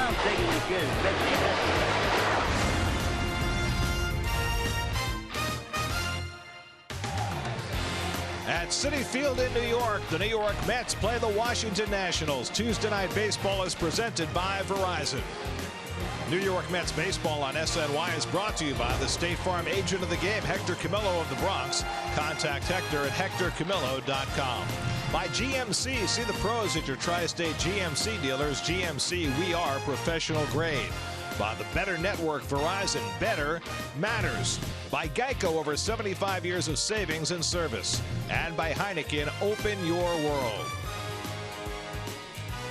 don't think it was good, especially yesterday. At Citi Field in New York, the New York Mets play the Washington Nationals. Tuesday Night Baseball is presented by Verizon. New York Mets baseball on SNY is brought to you by the State Farm agent of the game, Hector Camillo of the Bronx. Contact Hector at hectorcamillo.com. By GMC, see the pros at your tri-state GMC dealers. GMC, we are professional grade. By the Better Network, Verizon, better matters. By Geico, over 75 years of savings and service. And by Heineken, open your world.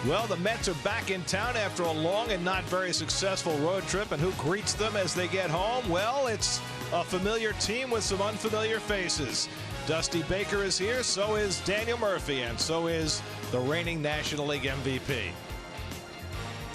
Well, the Mets are back in town after a long and not very successful road trip. And who greets them as they get home? Well, it's a familiar team with some unfamiliar faces. Dusty Baker is here, so is Daniel Murphy, and so is the reigning National League MVP.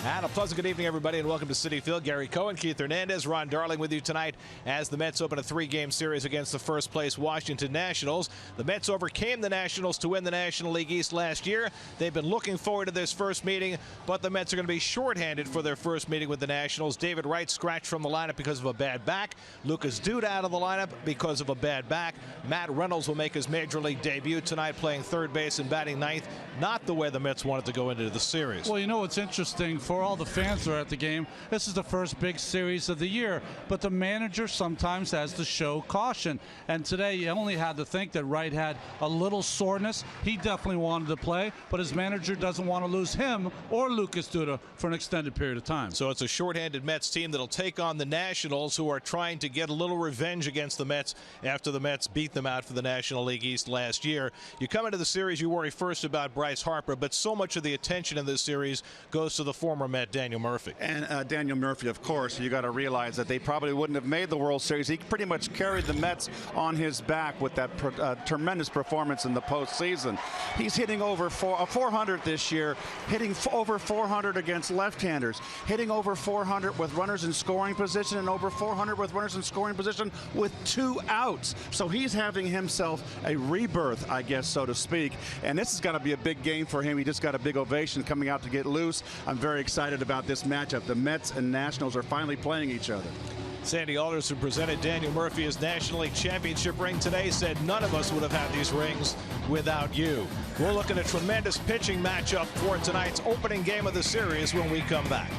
And a pleasant good evening, everybody, and welcome to Citi Field. Gary Cohen, Keith Hernandez, Ron Darling with you tonight as the Mets open a three-game series against the first-place Washington Nationals. The Mets overcame the Nationals to win the National League East last year. They've been looking forward to this first meeting, but the Mets are going to be shorthanded for their first meeting with the Nationals. David Wright scratched from the lineup because of a bad back. Lucas Duda out of the lineup because of a bad back. Matt Reynolds will make his Major League debut tonight, playing third base and batting ninth. Not the way the Mets wanted to go into the series. Well, you know what's interesting? For all the fans that are at the game, this is the first big series of the year, but the manager sometimes has to show caution, and today you only had to think that Wright had a little soreness. He definitely wanted to play, but his manager doesn't want to lose him or Lucas Duda for an extended period of time. So it's a shorthanded Mets team that'll take on the Nationals, who are trying to get a little revenge against the Mets after the Mets beat them out for the National League East last year. You come into the series, you worry first about Bryce Harper, but so much of the attention in this series goes to the former Met, Daniel Murphy. And Daniel Murphy, of course, you got to realize that they probably wouldn't have made the World Series. He pretty much carried the Mets on his back with that tremendous performance in the postseason. He's hitting over 400 this year, hitting over 400 against left-handers, hitting over 400 with runners in scoring position, and over 400 with runners in scoring position with 2 outs. So he's having himself a rebirth, I guess, so to speak. And this is going to be a big game for him. He just got a big ovation coming out to get loose. I'm very excited about this matchup. The Mets and Nationals are finally playing each other. Sandy Alderson presented Daniel Murphy his National League Championship ring today, said none of us would have had these rings without you. We'll look at a tremendous pitching matchup for tonight's opening game of the series when we come back.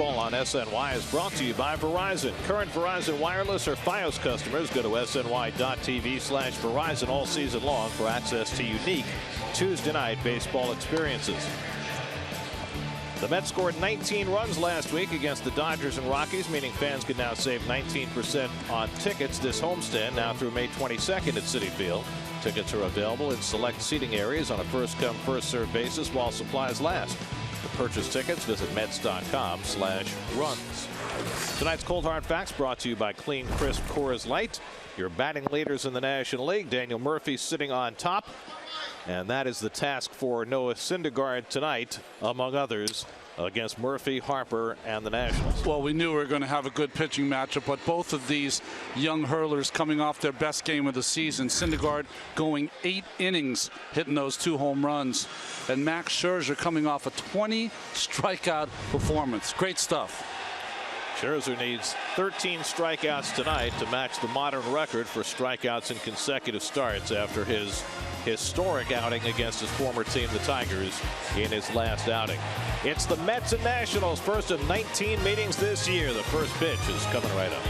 Baseball on SNY is brought to you by Verizon. Current Verizon Wireless or Fios customers go to sny.tv/Verizon all season long for access to unique Tuesday night baseball experiences. The Mets scored 19 runs last week against the Dodgers and Rockies, meaning fans can now save 19% on tickets this homestand now through May 22nd at Citi Field. Tickets are available in select seating areas on a first-come, first-served basis while supplies last. To purchase tickets, visit Mets.com/runs. Tonight's Cold Hard Facts brought to you by Clean Crisp Coors Light. Your batting leaders in the National League. Daniel Murphy sitting on top. And that is the task for Noah Syndergaard tonight, among others, against Murphy, Harper, and the Nationals. Well, we knew we were going to have a good pitching matchup, but both of these young hurlers coming off their best game of the season. Syndergaard going 8 innings, hitting those 2 home runs. And Max Scherzer coming off a 20 strikeout performance. Great stuff. Scherzer needs 13 strikeouts tonight to match the modern record for strikeouts in consecutive starts after his historic outing against his former team, the Tigers, in his last outing. It's the Mets and Nationals, first of 19 meetings this year. The first pitch is coming right up.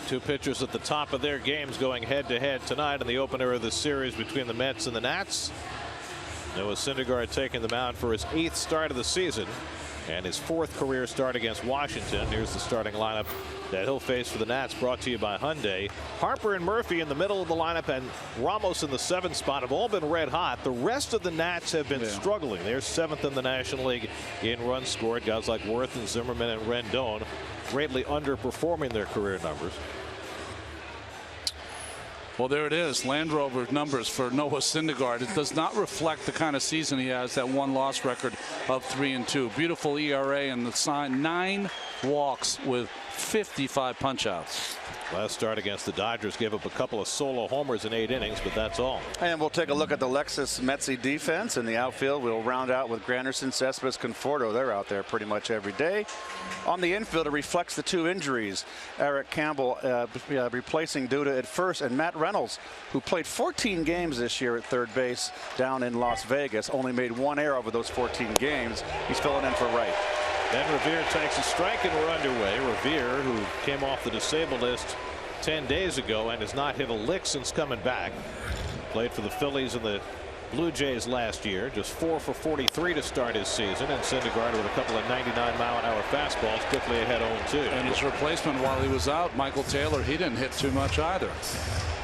Two pitchers at the top of their games going head-to-head tonight in the opener of the series between the Mets and the Nats. Noah Syndergaard taking the mound for his 8th start of the season and his 4th career start against Washington. Here's the starting lineup that he'll face for the Nats, brought to you by Hyundai. Harper and Murphy in the middle of the lineup and Ramos in the 7th spot have all been red hot. The rest of the Nats have been struggling. They're 7th in the National League in runs scored. Guys like Worth and Zimmerman and Rendon greatly underperforming their career numbers. Well, there it is. Land Rover numbers for Noah Syndergaard. It does not reflect the kind of season he has, that 1-loss record of 3-2. Beautiful ERA and the sign 9 walks with 55 punch outs. Last start against the Dodgers gave up a couple of solo homers in 8 innings, but that's all. And we'll take a look at the Lexus Metzi defense in the outfield. We'll round out with Granderson, Cespedes, Conforto. They're out there pretty much every day. On the infield, it reflects the 2 injuries. Eric Campbell replacing Duda at first, and Matt Reynolds, who played 14 games this year at third base down in Las Vegas, only made 1 error over those 14 games. He's filling in for Wright. Then Revere takes a strike, and we're underway. Revere, who came off the disabled list 10 days ago and has not hit a lick since coming back. Played for the Phillies and the Blue Jays last year. Just 4 for 43 to start his season. And Syndergaard with a couple of 99-mile-an-hour fastballs, quickly ahead 0-2. And his replacement while he was out, Michael Taylor, he didn't hit too much either.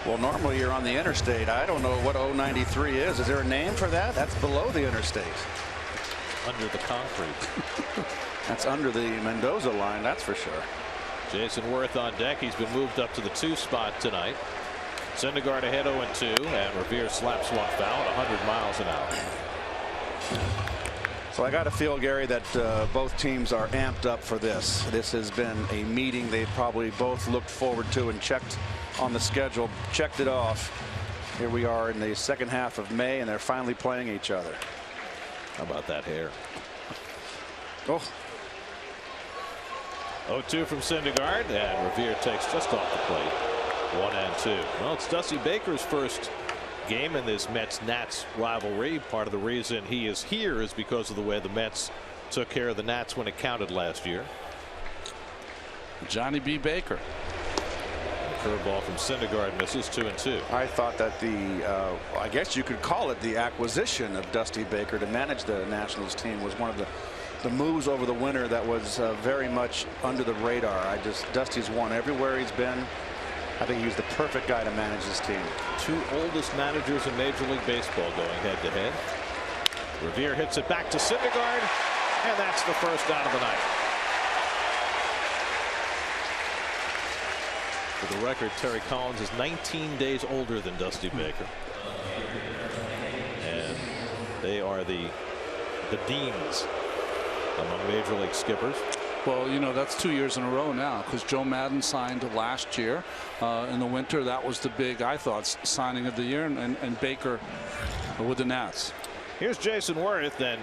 Well, normally you're on the interstate. I don't know what 093 is. Is there a name for that? That's below the interstate. Under the concrete. That's under the Mendoza line, that's for sure. Jason Worth on deck. He's been moved up to the 2 spot tonight. Syndergaard ahead 0-2, and Revere slaps one foul at 100 miles an hour. So I got to feel, Gary, that both teams are amped up for this. This has been a meeting they've probably both looked forward to and checked on the schedule, checked it off. Here we are in the second half of May, and they're finally playing each other. How about that hair? Oh. 0-2 from Syndergaard, and Revere takes just off the plate. 1-2. Well, it's Dusty Baker's first game in this Mets-Nats rivalry. Part of the reason he is here is because of the way the Mets took care of the Nats when it counted last year. Johnny B. Baker. Curveball from Syndergaard misses. 2-2. I thought that I guess you could call it the acquisition of Dusty Baker to manage the Nationals team was one of the moves over the winter that was very much under the radar. Dusty's won everywhere he's been. I think he was the perfect guy to manage this team. 2 oldest managers in Major League Baseball going head to head. Revere hits it back to Syndergaard, and that's the first out of the night. For the record, Terry Collins is 19 days older than Dusty Baker. And they are the deans among Major League skippers. Well, you know, that's 2 years in a row now, because Joe Madden signed last year in the winter. That was the big, I thought, signing of the year, and Baker with the Nats. Here's Jason Worth, and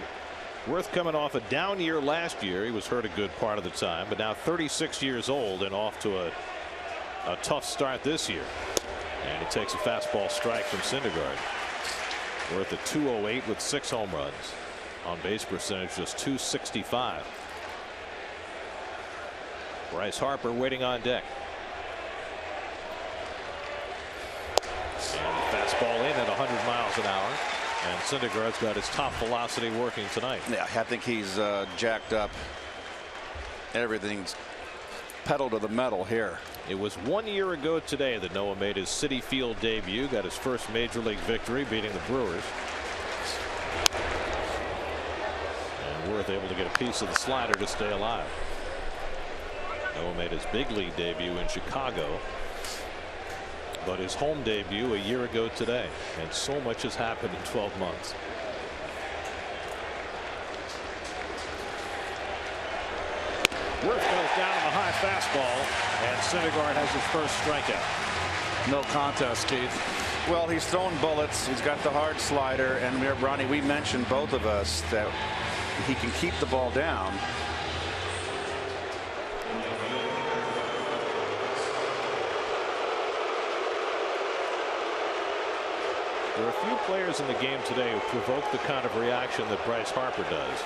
Worth coming off a down year last year. He was hurt a good part of the time, but now 36 years old and off to a tough start this year. And he takes a fastball strike from Syndergaard. Worth at 208 with 6 home runs. On base percentage just .265. Bryce Harper waiting on deck. And the fastball in at 100 miles an hour. And Syndergaard's got his top velocity working tonight. Yeah, I think he's jacked up. Everything's pedal to the metal here. It was 1 year ago today that Noah made his Citi Field debut, got his first Major League victory, beating the Brewers. And Worth able to get a piece of the slider to stay alive. Noah made his big league debut in Chicago, but his home debut a year ago today, and so much has happened in 12 months. Worth goes down on the high fastball, and Syndergaard has his first strikeout. No contest, Keith. Well, he's thrown bullets. He's got the hard slider, and Ronnie, we mentioned, both of us, that he can keep the ball down. There are a few players in the game today who provoke the kind of reaction that Bryce Harper does.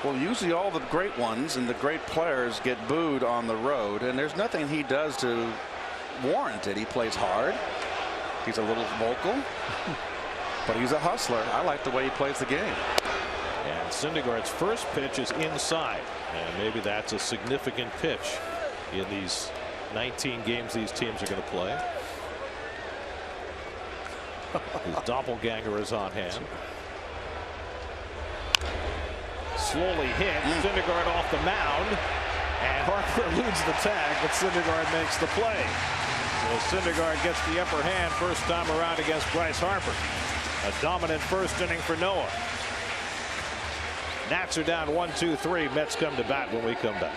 Well, usually all the great ones and the great players get booed on the road, and there's nothing he does to warrant it. He plays hard. He's a little vocal, but he's a hustler. I like the way he plays the game. And Syndergaard's first pitch is inside, and maybe that's a significant pitch in these 19 games these teams are going to play. His doppelganger is on hand. Slowly hit. Syndergaard off the mound, and Harper eludes the tag, but Syndergaard makes the play. So Syndergaard gets the upper hand first time around against Bryce Harper. A dominant first inning for Noah. Nats are down 1-2-3. Mets come to bat when we come back.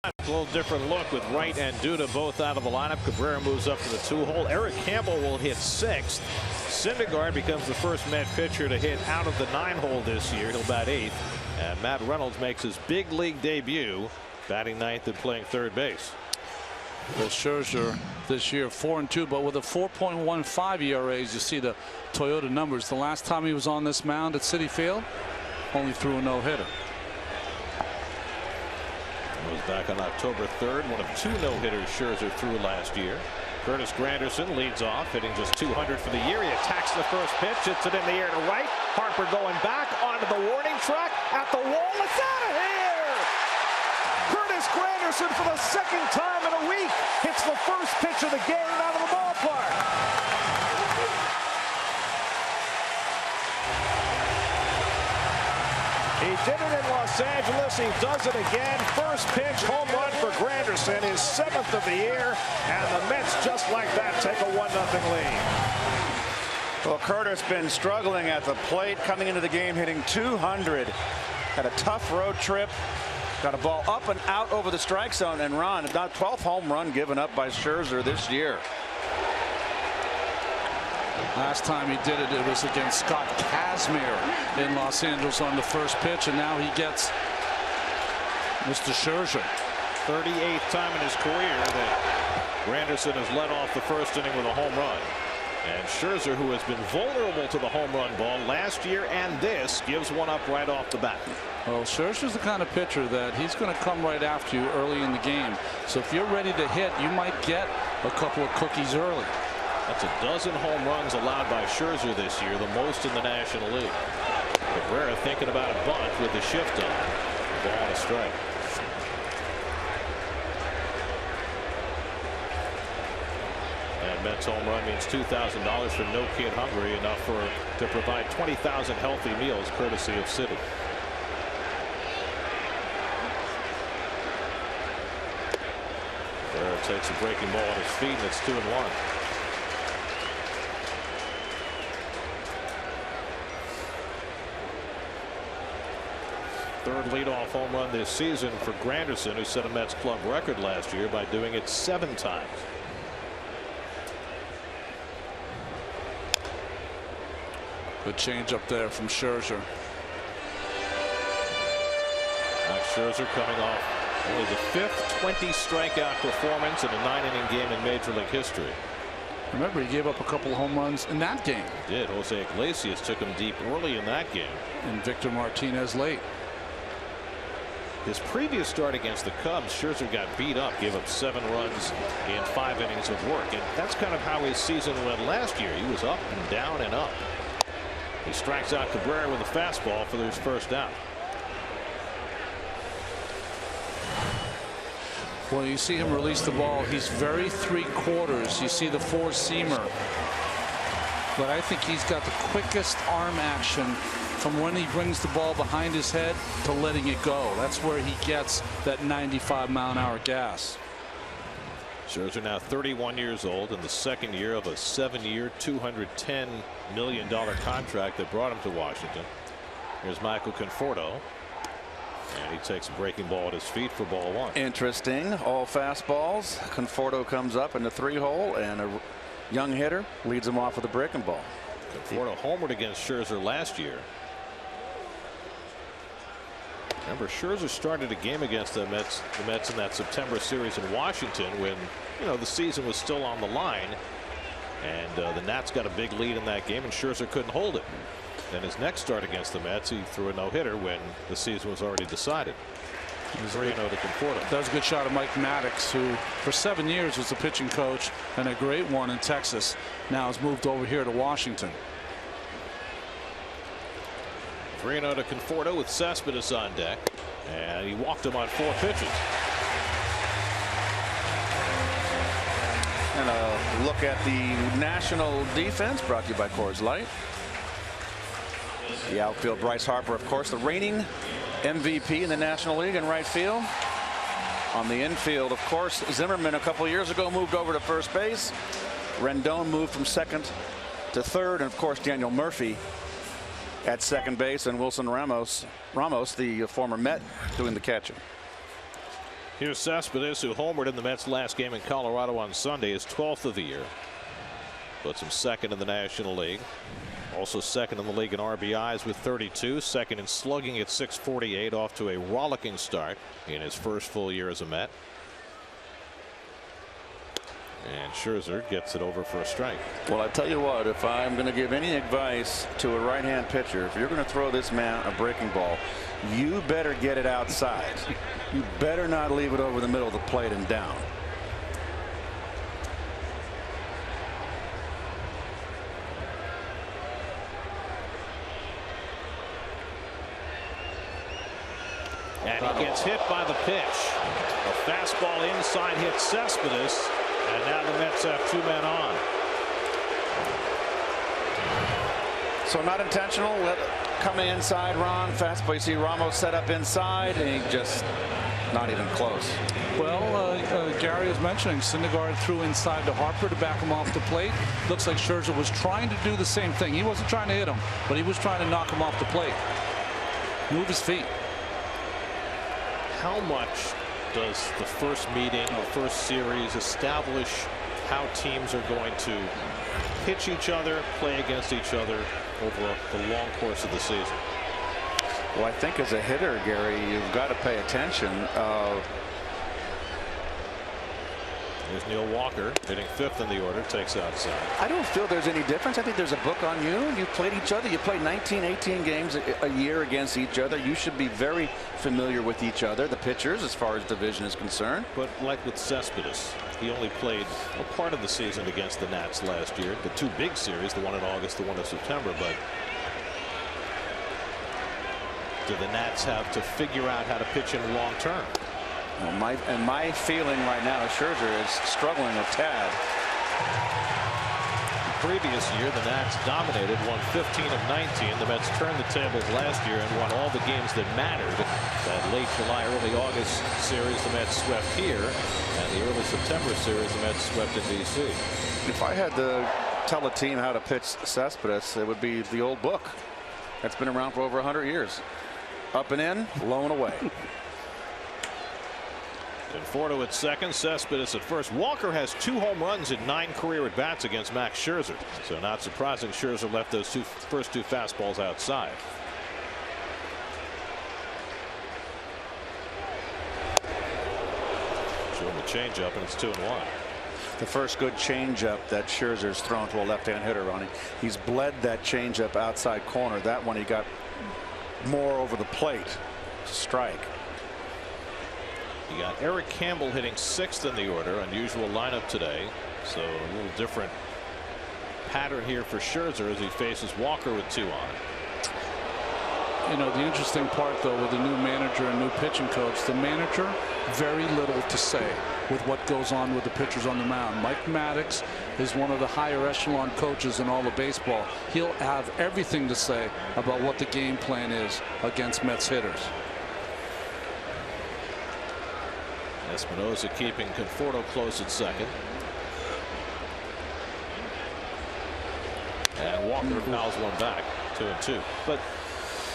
A little different look with Wright and Duda both out of the lineup. Cabrera moves up to the 2-hole. Eric Campbell will hit 6th. Syndergaard becomes the first Met pitcher to hit out of the 9-hole this year. He'll bat 8th. And Matt Reynolds makes his big league debut, batting 9th and playing third base. Well, Scherzer this year 4-2, but with a 4.15 ERAs. You see the Toyota numbers. The last time he was on this mound at Citi Field, only threw a no-hitter. Was back on October 3rd, one of 2 no-hitters Scherzer threw last year. Curtis Granderson leads off, hitting just 200 for the year. He attacks the first pitch, hits it in the air to right. Harper going back onto the warning track at the wall. It's out of here! Curtis Granderson for the 2nd time in a week hits the first pitch of the game out of the ballpark. He did it in Los Angeles. He does it again. First pitch home run for Granderson, his 7th of the year, and the Mets just like that take a 1-0 lead. Well, Curtis been struggling at the plate, coming into the game hitting 200. Had a tough road trip. Got a ball up and out over the strike zone and run. About 12th home run given up by Scherzer this year. Last time he did it, it was against Scott Kazmir in Los Angeles on the first pitch, and now he gets Mr. Scherzer. 38th time in his career that Granderson has led off the first inning with a home run. And Scherzer, who has been vulnerable to the home run ball last year and this, gives one up right off the bat. Well, Scherzer's the kind of pitcher that he's going to come right after you early in the game. So if you're ready to hit, you might get a couple of cookies early. That's a dozen home runs allowed by Scherzer this year, the most in the National League. Cabrera thinking about a bunt with the shift on. Ball and a strike. And Mets home run means $2,000 for No Kid Hungry, enough to provide 20,000 healthy meals courtesy of Citi. Cabrera takes a breaking ball at his feet, and it's 2-1. Third leadoff home run this season for Granderson, who set a Mets club record last year by doing it 7 times. Good change up there from Scherzer. Max Scherzer coming off only the 5th 20 strikeout performance in a 9-inning game in Major League history. Remember, he gave up a couple of home runs in that game. He did. Jose Iglesias took him deep early in that game. And Victor Martinez late. His previous start against the Cubs, Scherzer got beat up, gave up 7 runs in 5 innings of work. And that's kind of how his season went last year. He was up and down and up. He strikes out Cabrera with a fastball for his first out. Well, you see him release the ball. He's very 3/4. You see the 4-seamer. But I think he's got the quickest arm action from when he brings the ball behind his head to letting it go. That's where he gets that 95-mile-an-hour gas. Scherzer now 31 years old in the 2nd year of a 7-year $210 million contract that brought him to Washington. Here's Michael Conforto, and he takes a breaking ball at his feet for ball 1. Interesting. All fastballs. Conforto comes up in the 3-hole, and a young hitter leads him off with a breaking ball. Conforto homered against Scherzer last year. Remember, Scherzer started a game against the Mets in that September series in Washington when, the season was still on the line, and the Nats got a big lead in that game, and Scherzer couldn't hold it. Then his next start against the Mets, he threw a no-hitter when the season was already decided. 3-0 to Conforto. That was a good shot of Mike Maddox, who for 7 years was the pitching coach and a great one in Texas. Now has moved over here to Washington. 3-0 to Conforto with Cespedes on deck, and he walked him on 4 pitches. And a look at the national defense brought to you by Coors Light. The outfield, Bryce Harper, of course, the reigning MVP in the National League in right field. On the infield, of course, Zimmerman a couple years ago moved over to first base. Rendon moved from 2nd to 3rd, and of course Daniel Murphy at 2nd base, and Wilson Ramos, the former Met, doing the catching. Here's Cespedes, who homered in the Mets' last game in Colorado on Sunday, his 12th of the year. Puts him second in the National League. Also second in the league in RBIs with 32. Second in slugging at 648, off to a rollicking start in his first full year as a Met. And Scherzer gets it over for a strike. Well, I tell you what, if I'm going to give any advice to a right-hand pitcher, if you're going to throw this man a breaking ball, you better get it outside. You better not leave it over the middle of the plate and down. And he gets hit by the pitch. A fastball inside hits Cespedes. And now the Mets have 2 men on. So not intentional. Coming inside, Ron. Fastball. You see Ramos set up inside, and he just not even close. Well, Gary was mentioning Syndergaard threw inside to Harper to back him off the plate. Looks like Scherzer was trying to do the same thing. He wasn't trying to hit him, but he was trying to knock him off the plate. Move his feet. How much does the first meeting, the first series, establish how teams are going to pitch each other, play against each other over the long course of the season? Well, I think as a hitter, Gary, you've got to pay attention. There's Neil Walker hitting 5th in the order, takes outside. I don't feel there's any difference. I think there's a book on you. You played each other. You play 19, 18 games a year against each other. You should be very familiar with each other, the pitchers, as far as division is concerned. But like with Cespedes, he only played a part of the season against the Nats last year. The 2 big series, the one in August, the one in September. But do the Nats have to figure out how to pitch him long term? Well, my feeling right now is Scherzer is struggling a tad. The previous year, the Nats dominated, won 15 of 19. The Mets turned the tables last year and won all the games that mattered. That late July, early August series, the Mets swept here, and the early September series, the Mets swept in D.C. If I had to tell a team how to pitch Cespedes, it would be the old book. That's been around for over 100 years. Up and in, low and away. Conforto at second, Cespedes at first. Walker has 2 home runs in 9 career at bats against Max Scherzer. So not surprising Scherzer left those first two fastballs outside. Showing the changeup, and it's 2-1. The first good changeup that Scherzer's thrown to a left-hand hitter, Ronnie. He's bled that changeup outside corner. That one he got more over the plate. Strike. You got Eric Campbell hitting 6th in the order. Unusual lineup today, so a little different pattern here for Scherzer as he faces Walker with 2 on. You know, the interesting part, though, with the new manager and new pitching coach, the manager, very little to say with what goes on with the pitchers on the mound. Mike Maddox is one of the higher echelon coaches in all of baseball. He'll have everything to say about what the game plan is against Mets hitters. Espinosa keeping Conforto close at second. And Walker fouls one back, 2-2. But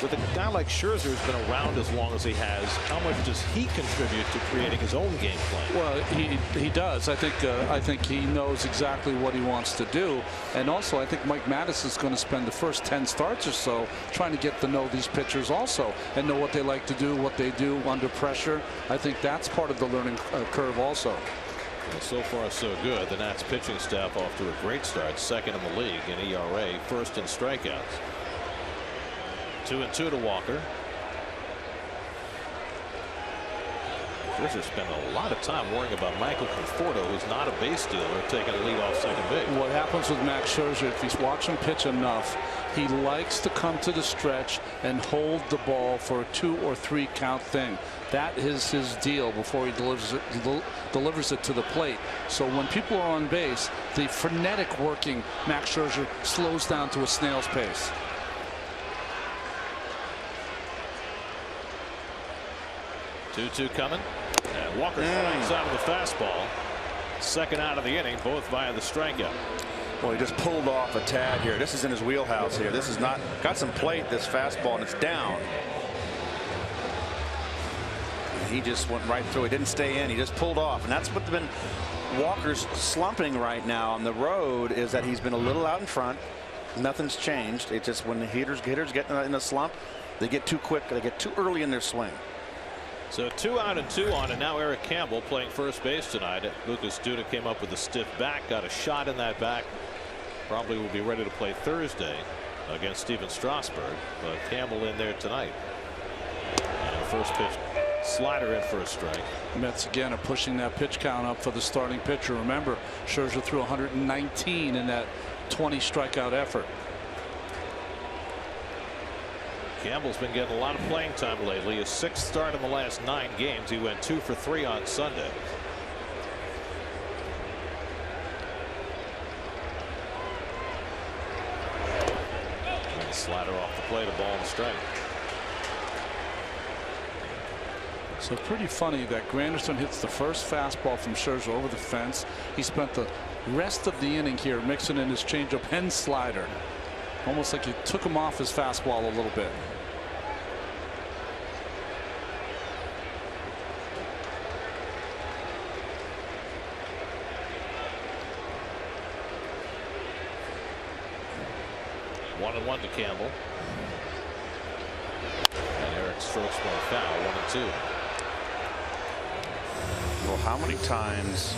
with a guy like Scherzer who's been around as long as he has, how much does he contribute to creating his own game plan? Well, he does. I think he knows exactly what he wants to do, and also I think Mike Maddox is going to spend the first 10 starts or so trying to get to know these pitchers also and know what they like to do, what they do under pressure. I think that's part of the learning curve also. Well, so far so good. The Nats pitching staff off to a great start, second in the league in ERA, first in strikeouts. 2-2 to Walker. Scherzer spent a lot of time worrying about Michael Conforto, who's not a base stealer, taking a lead off second base. What happens with Max Scherzer, if he's watching him pitch enough, he likes to come to the stretch and hold the ball for a 2 or 3 count thing. That is his deal before he delivers it to the plate. So when people are on base, the frenetic working Max Scherzer slows down to a snail's pace. Two coming, and Walker strikes out of the fastball. Second out of the inning, both via the strikeout. Well, he just pulled off a tad here. This is in his wheelhouse here. This is not got some plate, this fastball, and it's down. He just went right through. He didn't stay in. He just pulled off, and that's what's been Walker's slumping right now on the road, is that he's been a little out in front. Nothing's changed. It's just when the hitters get in a slump, they get too quick. They get too early in their swing. So 2 out and 2 on, and now Eric Campbell playing first base tonight. Lucas Duda came up with a stiff back, got a shot in that back. Probably will be ready to play Thursday against Steven Strasburg, but Campbell in there tonight. And first pitch slider in for a strike. Mets again are pushing that pitch count up for the starting pitcher. Remember, Scherzer threw 119 in that 20 strikeout effort. Campbell's been getting a lot of playing time lately. His 6th start in the last 9 games. He went 2 for 3 on Sunday. And slider off the plate, a ball and strike. So pretty funny that Granderson hits the first fastball from Scherzer over the fence. He spent the rest of the inning here mixing in his changeup and slider. Almost like he took him off his fastball a little bit. One and 1 to Campbell. And Eric strokes one foul. 1 and 2. Well, how many times,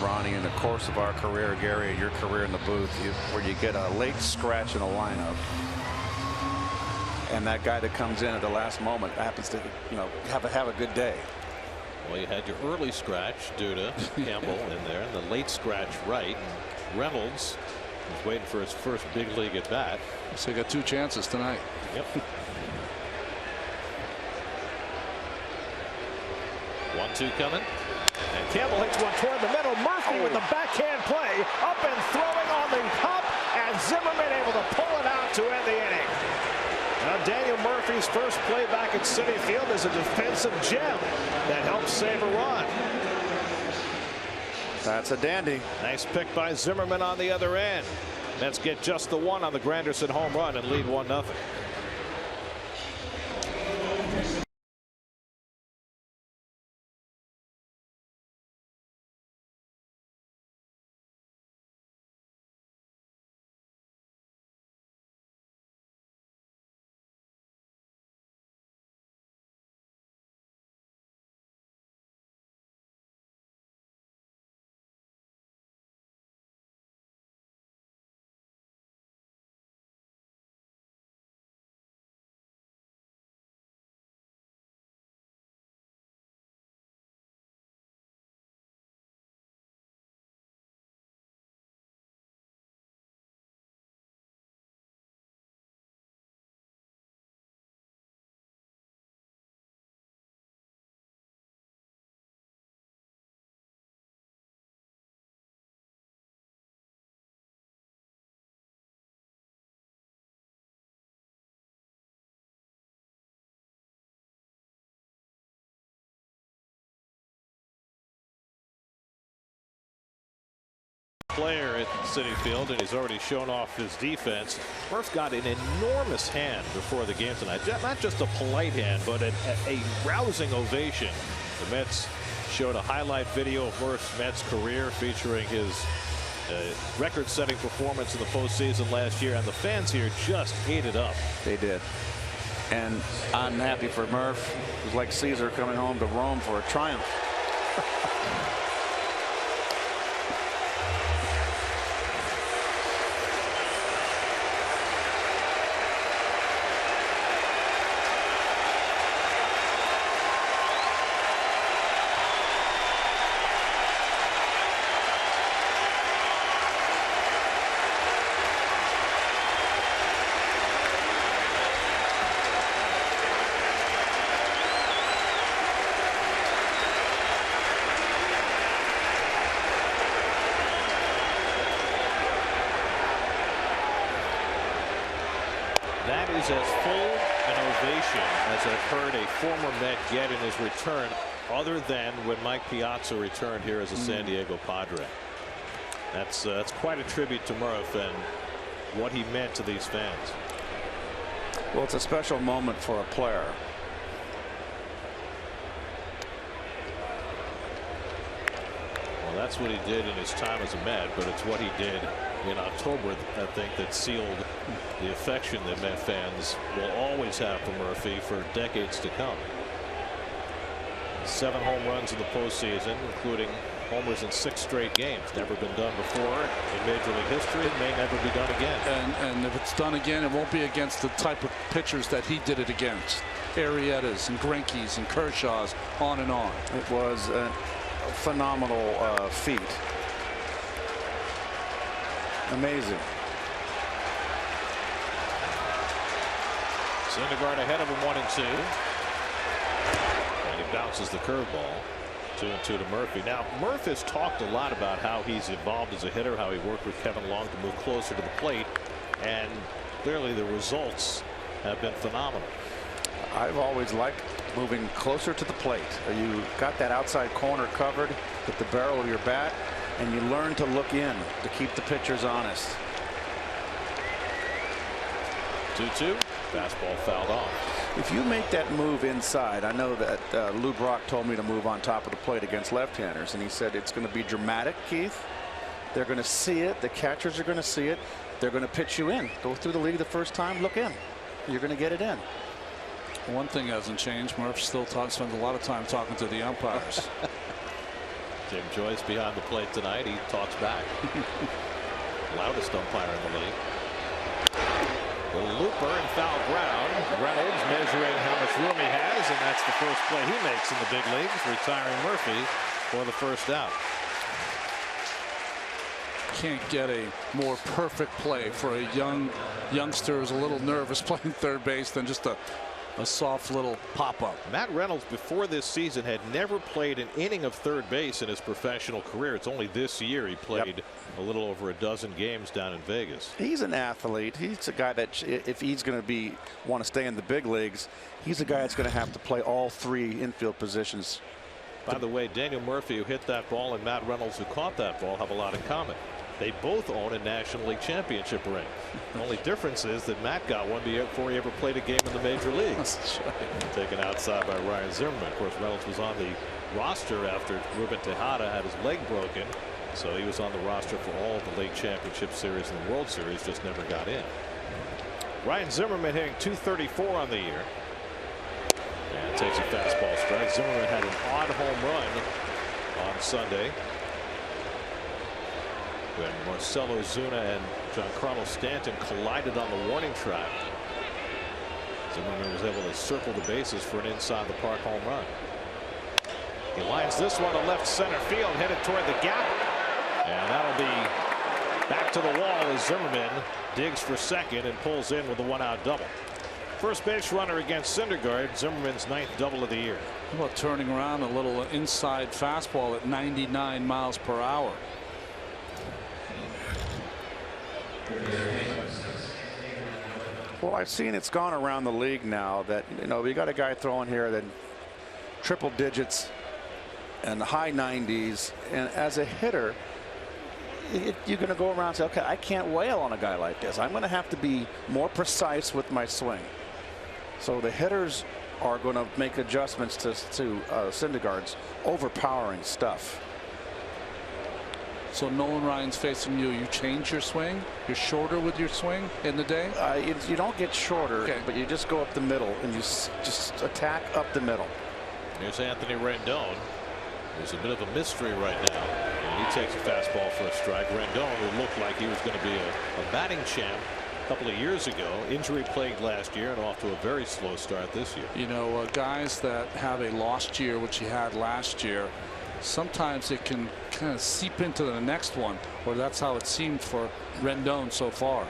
Ronnie, in the course of our career, Gary, your career in the booth, where you get a late scratch in a lineup, and that guy that comes in at the last moment happens to, have a good day. Well, you had your early scratch, Duda, Campbell in there, and the late scratch right. Reynolds was waiting for his first big league at bat. So he got 2 chances tonight. Yep. 1-2 coming. And Campbell hits one toward the middle. Murphy with the backhand play. Up and throwing on the hop. And Zimmerman able to pull it out to end the inning. Now Daniel Murphy's first play back at Citi Field is a defensive gem that helps save a run. That's a dandy. Nice pick by Zimmerman on the other end. Mets get just the one on the Granderson home run and lead 1-0. Player at Citi Field, and he's already shown off his defense. Murph got an enormous hand before the game tonight. Not just a polite hand, but a rousing ovation. The Mets showed a highlight video of Murph's Mets career featuring his record-setting performance in the postseason last year, and the fans here just ate it up. They did. And I'm happy for Murph. It was like Caesar coming home to Rome for a triumph. That is as full an ovation as I've heard a former Met get in his return, other than when Mike Piazza returned here as a San Diego Padre. That's quite a tribute to Murph and what he meant to these fans. Well, it's a special moment for a player. That's what he did in his time as a Met, but it's what he did in October, I think, that sealed the affection that Met fans will always have for Murphy for decades to come. 7 home runs in the postseason, including homers in 6 straight games. Never been done before in Major League history. It may never be done again. And if it's done again, it won't be against the type of pitchers that he did it against. Arrietas and Greinke's and Kershaw's, on and on. It was a phenomenal feat. Amazing. Syndergaard ahead of him, 1-2. And he bounces the curveball. 2-2 to Murphy. Now, Murphy has talked a lot about how he's evolved as a hitter, how he worked with Kevin Long to move closer to the plate, and clearly the results have been phenomenal. I've always liked moving closer to the plate. You got that outside corner covered with the barrel of your bat, and you learn to look in to keep the pitchers honest. 2-2. Fastball fouled off. If you make that move inside, I know that Lou Brock told me to move on top of the plate against left-handers, and he said it's going to be dramatic, Keith. They're going to see it. The catchers are going to see it. They're going to pitch you in. Go through the league the first time, look in. You're going to get it in. One thing hasn't changed. Murph still spends a lot of time talking to the umpires. Jim Joyce behind the plate tonight. He talks back. Loudest umpire in the league. The looper in foul ground. Reynolds measuring how much room he has, and that's the first play he makes in the big leagues, retiring Murphy for the first out. Can't get a more perfect play for a youngster who's a little nervous playing third base than just a soft little pop-up. Matt Reynolds before this season had never played an inning of third base in his professional career. It's only this year he played a little over a dozen games down in Vegas. He's an athlete. He's a guy that if he's going to want to stay in the big leagues, he's a guy that's going to have to play all 3 infield positions. By the way, Daniel Murphy, who hit that ball, and Matt Reynolds, who caught that ball, have a lot in common. They both own a National League championship ring. The only difference is that Matt got one before he ever played a game in the major leagues. Taken outside by Ryan Zimmerman. Of course, Reynolds was on the roster after Ruben Tejada had his leg broken, so he was on the roster for all of the league championship series and the World Series, just never got in. Ryan Zimmerman hitting .234 on the year. And takes a fastball strike. Zimmerman had an odd home run on Sunday when Marcell Ozuna and Giancarlo Stanton collided on the warning track. Zimmerman was able to circle the bases for an inside the park home run. He lines this one to left center field, headed toward the gap, and that'll be back to the wall as Zimmerman digs for second and pulls in with a 1-out double. First base runner against Syndergaard, Zimmerman's 9th double of the year. How about turning around a little inside fastball at 99 miles per hour? Well, I've seen it's gone around the league now that, we got a guy throwing here that triple digits and high 90s, and as a hitter, you're going to go around and say, okay, I can't wail on a guy like this. I'm going to have to be more precise with my swing. So the hitters are going to make adjustments to Syndergaard's overpowering stuff. So Nolan Ryan's facing you. You change your swing? You're shorter with your swing in the day? You don't get shorter, but you just go up the middle and you just attack up the middle. Here's Anthony Rendon. There's a bit of a mystery right now. And he takes a fastball for a strike. Rendon, who looked like he was going to be a batting champ a couple of years ago. Injury plagued last year and off to a very slow start this year. Guys that have a lost year, which he had last year, sometimes it can kind of seep into the next one, or that's how it seemed for Rendon so far.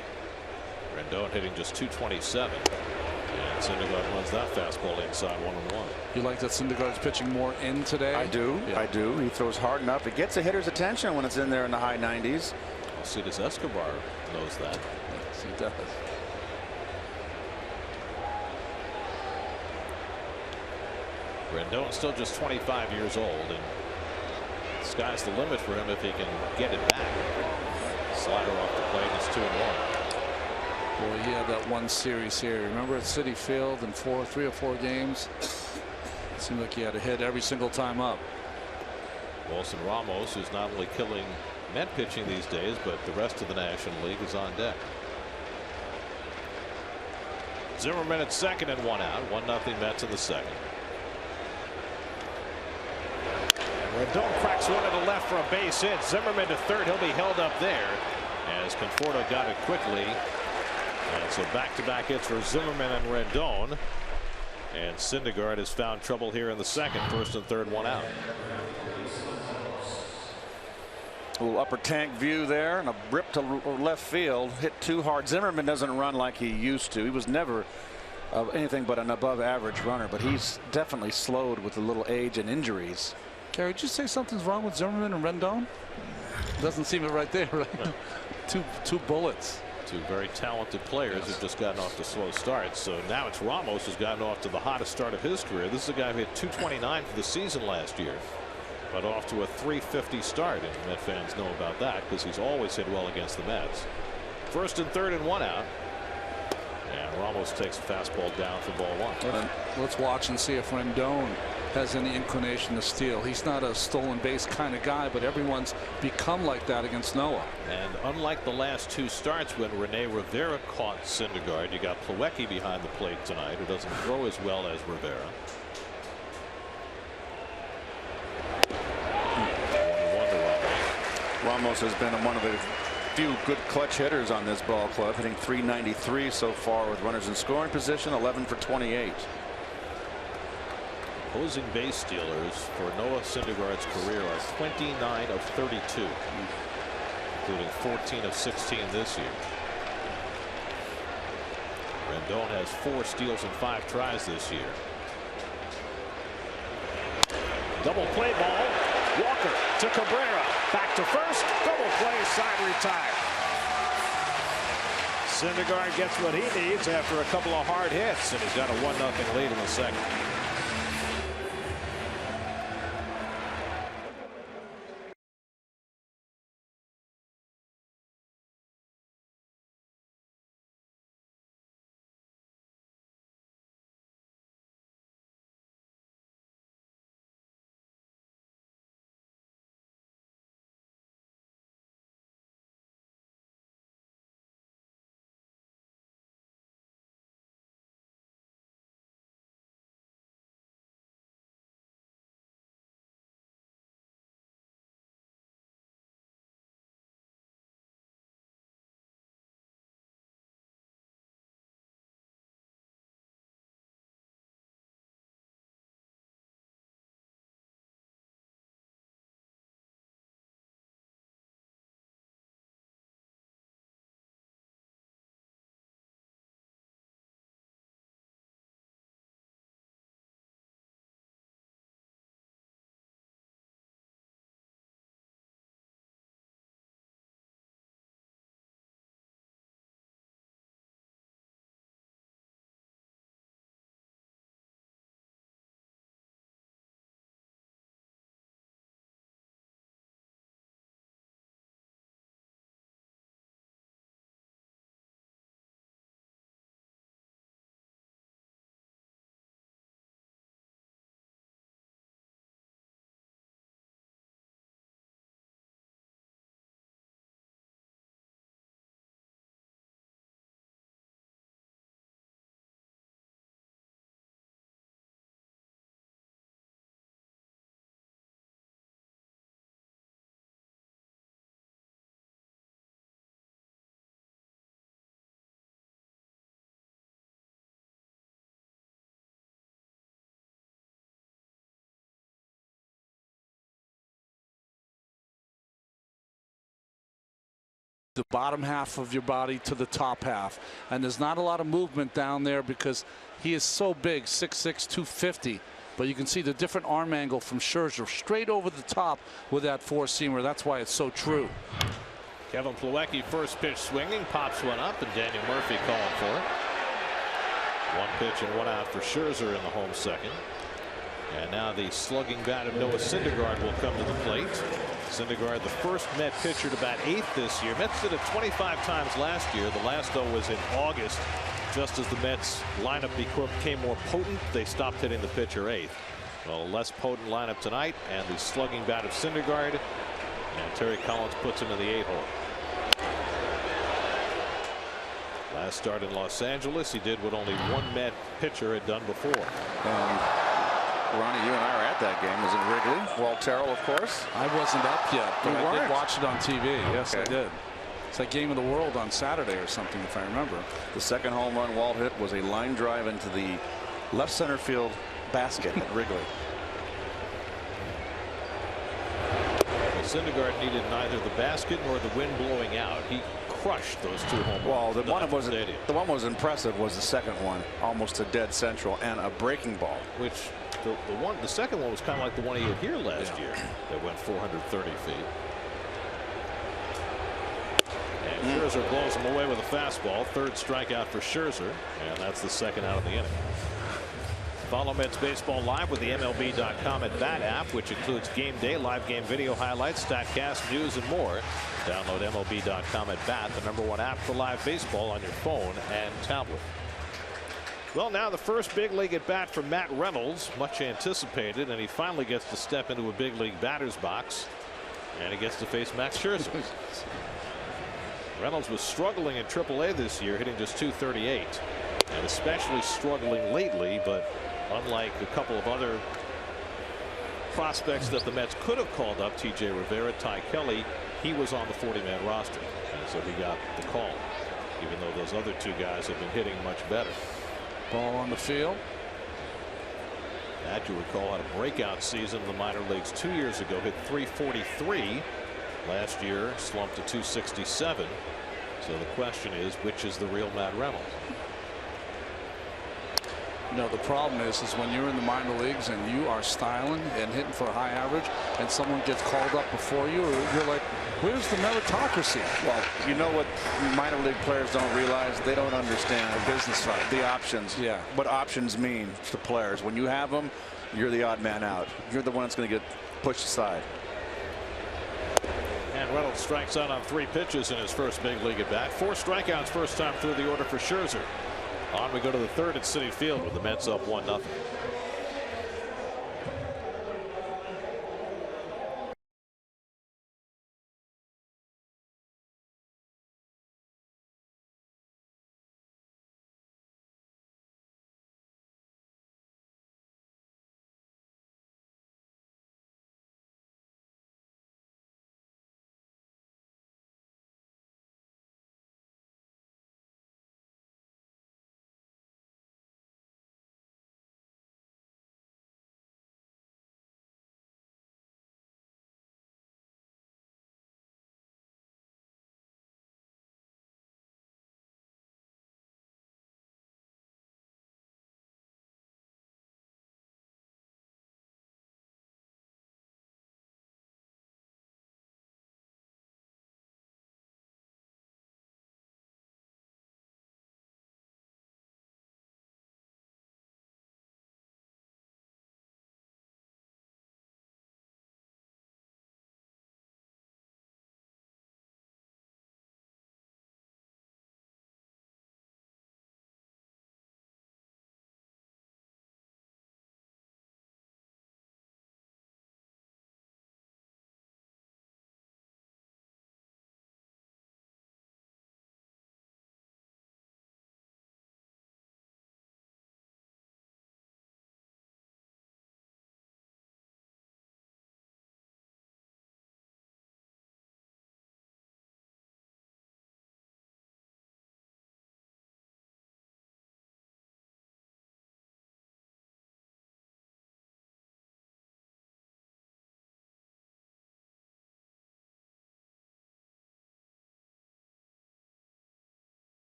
Rendon hitting just .227, and Syndergaard runs that fastball inside 1-1. You like that Syndergaard's pitching more in today? I do. Yeah. I do. He throws hard enough. It gets a hitter's attention when it's in there in the high 90s. Alcides Escobar knows that. Yes, he does. Rendon still just 25 years old, and sky's the limit for him if he can get it back. Slider off the plate. It's 2-1. Well, he had that one series here. Remember at Citi Field in 3 or 4 games? It seemed like he had a hit every single time up. Wilson Ramos, who's not only killing Met pitching these days, but the rest of the National League is on deck. Zimmerman at second and 1 out. 1-0 Mets in the second. And Rendon cracks one to the left for a base hit. Zimmerman to third. He'll be held up there as Conforto got it quickly. And so back-to-back hits for Zimmerman and Rendon. And Syndergaard has found trouble here in the second. First and third, 1 out. A little upper tank view there and a rip to left field. Hit too hard. Zimmerman doesn't run like he used to. He was never anything but an above average runner, but he's definitely slowed with a little age and injuries. Gary, did you say something's wrong with Zimmerman and Rendon? Doesn't seem it right there, right? two bullets. Two very talented players who've just gotten off to slow starts. So now it's Ramos who's gotten off to the hottest start of his career. This is a guy who hit .229 for the season last year, but off to a .350 start, and Met fans know about that because he's always hit well against the Mets. First and third and 1 out. And Ramos takes a fastball down for ball 1. Let's watch and see if Rendon has any inclination to steal. He's not a stolen base kind of guy, but everyone's become like that against Noah. And unlike the last two starts when Rene Rivera caught Syndergaard, you got Plawecki behind the plate tonight, who doesn't throw as well as Rivera. Ramos has been one of the few good clutch hitters on this ball club, hitting .393 so far with runners in scoring position, 11 for 28. Opposing base stealers for Noah Syndergaard's career are 29 of 32, including 14 of 16 this year. Rendon has 4 steals and 5 tries this year. Double play ball. Walker to Cabrera. Back to first. Double play. Side retired. Syndergaard gets what he needs after a couple of hard hits, and he's got a 1-0 lead in the second. The bottom half of your body to the top half, and there's not a lot of movement down there because he is so big, 6'6", 250. But you can see the different arm angle from Scherzer straight over the top with that four-seamer. That's why it's so true. Kevin Plawecki, first pitch swinging, pops one up, and Daniel Murphy calling for it. 1 pitch and 1 out for Scherzer in the home second. And now the slugging bat of Noah Syndergaard will come to the plate. Syndergaard, the first Met pitcher to bat 8th this year. Mets did it 25 times last year. The last, though, was in August. Just as the Mets lineup became more potent, they stopped hitting the pitcher 8th. Well, a less potent lineup tonight, and the slugging bat of Syndergaard, and Terry Collins puts him in the 8-hole. Last start in Los Angeles, he did what only one Met pitcher had done before. Ronnie, you and I were at that game. Was it Wrigley? Walt Terrell, of course. I wasn't up yet, but You I weren't? did watch it on TV. Yes, Okay. I did. It's like Game of the World on Saturday or something, if I remember. The second home run Walt hit was a line drive into the left center field basket at Wrigley. Syndergaard needed neither the basket nor the wind blowing out. He crushed those 2 home runs. Well, the one was impressive was the second one, almost to dead central, and a breaking ball. which the second one was kind of like the one he had here last year that went 430 feet. And Scherzer blows him away with a fastball. Third strikeout for Scherzer, and that's the second out of the inning. Follow Mets Baseball live with the MLB.com at Bat app, which includes game day, live game video highlights, StatCast, news, and more. Download MLB.com at Bat, the #1 app for live baseball on your phone and tablet. Well, now the first big league at bat for Matt Reynolds, much anticipated, and he finally gets to step into a big league batter's box, and he gets to face Max Scherzer. Reynolds was struggling in AAA this year, hitting just .238, and especially struggling lately, but unlike a couple of other prospects that the Mets could have called up, T.J. Rivera, Ty Kelly, he was on the 40-man roster, and so he got the call, even though those other 2 guys have been hitting much better. Ball on the field. That, you recall, had a breakout season in the minor leagues 2 years ago, hit .343. Last year slumped to .267. So the question is, which is the real Matt Reynolds? You know, the problem is when you're in the minor leagues and you are styling and hitting for a high average, and someone gets called up before you, you're like, where's the meritocracy? Well, you know what minor league players don't realize? They don't understand the business side, the options. Yeah. What options mean to players. When you have them, you're the odd man out. You're the one that's going to get pushed aside. And Reynolds strikes out on 3 pitches in his first big league at bat. 4 strikeouts first time through the order for Scherzer. On we go to the 3rd at Citi Field with the Mets up 1-0.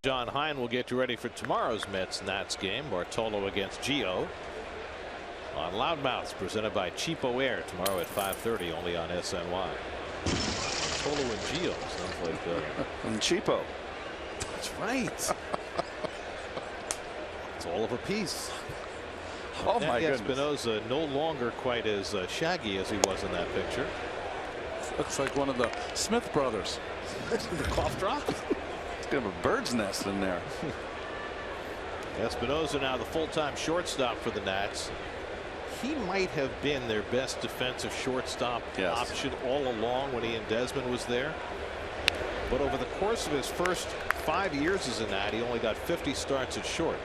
John Hine will get you ready for tomorrow's Mets-Nats game. Bartolo against Gio on Loudmouths, presented by Cheapo Air, tomorrow at 5:30, only on SNY. Bartolo and Gio sounds like And Cheapo. That's right. It's all of a piece. Oh my goodness. Espinosa no longer quite as shaggy as he was in that picture. Looks like one of the Smith brothers. The cough drop. kind of a bird's nest in there. Espinosa now the full-time shortstop for the Nats. He might have been their best defensive shortstop option all along when he and Desmond was there. But over the course of his first 5 years as a Nat, he only got 50 starts at short.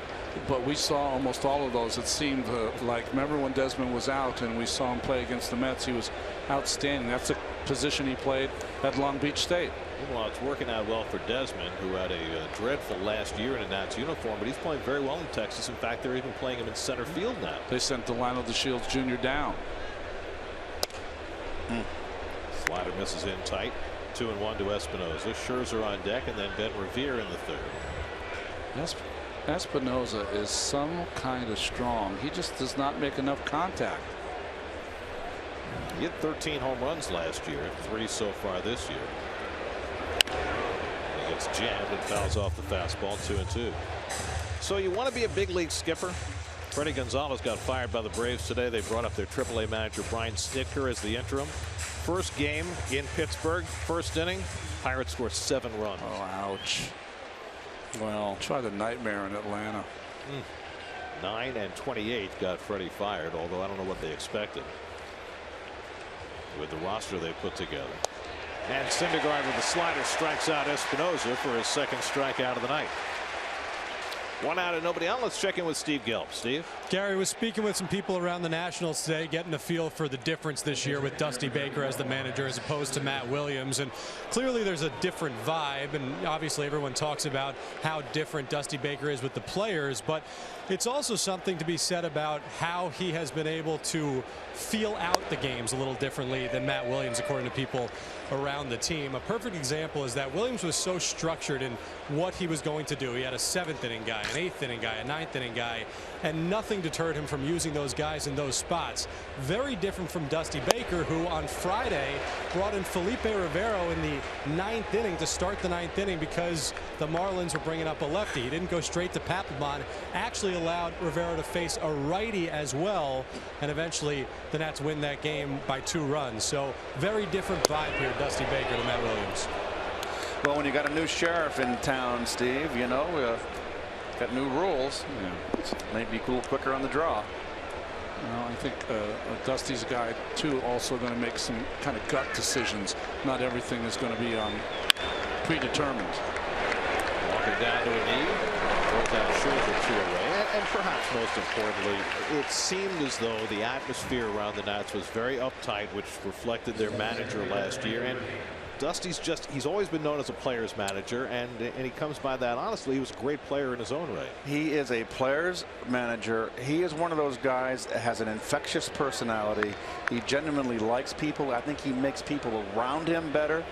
But we saw almost all of those. It seemed like, remember when Desmond was out and we saw him play against the Mets, he was outstanding. That's the position he played at Long Beach State. Well, it's working out well for Desmond, who had a dreadful last year in a Nats uniform, but he's playing very well in Texas. In fact, they're even playing him in center field now. They sent Delano DeShields Jr. down. Slider misses in tight. 2-1 to Espinosa. Scherzer on deck, and then Ben Revere in the third. Espinosa is some kind of strong. He just does not make enough contact. He hit 13 home runs last year, 3 so far this year. He gets jammed and fouls off the fastball. 2-2. So you want to be a big league skipper? Freddie Gonzalez got fired by the Braves today. They brought up their AAA manager Brian Snitker as the interim. First game in Pittsburgh, first inning, Pirates score 7 runs. Oh, ouch. Well, try the nightmare in Atlanta. 9-28 got Freddie fired, although I don't know what they expected with the roster they put together. And Syndergaard with the slider strikes out Espinosa for his second strikeout of the night. 1 out and nobody out. Let's check in with Steve Gelb. Steve. Gary was speaking with some people around the Nationals today, getting a feel for the difference this year with Dusty Baker as the manager as opposed to Matt Williams. And clearly there's a different vibe. And obviously everyone talks about how different Dusty Baker is with the players. But it's also something to be said about how he has been able to feel out the games a little differently than Matt Williams, according to people around the team. A perfect example is that Williams was so structured in what he was going to do. He had a 7th inning guy, an 8th inning guy, a 9th inning guy, and nothing deterred him from using those guys in those spots. Very different from Dusty Baker, who on Friday brought in Felipe Rivero in the 9th inning to start the 9th inning because the Marlins were bringing up a lefty. He didn't go straight to Papelbon, actually allowed Rivero to face a righty as well, and eventually the Nats win that game by 2 runs. So very different vibe here, Dusty Baker to Matt Williams. Well, when you got a new sheriff in town, Steve, you know, got new rules. Maybe a little quicker on the draw. Well, I think Dusty's a guy too, also going to make some kind of gut decisions. Not everything is going to be predetermined. Walker down to a knee, throws out Scherzer 2 away. And perhaps most importantly, it seemed as though the atmosphere around the Nats was very uptight, which reflected their manager last year. And Dusty's he's always been known as a player's manager, and he comes by that honestly. He was a great player in his own right. He is a player's manager. He is one of those guys that has an infectious personality. He genuinely likes people. I think he makes people around him better.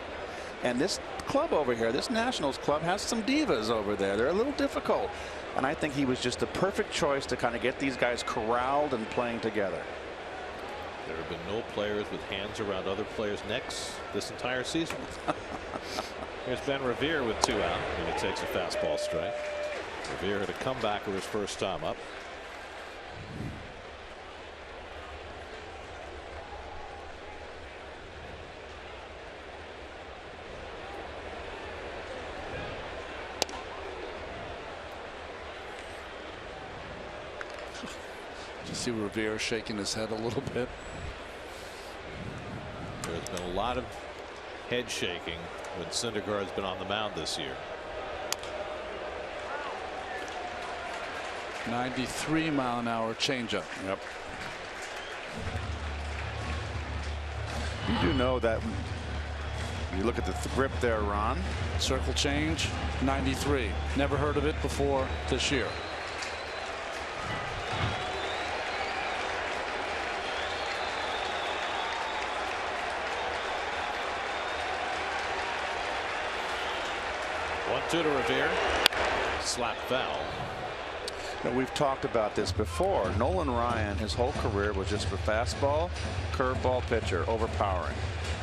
And this club over here, this Nationals club, has some divas over there. They're a little difficult. And I think he was just the perfect choice to kind of get these guys corralled and playing together. There have been no players with hands around other players' necks this entire season. Here's Ben Revere with 2 out, and he takes a fastball strike. Revere had a comeback for his first time up. You see Revere shaking his head a little bit. There's been a lot of head shaking when Syndergaard's been on the mound this year. 93-mile-an-hour changeup. Yep. You do know that you look at the grip there, Ron. Circle change, 93. Never heard of it before this year. To Revere. Slap foul. Now, we've talked about this before. Nolan Ryan, his whole career was just a fastball, curveball pitcher, overpowering,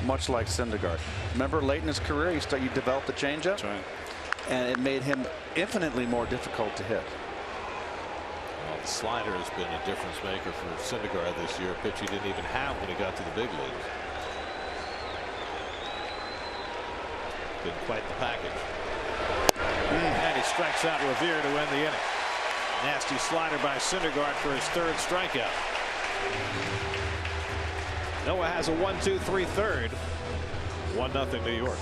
much like Syndergaard. Remember, late in his career, he developed the changeup, That's right, and it made him infinitely more difficult to hit. Well, the slider has been a difference maker for Syndergaard this year, a pitch he didn't even have when he got to the big leagues. Been quite the package. strikes out Revere to end the inning. Nasty slider by Syndergaard for his third strikeout. Noah has a 1-2-3 third. 1-0 New York.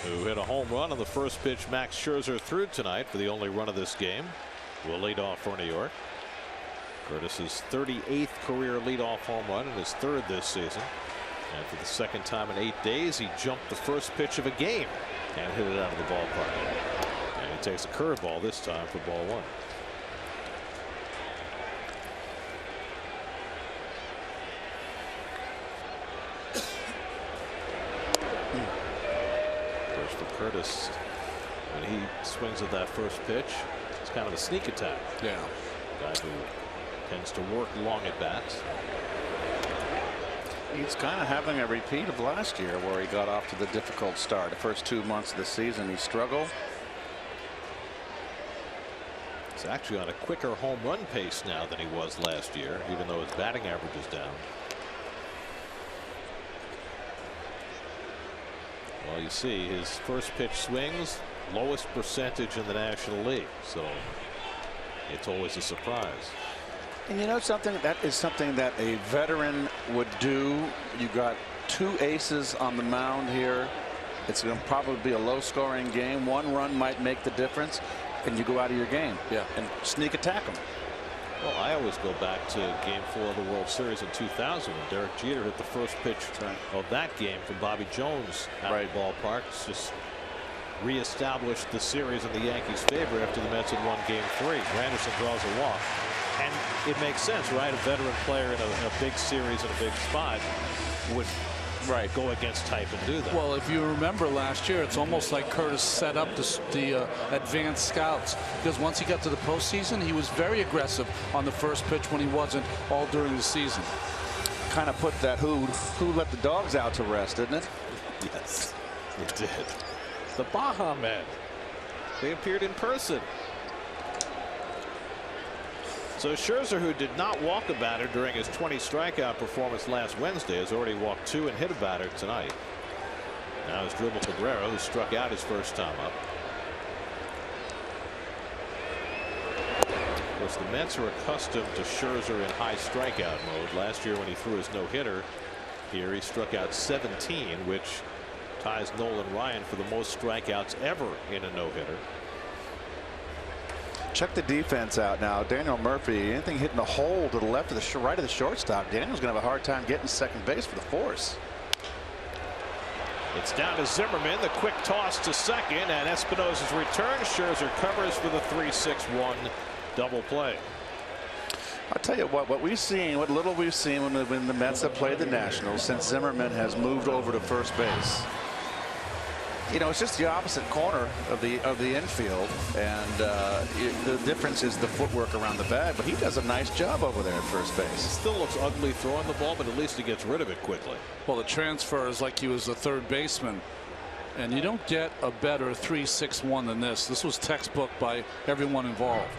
Who hit a home run on the first pitch Max Scherzer threw tonight for the only run of this game. Will lead off for New York. Curtis's 38th career leadoff home run and his third this season. And for the second time in 8 days, he jumped the first pitch of a game and hit it out of the ballpark. And he takes a curveball this time for ball one. Curtis, when he swings at that first pitch, it's kind of a sneak attack. Yeah. Guy who tends to work long at bats. He's kind of having a repeat of last year where he got off to the difficult start. The first 2 months of the season he struggled. He's actually on a quicker home run pace now than he was last year, even though his batting average is down. Well, you see his first pitch swings, lowest percentage in the National League, so it's always a surprise. And you know something, that is something that a veteran would do. You got 2 aces on the mound here. It's going to probably be a low scoring game. 1 run might make the difference and you go out of your game. Yeah. And sneak attack them. Well, I always go back to Game 4 of the World Series in 2000 when Derek Jeter hit the first pitch of that game from Bobby Jones out of the ballpark. It's just reestablished the series in the Yankees' favor after the Mets had won Game 3. Granderson draws a walk. And it makes sense, right? A veteran player in a big series in a big spot would go against type and do that. Well, if you remember last year, it's almost like Curtis set up the advanced scouts, because once he got to the postseason, he was very aggressive on the first pitch when he wasn't all during the season. Kind of put that who let the dogs out to rest, didn't it? Yes, it did. The Baja Men. They appeared in person. So Scherzer, who did not walk a batter during his 20 strikeout performance last Wednesday, has already walked 2 and hit a batter tonight. Now it's Dribble Cabrera, who struck out his first time up. Of course, the Mets are accustomed to Scherzer in high strikeout mode. Last year when he threw his no-hitter here, he struck out 17, which ties Nolan Ryan for the most strikeouts ever in a no-hitter. Check the defense out now. Daniel Murphy, anything hitting the hole to the left of the right of the shortstop. Daniel's going to have a hard time getting second base for the force. It's down to Zimmerman. The quick toss to second, and Espinosa's return. Scherzer covers for the 3-6-1 double play. I'll tell you what we've seen, what little we've seen when the Mets have played the Nationals since Zimmerman has moved over to first base. You know, it's just the opposite corner of the infield, and the difference is the footwork around the bag. But he does a nice job over there at first base. It still looks ugly throwing the ball, but at least he gets rid of it quickly. Well, the transfer is like he was a third baseman, and you don't get a better 3-6-1 than this. This was textbook by everyone involved.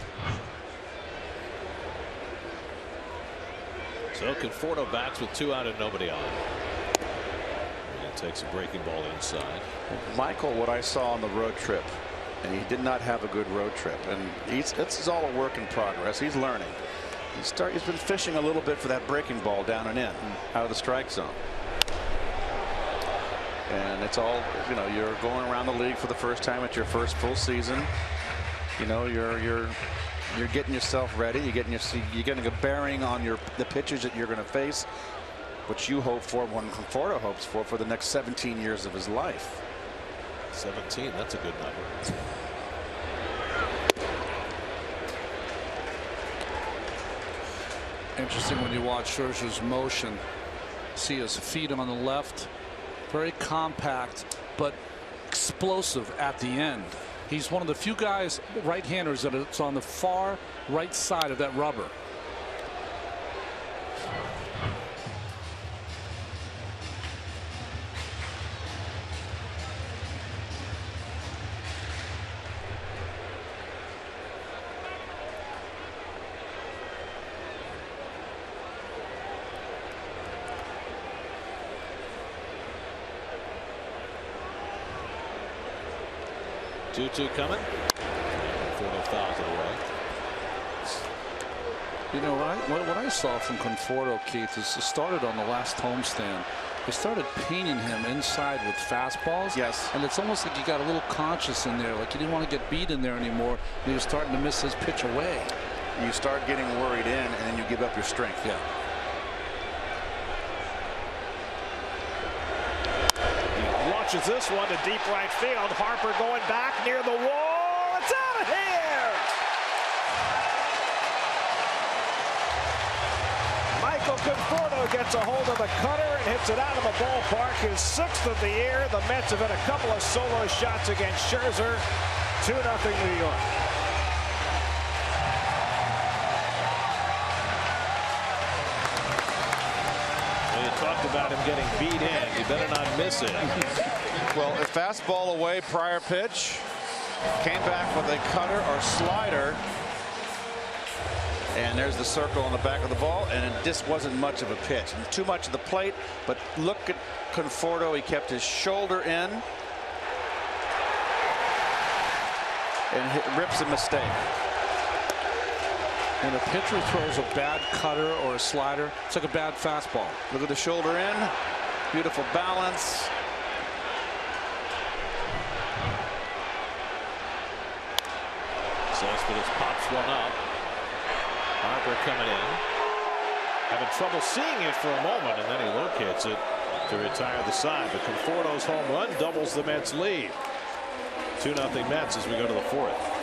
So Conforto bats with 2 out and nobody on. And takes a breaking ball inside. Michael, what I saw on the road trip, and he did not have a good road trip, and it's all a work in progress. He's learning. He's been fishing a little bit for that breaking ball down and in, out of the strike zone. And it's all, you know, you're going around the league for the first time at your first full season. You know, you're getting yourself ready. You're getting a bearing on the pitches that you're going to face, which you hope for, one Conforto hopes for the next 17 years of his life. 17, that's a good number. Interesting when you watch Scherzer's motion. See his feet on the left, very compact but explosive at the end. He's one of the few guys, right-handers, that's on the far right side of that rubber. 2-2 coming. Conforto fouls it away. You know what I saw from Conforto, Keith, is it started on the last homestand. They started painting him inside with fastballs. Yes. And it's almost like you got a little conscious in there, like you didn't want to get beat in there anymore. And he was starting to miss his pitch away. You start getting worried in, and then you give up your strength. Yeah. Launches this one to deep right field. Harper going back near the wall. It's out of here. Michael Conforto gets a hold of the cutter and hits it out of the ballpark. His 6th of the year. The Mets have had a couple of solo shots against Scherzer. 2-0 New York. Talked about him getting beat in. You better not miss it. Well, a fastball away, prior pitch. Came back with a cutter or slider. And there's the circle on the back of the ball. And it just wasn't much of a pitch. Too much of the plate. But look at Conforto. He kept his shoulder in. And rips a mistake. When a pitcher throws a bad cutter or a slider, it's like a bad fastball. Look at the shoulder in. Beautiful balance. Cespedes pops one up. Harper coming in. Having trouble seeing it for a moment, and then he locates it to retire the side. But Conforto's home run doubles the Mets' lead. 2-0 Mets as we go to the 4th.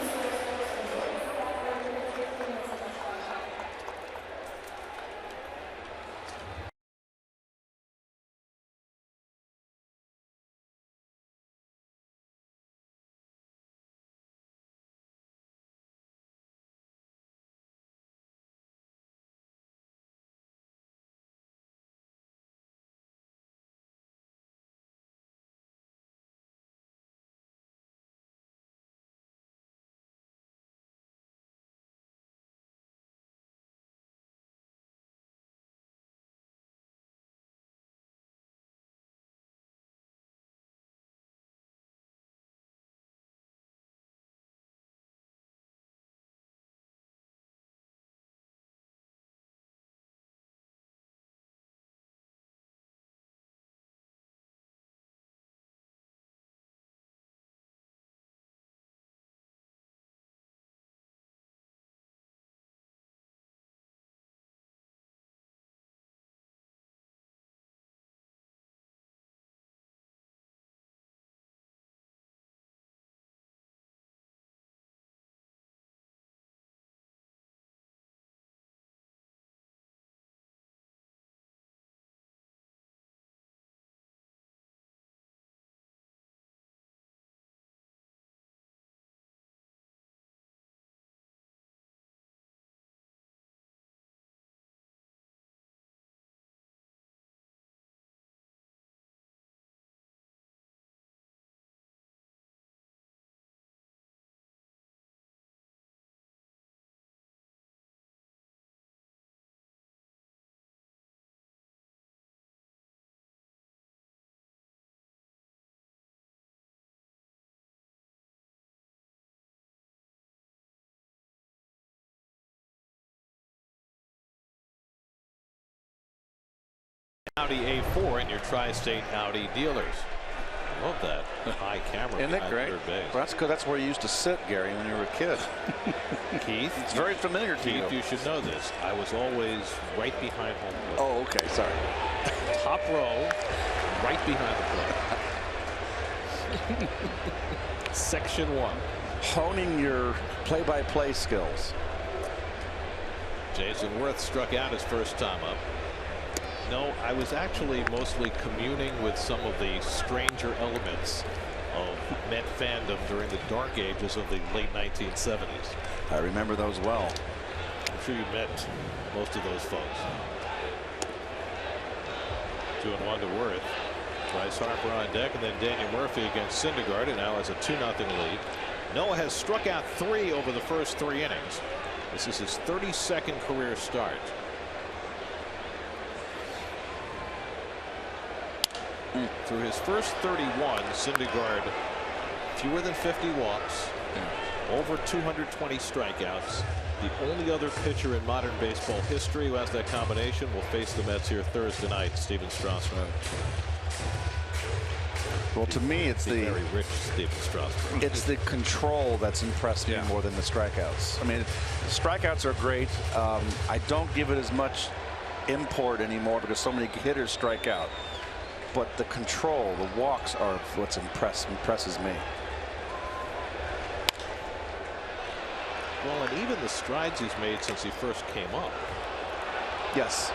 Audi A4 in your tri-state Audi dealers. I love that high camera. Isn't it great? Third base. Well, that's good. That's where you used to sit, Gary, when you were a kid. Keith, it's very familiar to you. Keith, you should know this. I was always right behind home plate. Oh, okay. Sorry. Top row, right behind the plate. Section 1. Honing your play-by-play skills. Jason Worth struck out his first time up. No, I was actually mostly communing with some of the stranger elements of Met fandom during the dark ages of the late 1970s. I remember those well. I'm sure you met most of those folks. 2-1 to Worth. Bryce Harper on deck, and then Daniel Murphy against Syndergaard, and now has a 2-0 lead. Noah has struck out 3 over the first 3 innings. This is his 32nd career start. Through his first 31, Syndergaard fewer than 50 walks, over 220 strikeouts. The only other pitcher in modern baseball history who has that combination will face the Mets here Thursday night. Steven Strasburg. Well, to me, it's the very rich Steven Strasburg. It's the control that's impressed me more than the strikeouts. I mean, strikeouts are great. I don't give it as much import anymore because so many hitters strike out. But the control, the walks are what's impresses me. Well, and even the strides he's made since he first came up. Yes.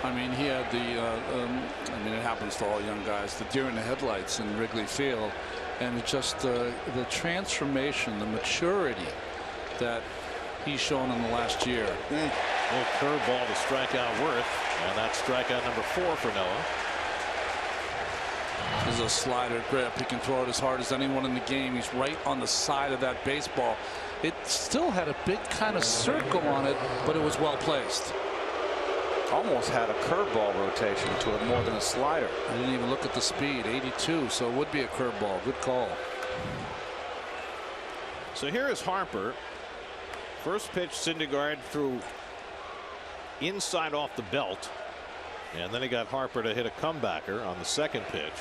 I mean, he had the, I mean, it happens to all young guys, the deer in the headlights in Wrigley Field. And it just the transformation, the maturity that he's shown in the last year. Little curveball to strike out Worth. And that's strikeout number 4 for Noah. This is a slider grip. He can throw it as hard as anyone in the game. He's right on the side of that baseball. It still had a big kind of circle on it, but it was well placed. Almost had a curveball rotation to it more than a slider. I didn't even look at the speed. 82, so it would be a curveball. Good call. So here is Harper. First pitch, Syndergaard threw inside off the belt. And then he got Harper to hit a comebacker on the second pitch.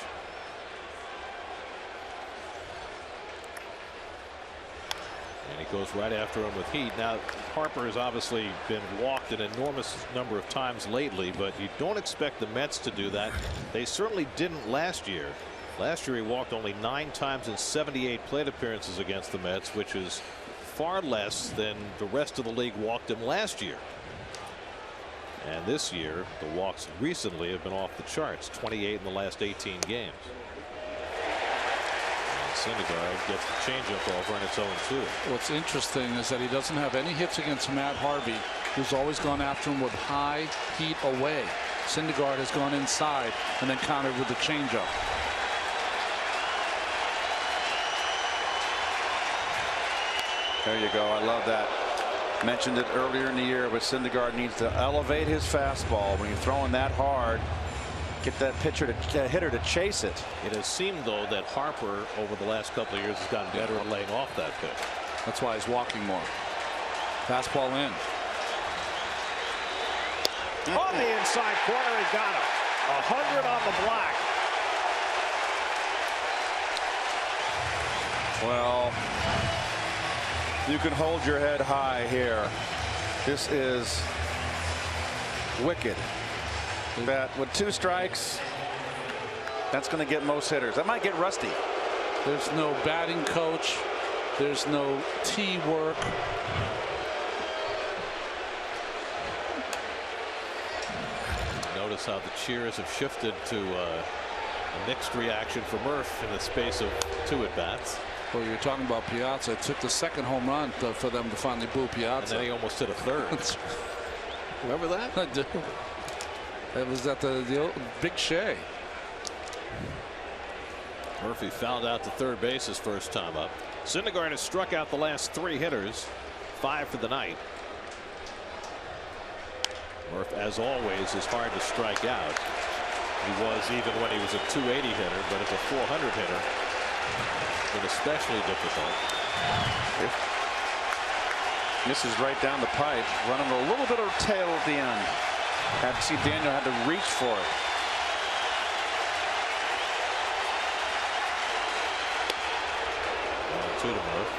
And he goes right after him with heat. Now, Harper has obviously been walked an enormous number of times lately, but you don't expect the Mets to do that. They certainly didn't last year. Last year he walked only 9 times in 78 plate appearances against the Mets, which is far less than the rest of the league walked him last year. And this year, the walks recently have been off the charts, 28 in the last 18 games. And Syndergaard gets the changeup over, and it's 0-2. What's interesting is that he doesn't have any hits against Matt Harvey, who's always gone after him with high heat away. Syndergaard has gone inside and then countered with the changeup. There you go. I love that. Mentioned it earlier in the year, but Syndergaard needs to elevate his fastball. When you're throwing that hard, get that hitter to chase it. It has seemed, though, that Harper over the last couple of years has gotten better at laying off that pitch. That's why he's walking more. Fastball in. On the inside corner, he got him. 100 on the black. Well, you can hold your head high here. This is wicked. That with 2 strikes, that's going to get most hitters. That might get rusty. There's no batting coach. There's no tee work. Notice how the cheers have shifted to a mixed reaction for Murph in the space of 2 at-bats. Well, you're talking about Piazza. It took the second home run for them to finally boo Piazza. And then he almost hit a third. Remember that? I do. It was at the old Big Shea. Murphy fouled out to third base his first time up. Syndergaard has struck out the last 3 hitters, 5 for the night. Murph, as always, is hard to strike out. He was even when he was a 280 hitter, but as a 400 hitter, been especially difficult. This is right down the pipe, running a little bit of tail at the end. Had to see Daniel had to reach for it. Two to Murph.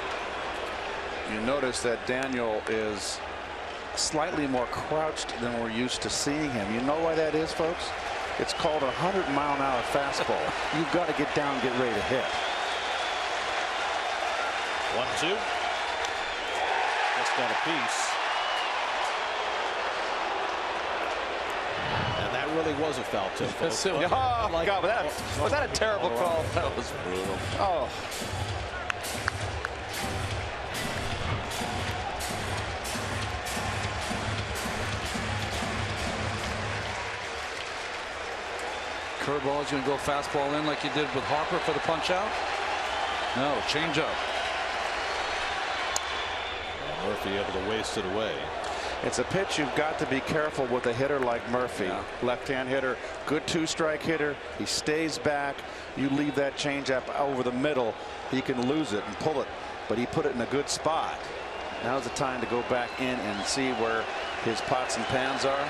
You notice that Daniel is slightly more crouched than we're used to seeing him. You know why that is, folks? It's called a 100-mile-an-hour fastball. You've got to get down and get ready to hit. 1-2. Just got a piece. And that really was a foul tip. Oh, my God. Was that a terrible call? That was brutal. Oh. Curveball is going to go fastball in like you did with Harper for the punch out. No, change up. Murphy able to waste it away. It's a pitch you've got to be careful with a hitter like Murphy. Yeah. Left-hand hitter, good two-strike hitter. He stays back. You leave that changeup over the middle, he can lose it and pull it. But he put it in a good spot. Now's the time to go back in and see where his pots and pans are.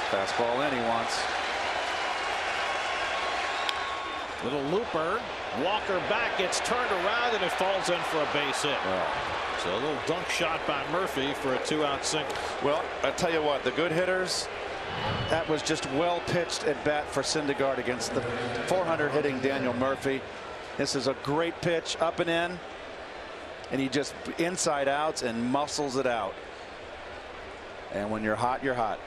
Fastball in he wants. Little looper. Walker back, gets turned around, and it falls in for a base hit. So a little dunk shot by Murphy for a 2-out single. Well, I tell you what, the good hitters, that was just well pitched at bat for Syndergaard against the 400 hitting Daniel Murphy. This is a great pitch up and in, and he just inside outs and muscles it out. And when you're hot, you're hot.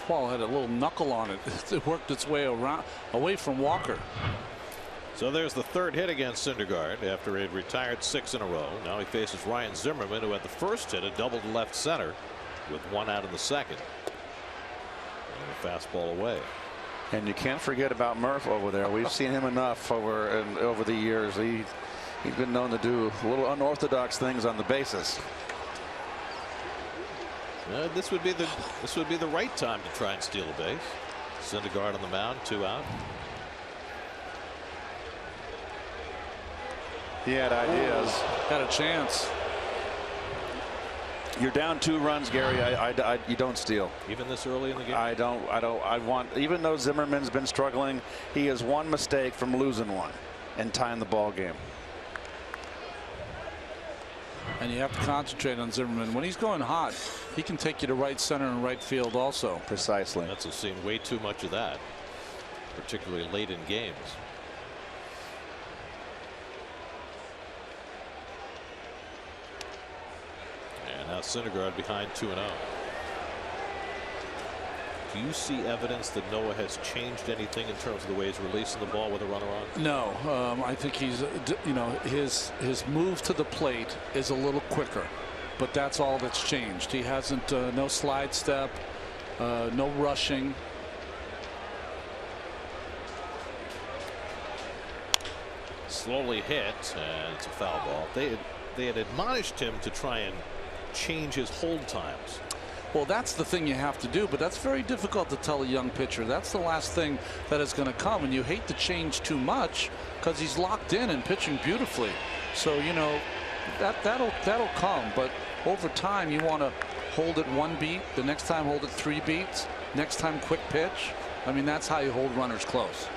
Ball had a little knuckle on it. It worked its way around away from Walker. So there's the third hit against Syndergaard after he had retired 6 in a row. Now he faces Ryan Zimmerman, who had the first hit, a double to left center with 1 out in the second. And a fastball away. And you can't forget about Murph over there. We've seen him enough over the years. He's been known to do a little unorthodox things on the bases. This would be the right time to try and steal a base. Syndergaard on the mound, 2 out. He had ideas. Had a chance. You're down 2 runs, Gary. You don't steal. Even this early in the game. I want. Even though Zimmerman's been struggling, he has one mistake from losing one and tying the ball game. And you have to concentrate on Zimmerman. When he's going hot, he can take you to right center and right field also. Precisely. That's seen way too much of that, particularly late in games. And now Syndergaard behind 2-0. Do you see evidence that Noah has changed anything in terms of the way he's releasing the ball with a runner on? No, I think he's, his move to the plate is a little quicker, but that's all that's changed. He hasn't no slide step, no rushing. Slowly hit, and it's a foul ball. They had admonished him to try and change his hold times. Well, that's the thing you have to do, but that's very difficult to tell a young pitcher. That's the last thing that is going to come, and you hate to change too much because he's locked in and pitching beautifully. So that'll come, but over time you want to hold it 1 beat, the next time hold it 3 beats, next time quick pitch. I mean, that's how you hold runners close.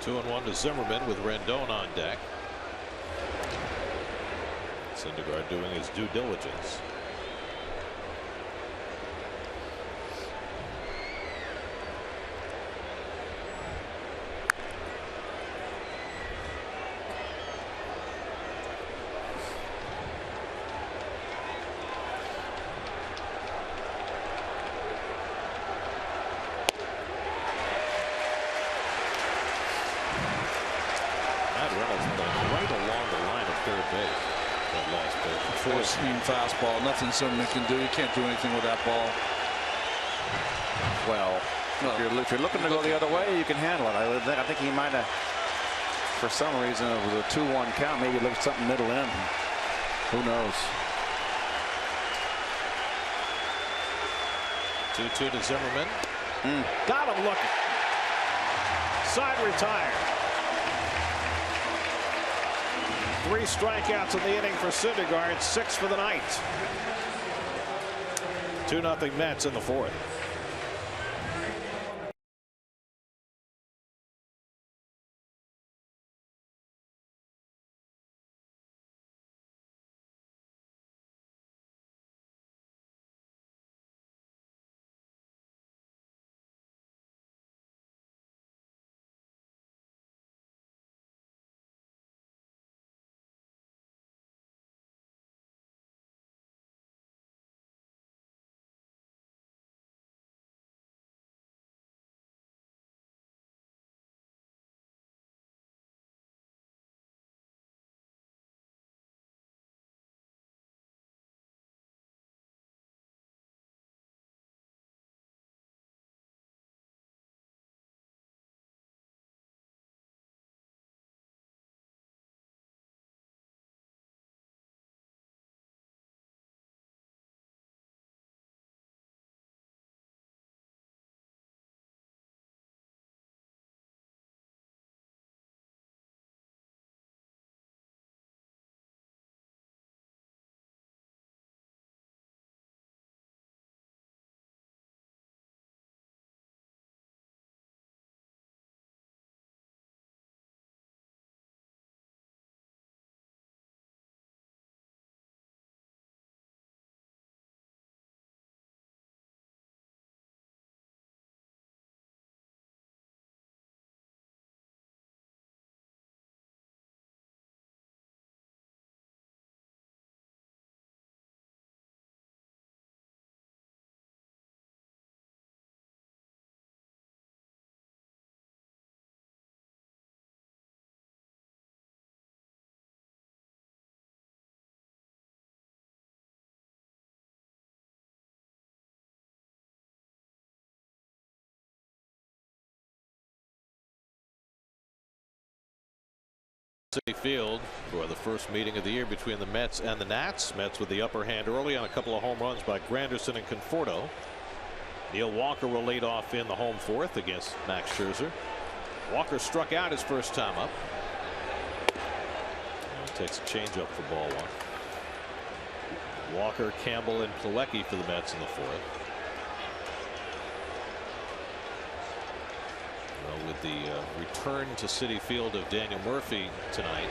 Two and 1 to Zimmerman with Rendon on deck. Syndergaard doing his due diligence. Four-seam fastball. Nothing Zimmerman can do. He can't do anything with that ball. Well, if you're looking to go the other way, you can handle it. I think he might have, for some reason, it was a 2-1 count. Maybe look at something middle in. Who knows? 2-2 to Zimmerman. Got him looking. Side retired. 3 strikeouts in the inning for Syndergaard, 6 for the night. 2-0 Mets in the 4th. Citi Field for the first meeting of the year between the Mets and the Nats. Mets with the upper hand early on a couple of home runs by Granderson and Conforto. Neil Walker will lead off in the home 4th against Max Scherzer. Walker struck out his first time up. And takes a changeup for ball 1. Walker, Campbell, and Plawecki for the Mets in the 4th. With the return to Citi Field of Daniel Murphy tonight,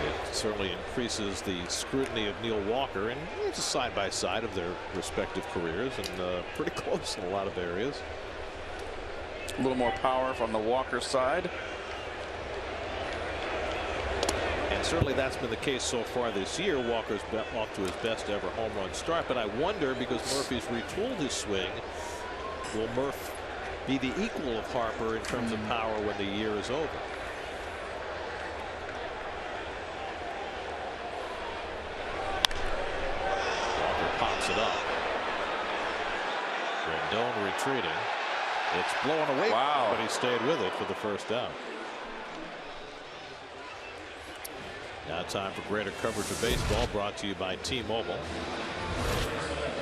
it certainly increases the scrutiny of Neil Walker, and it's a side-by-side of their respective careers, and pretty close in a lot of areas. A little more power from the Walker side. And certainly that's been the case so far this year. Walker's off to his best ever home run start, but I wonder, because Murphy's retooled his swing, will Murph be the equal of Harper in terms of power when the year is over? Walker pops it up. Rendon retreating. It's blown away, but he stayed with it for the first out. Now time for greater coverage of baseball, brought to you by T-Mobile.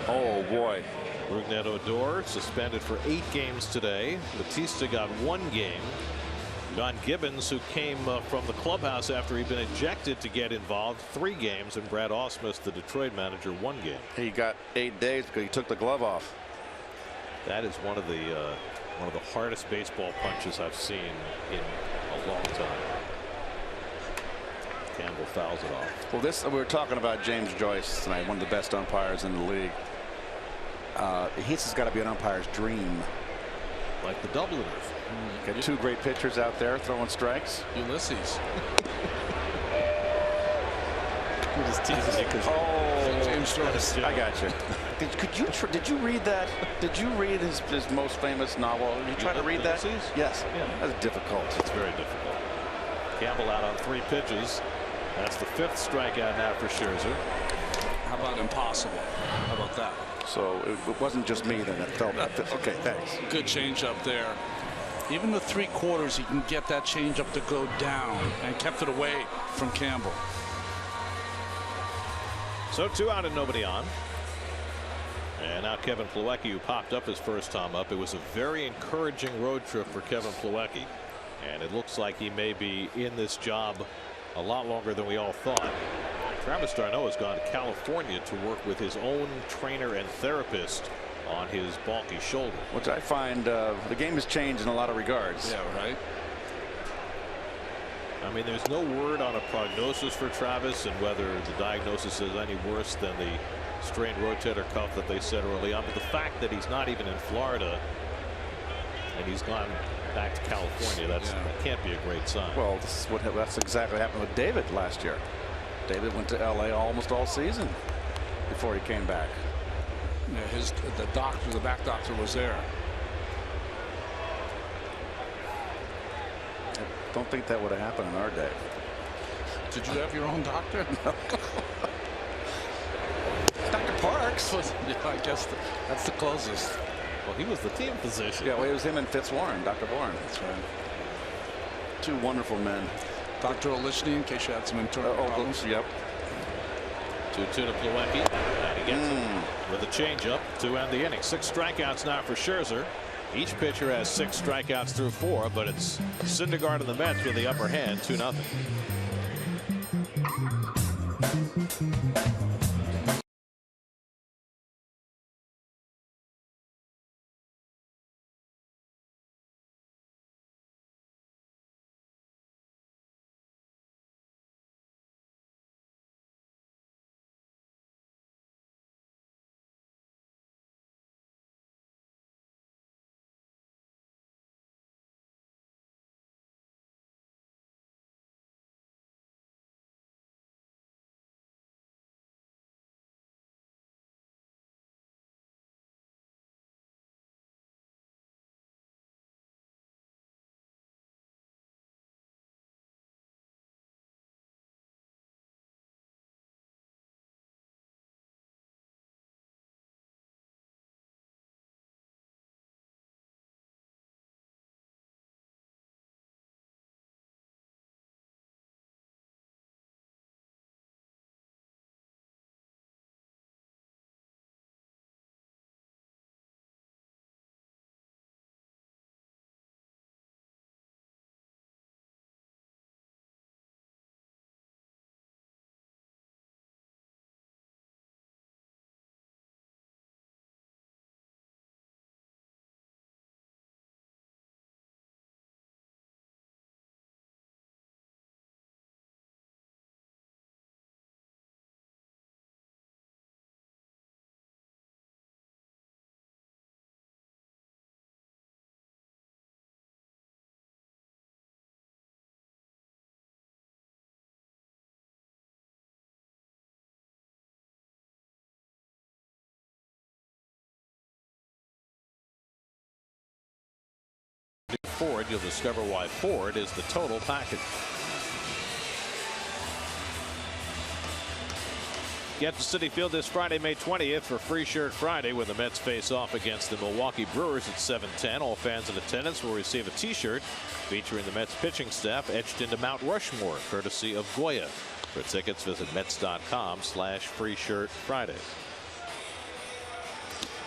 Oh boy. Rougned Odor suspended for 8 games today. Batista got 1 game. Don Gibbons, who came from the clubhouse after he'd been ejected to get involved, 3 games, and Brad Ausmus, the Detroit manager, 1 game. He got 8 days because he took the glove off. That is one of the hardest baseball punches I've seen in a long time. Campbell fouls it off. Well, we were talking about James Joyce tonight, one of the best umpires in the league. This has got to be an umpire's dream. Like the Dubliners. Got 2 great pitchers out there throwing strikes. Ulysses. James Joyce. I got you. Did you read that? Did you read his most famous novel? Did you try to read that? Yes. Yeah. That's difficult. It's very difficult. Campbell out on 3 pitches. That's the 5th strikeout now for Scherzer. How about impossible? How about that? So it wasn't just me that felt that. Okay, thanks. Good change up there. Even the 3/4, he can get that change up to go down, and kept it away from Campbell. So 2 out and nobody on. And now Kevin Plawecki, who popped up his first time up. It was a very encouraging road trip for Kevin Plawecki, and it looks like he may be in this job a lot longer than we all thought. Travis d'Arnaud has gone to California to work with his own trainer and therapist on his bulky shoulder. Which I find the game has changed in a lot of regards. Yeah, right. I mean, there's no word on a prognosis for Travis and whether the diagnosis is any worse than the strained rotator cuff that they said early on. But the fact that he's not even in Florida and he's gone back to California, that can't be a great sign. Well, that's exactly what happened with David last year. David went to LA almost all season before he came back. Yeah, the back doctor was there. I don't think that would have happened in our day. Did you have your own doctor? No. Dr. Parks. Yeah, I guess that's the closest. Well, he was the team physician. Yeah, well, it was him and Fitzwarren, Dr. Warren. That's right. Two wonderful men. Dr. Olichny, in case you had some internal problems. Yep. 2-2 to Plawecki. And he gets him with a changeup to end the inning. 6 strikeouts now for Scherzer. Each pitcher has 6 strikeouts through 4, but it's Syndergaard and the Mets with the upper hand, 2-0. Ford, you'll discover why Ford is the total package. Get to Citi Field this Friday, May 20th for Free Shirt Friday when the Mets face off against the Milwaukee Brewers at 7:10. All fans in attendance will receive a T-shirt featuring the Mets pitching staff etched into Mount Rushmore, courtesy of Goya. For tickets, visit Mets.com/FreeShirtFriday.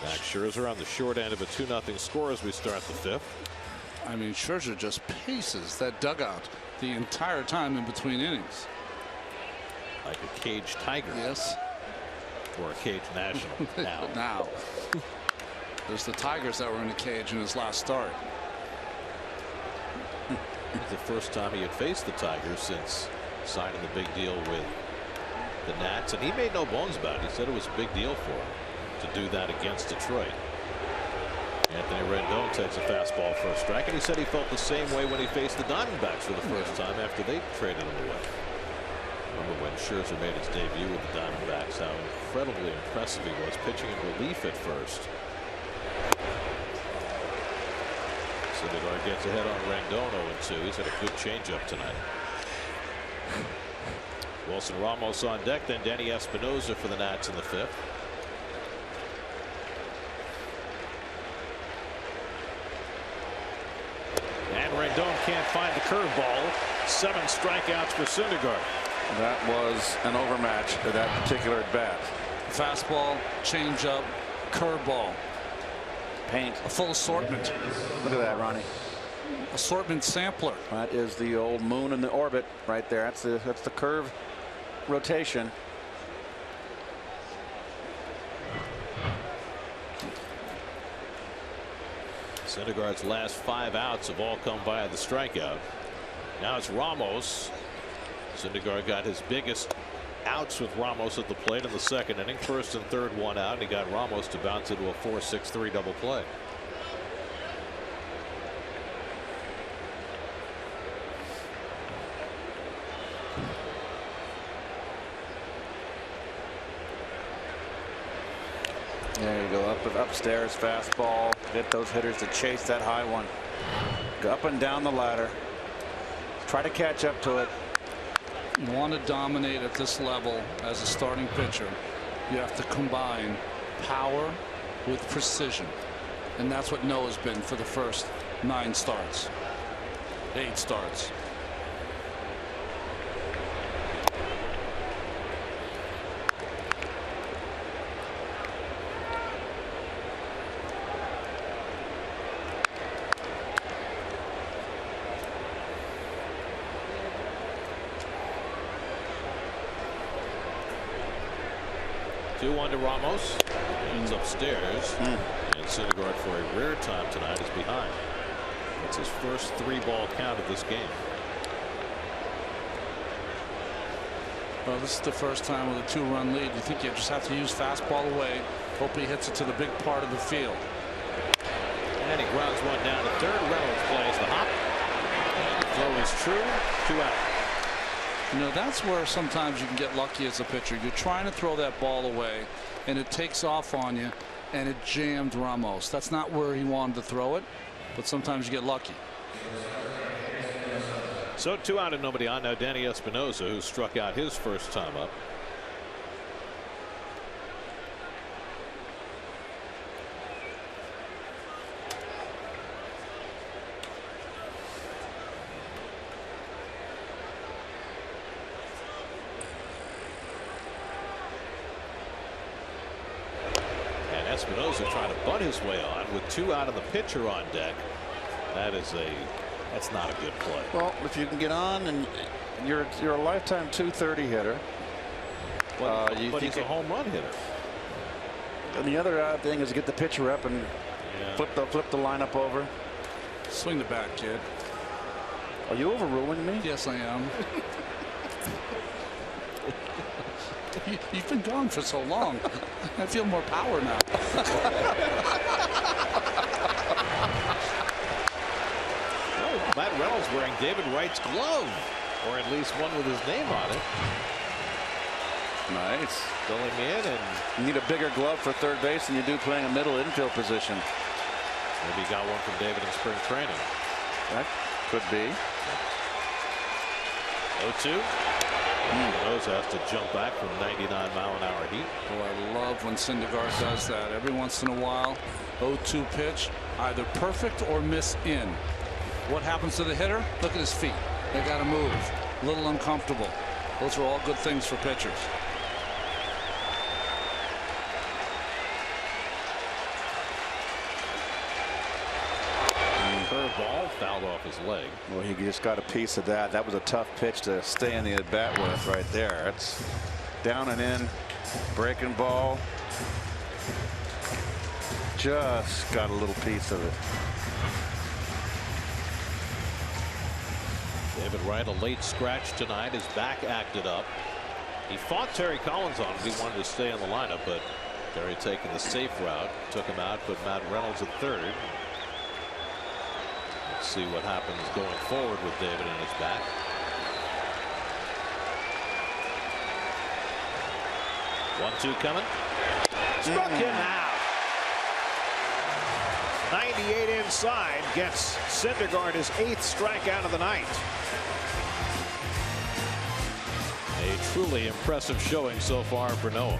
Max Scherzer on the short end of a 2-0 score as we start the 5th. I mean, Scherzer just paces that dugout the entire time in between innings. Like a caged tiger. Yes. Or a caged national. Now. There's the Tigers that were in the cage in his last start. It's the first time he had faced the Tigers since signing the big deal with the Nats. And he made no bones about it. He said it was a big deal for him to do that against Detroit. Anthony Rendon takes a fastball for a strike, and he said he felt the same way when he faced the Diamondbacks for the first time after they traded him away. Remember when Scherzer made his debut with the Diamondbacks, how incredibly impressive he was, pitching in relief at first. Syndergaard gets ahead on Rendon 0-2. He's had a good changeup tonight. Wilson Ramos on deck, then Danny Espinosa for the Nats in the 5th. And Rendon can't find the curveball. 7 strikeouts for Syndergaard. That was an overmatch for that particular at bat. Fastball, changeup, curveball. Paint. A full assortment. Look at that, Ronnie. assortment sampler. That is the old moon in the orbit right there. That's the curve rotation. Syndergaard's last 5 outs have all come via the strikeout. Now it's Ramos. Syndergaard got his biggest outs with Ramos at the plate in the second inning. First and third, 1 out, and he got Ramos to bounce into a 4-6-3 double play. There you go, upstairs fastball. Get those hitters to chase that high one. Go up and down the ladder. Try to catch up to it. You want to dominate at this level as a starting pitcher. You have to combine power with precision, and that's what Noah's been for the first 9 starts, 8 starts. Two-one to Ramos. He's upstairs. And Syndergaard for a rare time tonight is behind. It's his first 3-ball count of this game. Well, this is the first time with a 2-run lead. You think you just have to use fastball away. Hope he hits it to the big part of the field. And he grounds one down to third. Reynolds plays the hop. And the throw is true. 2 out. You know, that's where sometimes you can get lucky as a pitcher. You're trying to throw that ball away, and it takes off on you, and it jammed Ramos. That's not where he wanted to throw it, but sometimes you get lucky. So 2 out and nobody on. Now Danny Espinosa, who struck out his first time up. Espinosa trying to butt his way on with 2 out and the pitcher on deck. That's not a good play. Well, if you can get on and you're a lifetime 230 hitter. But he's a home run hitter. And the other thing is get the pitcher up and flip the lineup over. Swing the bat, kid. Are you overruling me? Yes, I am. You've been gone for so long. I feel more power now. Matt Reynolds wearing David Wright's glove, or at least one with his name on it. Nice. Going in, and you need a bigger glove for third base than you do playing a middle infield position. Maybe he got one from David in spring training. That could be. 0-2. Espinosa has to jump back from 99-mile-an-hour heat. Well, I love when Syndergaard does that. Every once in a while, 0-2 pitch, either perfect or miss in. What happens to the hitter? Look at his feet. They got to move. A little uncomfortable. Those are all good things for pitchers. Curveball fouled off his leg. Well, he just got a piece of that. That was a tough pitch to stay in the at bat with right there. It's down and in, breaking ball. Just got a little piece of it. David Wright, a late scratch tonight. His back acted up. He fought Terry Collins on it. He wanted to stay in the lineup, but Terry taking the safe route, took him out, put Matt Reynolds at third. Let's see what happens going forward with David in his back. One-two coming. Struck him out. 98 inside gets Syndergaard his 8th strikeout of the night. A truly impressive showing so far for Noah.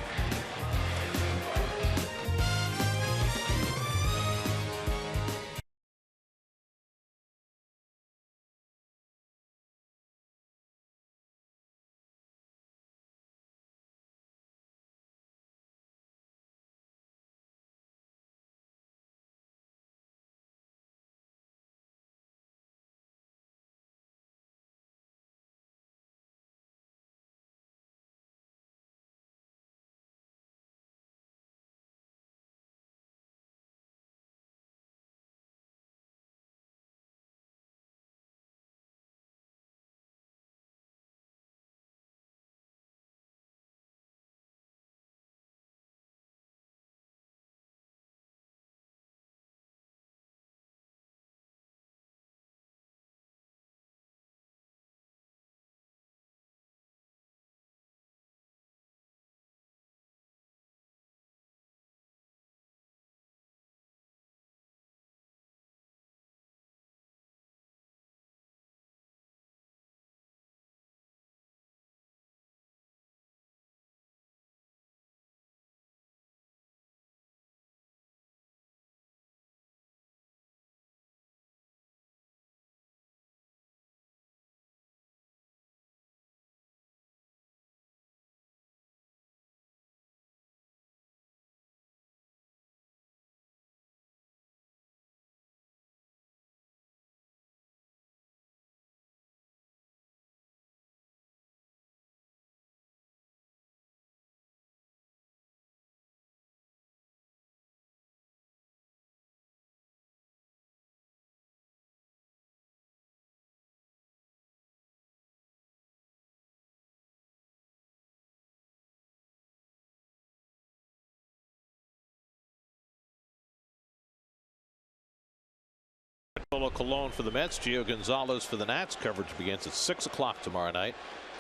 Cologne for the Mets, Gio Gonzalez for the Nats. Coverage begins at 6 o'clock tomorrow night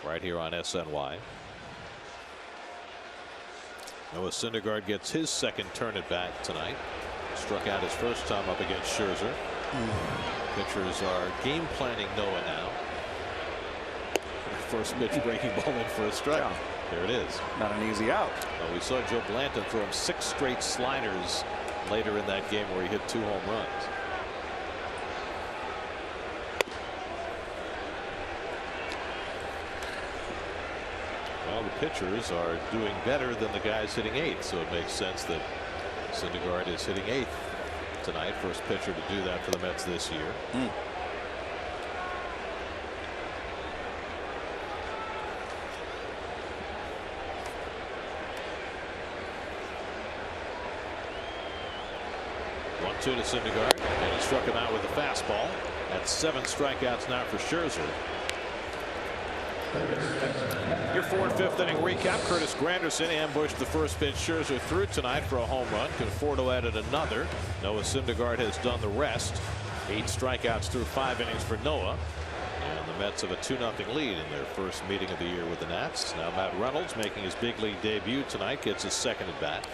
right here on SNY. Noah Syndergaard gets his second turn at bat tonight. Struck out his first time up against Scherzer. Pitchers are game planning Noah now. First pitch breaking ball in for a strike. Yeah. There it is. Not an easy out. Well, we saw Joe Blanton throw him 6 straight sliders later in that game where he hit 2 home runs. Well, the pitchers are doing better than the guys hitting 8th, so it makes sense that Syndergaard is hitting 8th tonight. First pitcher to do that for the Mets this year. 1-2 to Syndergaard, and he struck him out with a fastball. That's 7 strikeouts now for Scherzer. Your 4th and 5th inning recap. Curtis Granderson ambushed the first pitch Scherzer threw tonight for a home run. Conforto added another. Noah Syndergaard has done the rest. 8 strikeouts through 5 innings for Noah. And the Mets have a 2-0 lead in their first meeting of the year with the Nats. Now Matt Reynolds making his big league debut tonight, gets his second at bat.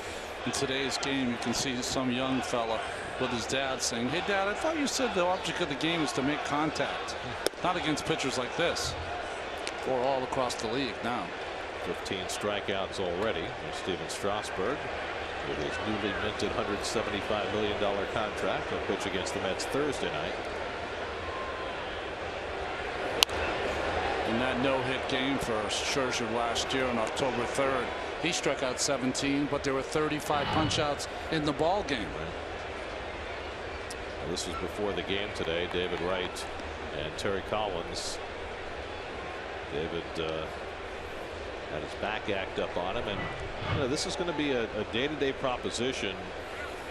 In today's game, you can see some young fella with his dad saying, "Hey, Dad, I thought you said the object of the game is to make contact, not against pitchers like this." Or all across the league now. 15 strikeouts already. There's Steven Strasburg with his newly minted $175 million contract. He'll pitch against the Mets Thursday night. In that no-hit game for Scherzer last year on October 3rd, he struck out 17, but there were 35 punch-outs in the ball game. Now, this was before the game today. David Wright and Terry Collins. David had his back act up on him, and you know, this is going to be a day-to-day proposition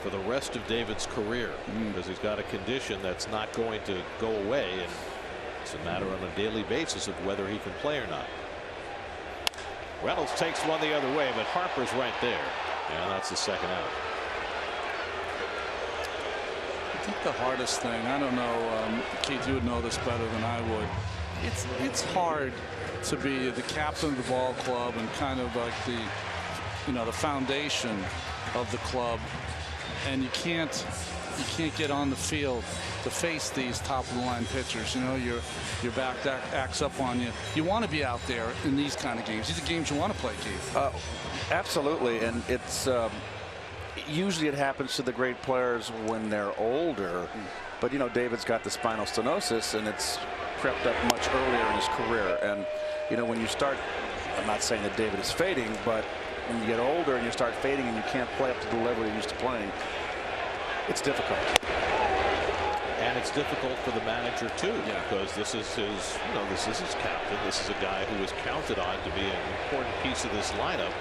for the rest of David's career, because he's got a condition that's not going to go away, and it's a matter on a daily basis of whether he can play or not. Reynolds takes one the other way, but Harper's right there, and that's the second out. I think the hardest thing, I don't know, Keith, you would know this better than I would. It's hard to be the captain of the ball club and kind of like the foundation of the club, and you can't get on the field to face these top of the line pitchers. You know, your back acts up on you. You want to be out there in these kind of games. These are games you want to play, Keith. Absolutely, and it's usually it happens to the great players when they're older. But you know, David's got the spinal stenosis, and it's crept up much earlier in his career. And you know, when you start, I'm not saying that David is fading, but when you get older and you start fading and you can't play up to the level you're used to playing, it's difficult. And it's difficult for the manager too, because this is his, this is his captain. This is a guy who is counted on to be an important piece of this lineup,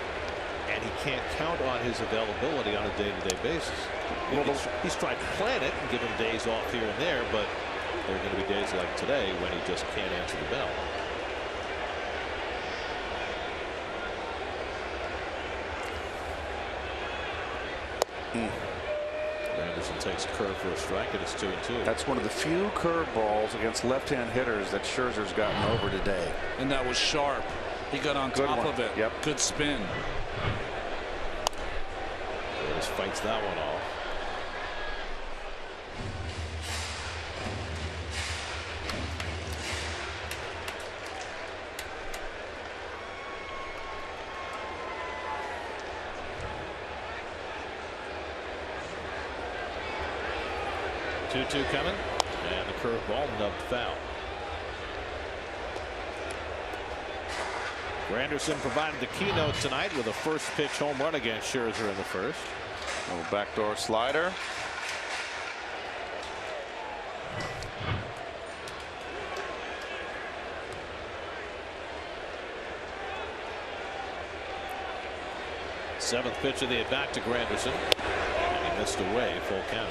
and he can't count on his availability on a day-to-day basis. He's tried to plan it and give him days off here and there, but there are going to be days like today when he just can't answer the bell. Anderson takes a curve for a strike, and it's 2-2. That's one of the few curveballs against left-hand hitters that Scherzer's gotten over today. And that was sharp. He got on top of it. Yep. Good spin. He just fights that one off. Two coming, and the curveball nubbed foul. Granderson provided the keynote tonight with a first pitch home run against Scherzer in the first. Little backdoor slider. Seventh pitch of the at bat to Granderson, and he missed away, full count.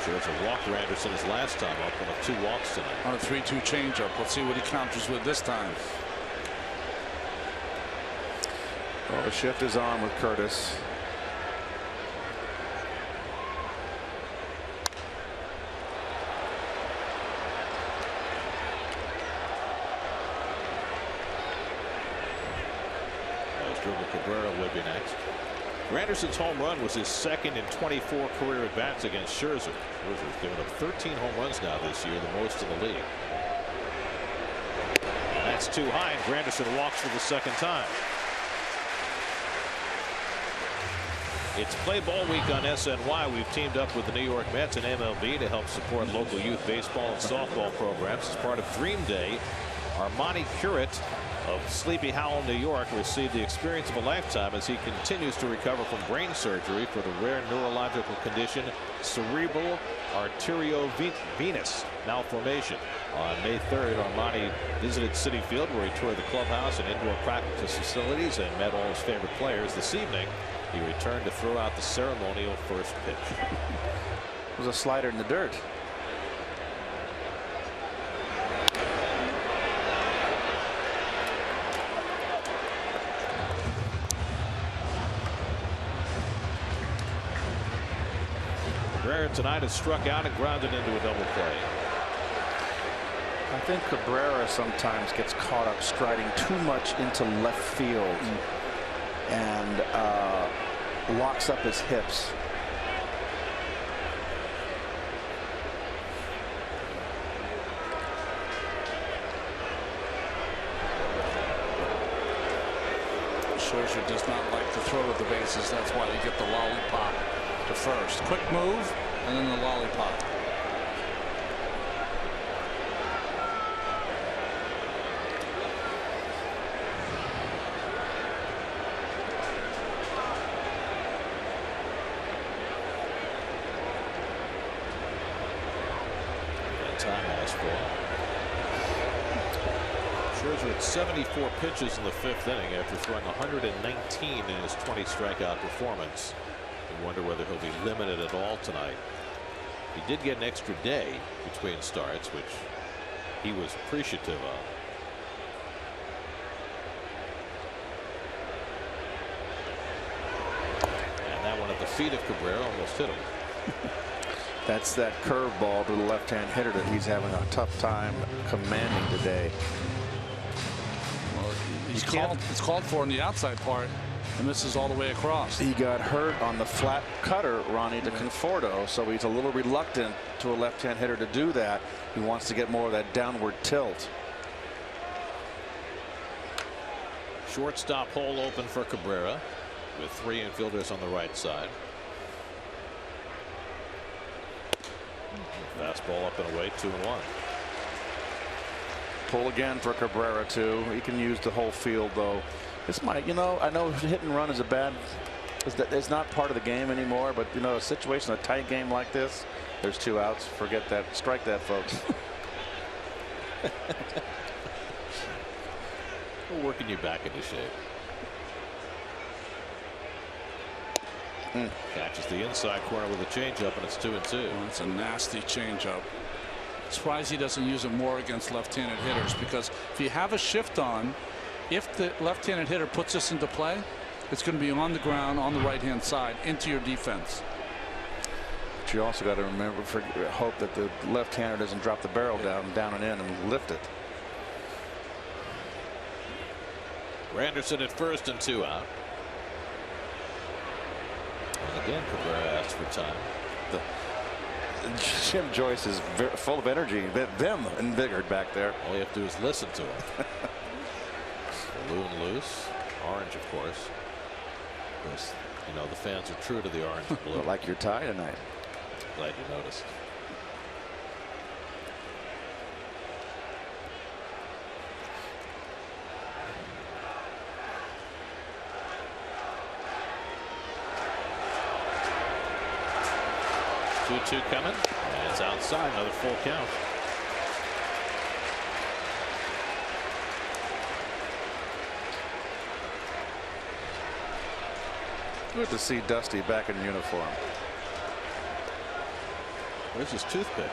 Scherzer walked Granderson his last time up on 2 walks tonight. On a 3-2 changeup. Let's see what he counters with this time. Well, the shift is on with Curtis. Asdrubal Cabrera would be next. Granderson's home run was his second in 24 career at-bats against Scherzer. Scherzer's given up 13 home runs now this year, the most in the league. And that's too high, and Granderson walks for the second time. It's Play Ball Week on SNY. We've teamed up with the New York Mets and MLB to help support local youth baseball and softball programs. As part of Dream Day, Armani Curate of Sleepy Hollow, New York, received the experience of a lifetime as he continues to recover from brain surgery for the rare neurological condition cerebral arteriovenous malformation. On May 3rd, Armani visited Citi Field, where he toured the clubhouse and indoor practice facilities and met all his favorite players. This evening, he returned to throw out the ceremonial first pitch. It was a slider in the dirt. Cabrera tonight has struck out and grounded into a double play. I think Cabrera sometimes gets caught up striding too much into left field and locks up his hips. Scherzer does not like to throw to the bases. That's why you get the lollipop to first. Quick move and then the lollipop. Scherzer had 74 pitches in the fifth inning after throwing 119 in his 20 strikeout performance. You wonder whether he'll be limited at all tonight. He did get an extra day between starts, which he was appreciative of. And that one at the feet of Cabrera almost hit him. That's that curveball to the left-hand hitter that he's having a tough time commanding today. Well, it's called for on the outside part, and this is all the way across. He got hurt on the flat cutter, Ronnie, to Conforto, so he's a little reluctant to a left-hand hitter to do that. He wants to get more of that downward tilt. Shortstop hole open for Cabrera with three infielders on the right side. Fastball up and away, 2-1. Pull again for Cabrera too. He can use the whole field though. This might, you know, I know hit and run is it's not part of the game anymore, but you know, a situation, a tight game like this, there's 2 outs. Forget that. Strike that, folks. We're working you back into shape. Catches the inside corner with a changeup, and it's 2-2. Well, it's a nasty changeup. Surprised he doesn't use it more against left-handed hitters, because if you have a shift on, if the left-handed hitter puts this into play, it's going to be on the ground on the right-hand side into your defense. But you also got to remember, hope that the left-hander doesn't drop the barrel down and in and lift it. Granderson at first and 2 out. And again, Cabrera asked for time. Jim Joyce is full of energy. Them invigorated back there. All you have to do is listen to him. Balloon loose. Orange, of course. Because, you know, the fans are true to the orange and blue. Like your tie tonight. Glad you noticed. Two coming, and it's outside. Another full count. Good to see Dusty back in uniform. Where's his toothpick?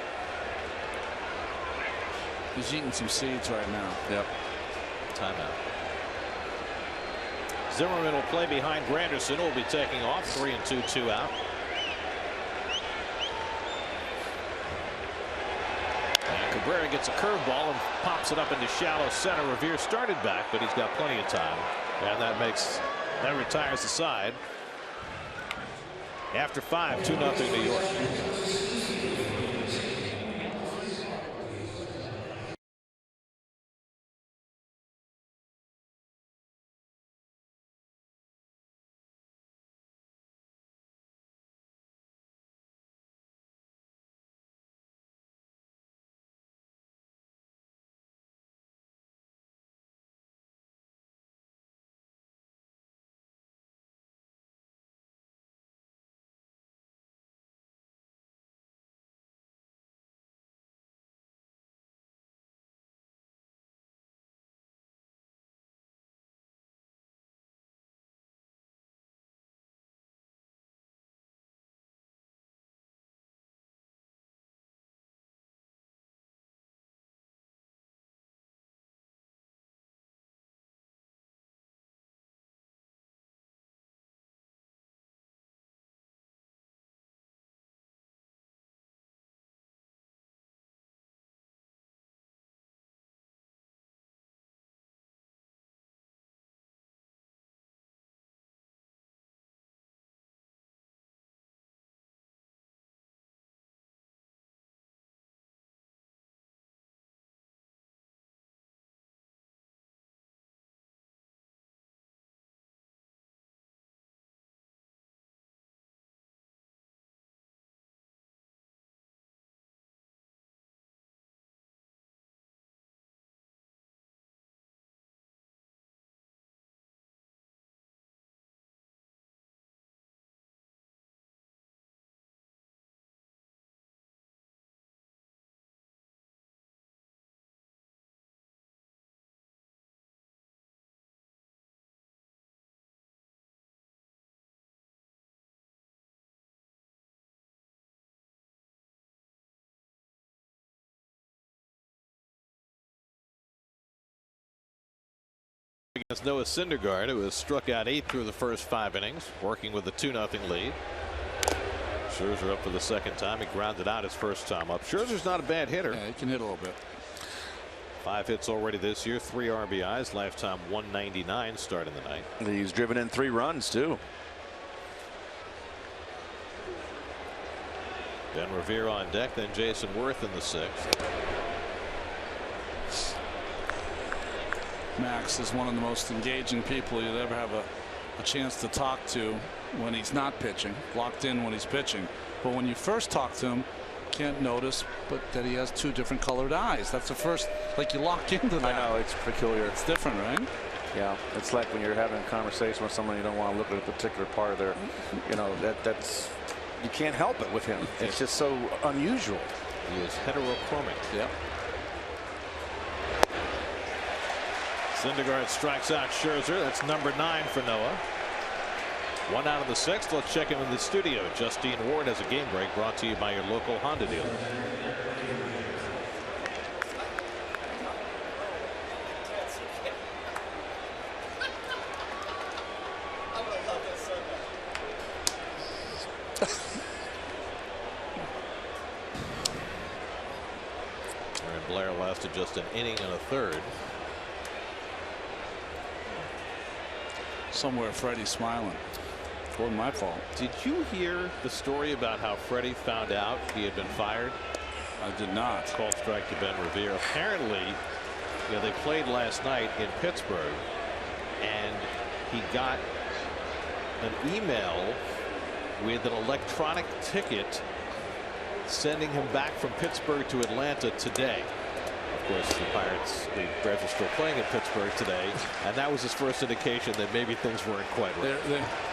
He's eating some seeds right now. Yep. Timeout. Zimmerman will play behind Granderson, who will be taking off. 3-2, 2 out. Cabrera gets a curveball and pops it up into shallow center. Revere started back, but he's got plenty of time. And that retires the side. After 5, 2-0 New York. Against Noah Syndergaard, who was struck out 8 through the first 5 innings, working with a 2-0 lead. Scherzer up for the second time. He grounded out his first time up. Scherzer's not a bad hitter. Yeah, he can hit a little bit. 5 hits already this year, 3 RBIs, lifetime 199 starting the night. He's driven in 3 runs too. Ben Revere on deck, then Jason Worth in the 6th. Max is one of the most engaging people you'd ever have a chance to talk to when he's not pitching, locked in when he's pitching. But when you first talk to him, can't notice but that he has 2 different colored eyes. That's the first, like, you lock into that. I know, it's peculiar. It's different, right? Yeah, it's like when you're having a conversation with someone, you don't want to look at a particular part of their, you know, that's, you can't help it with him. It's just so unusual. He is heterochromic. Yep. Syndergaard strikes out Scherzer. That's number 9 for Noah. 1 out of the 6th. Let's check in with the studio. Justine Ward has a game break brought to you by your local Honda dealer. Aaron Blair lasted just an inning and a third. Somewhere Freddie's smiling. It wasn't my fault. Did you hear the story about how Freddie found out he had been fired? I did not. Called strike to Ben Revere. Apparently, you know, they played last night in Pittsburgh, and he got an email with an electronic ticket sending him back from Pittsburgh to Atlanta today. Of course, the Braves are still playing in Pittsburgh today, and that was his first indication that maybe things weren't quite right.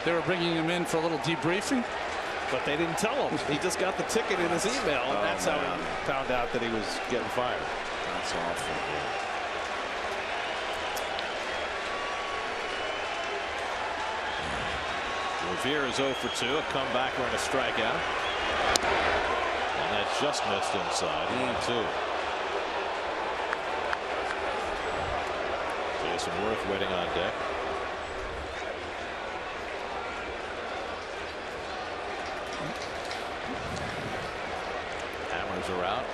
They were bringing him in for a little debriefing, but they didn't tell him. He just got the ticket in his email, and that's how he found out that he was getting fired. That's awful. Revere is 0 for 2, a comebacker and a strikeout, and that just missed inside. 1-2. Jason Worth waiting on deck. Hammers are out.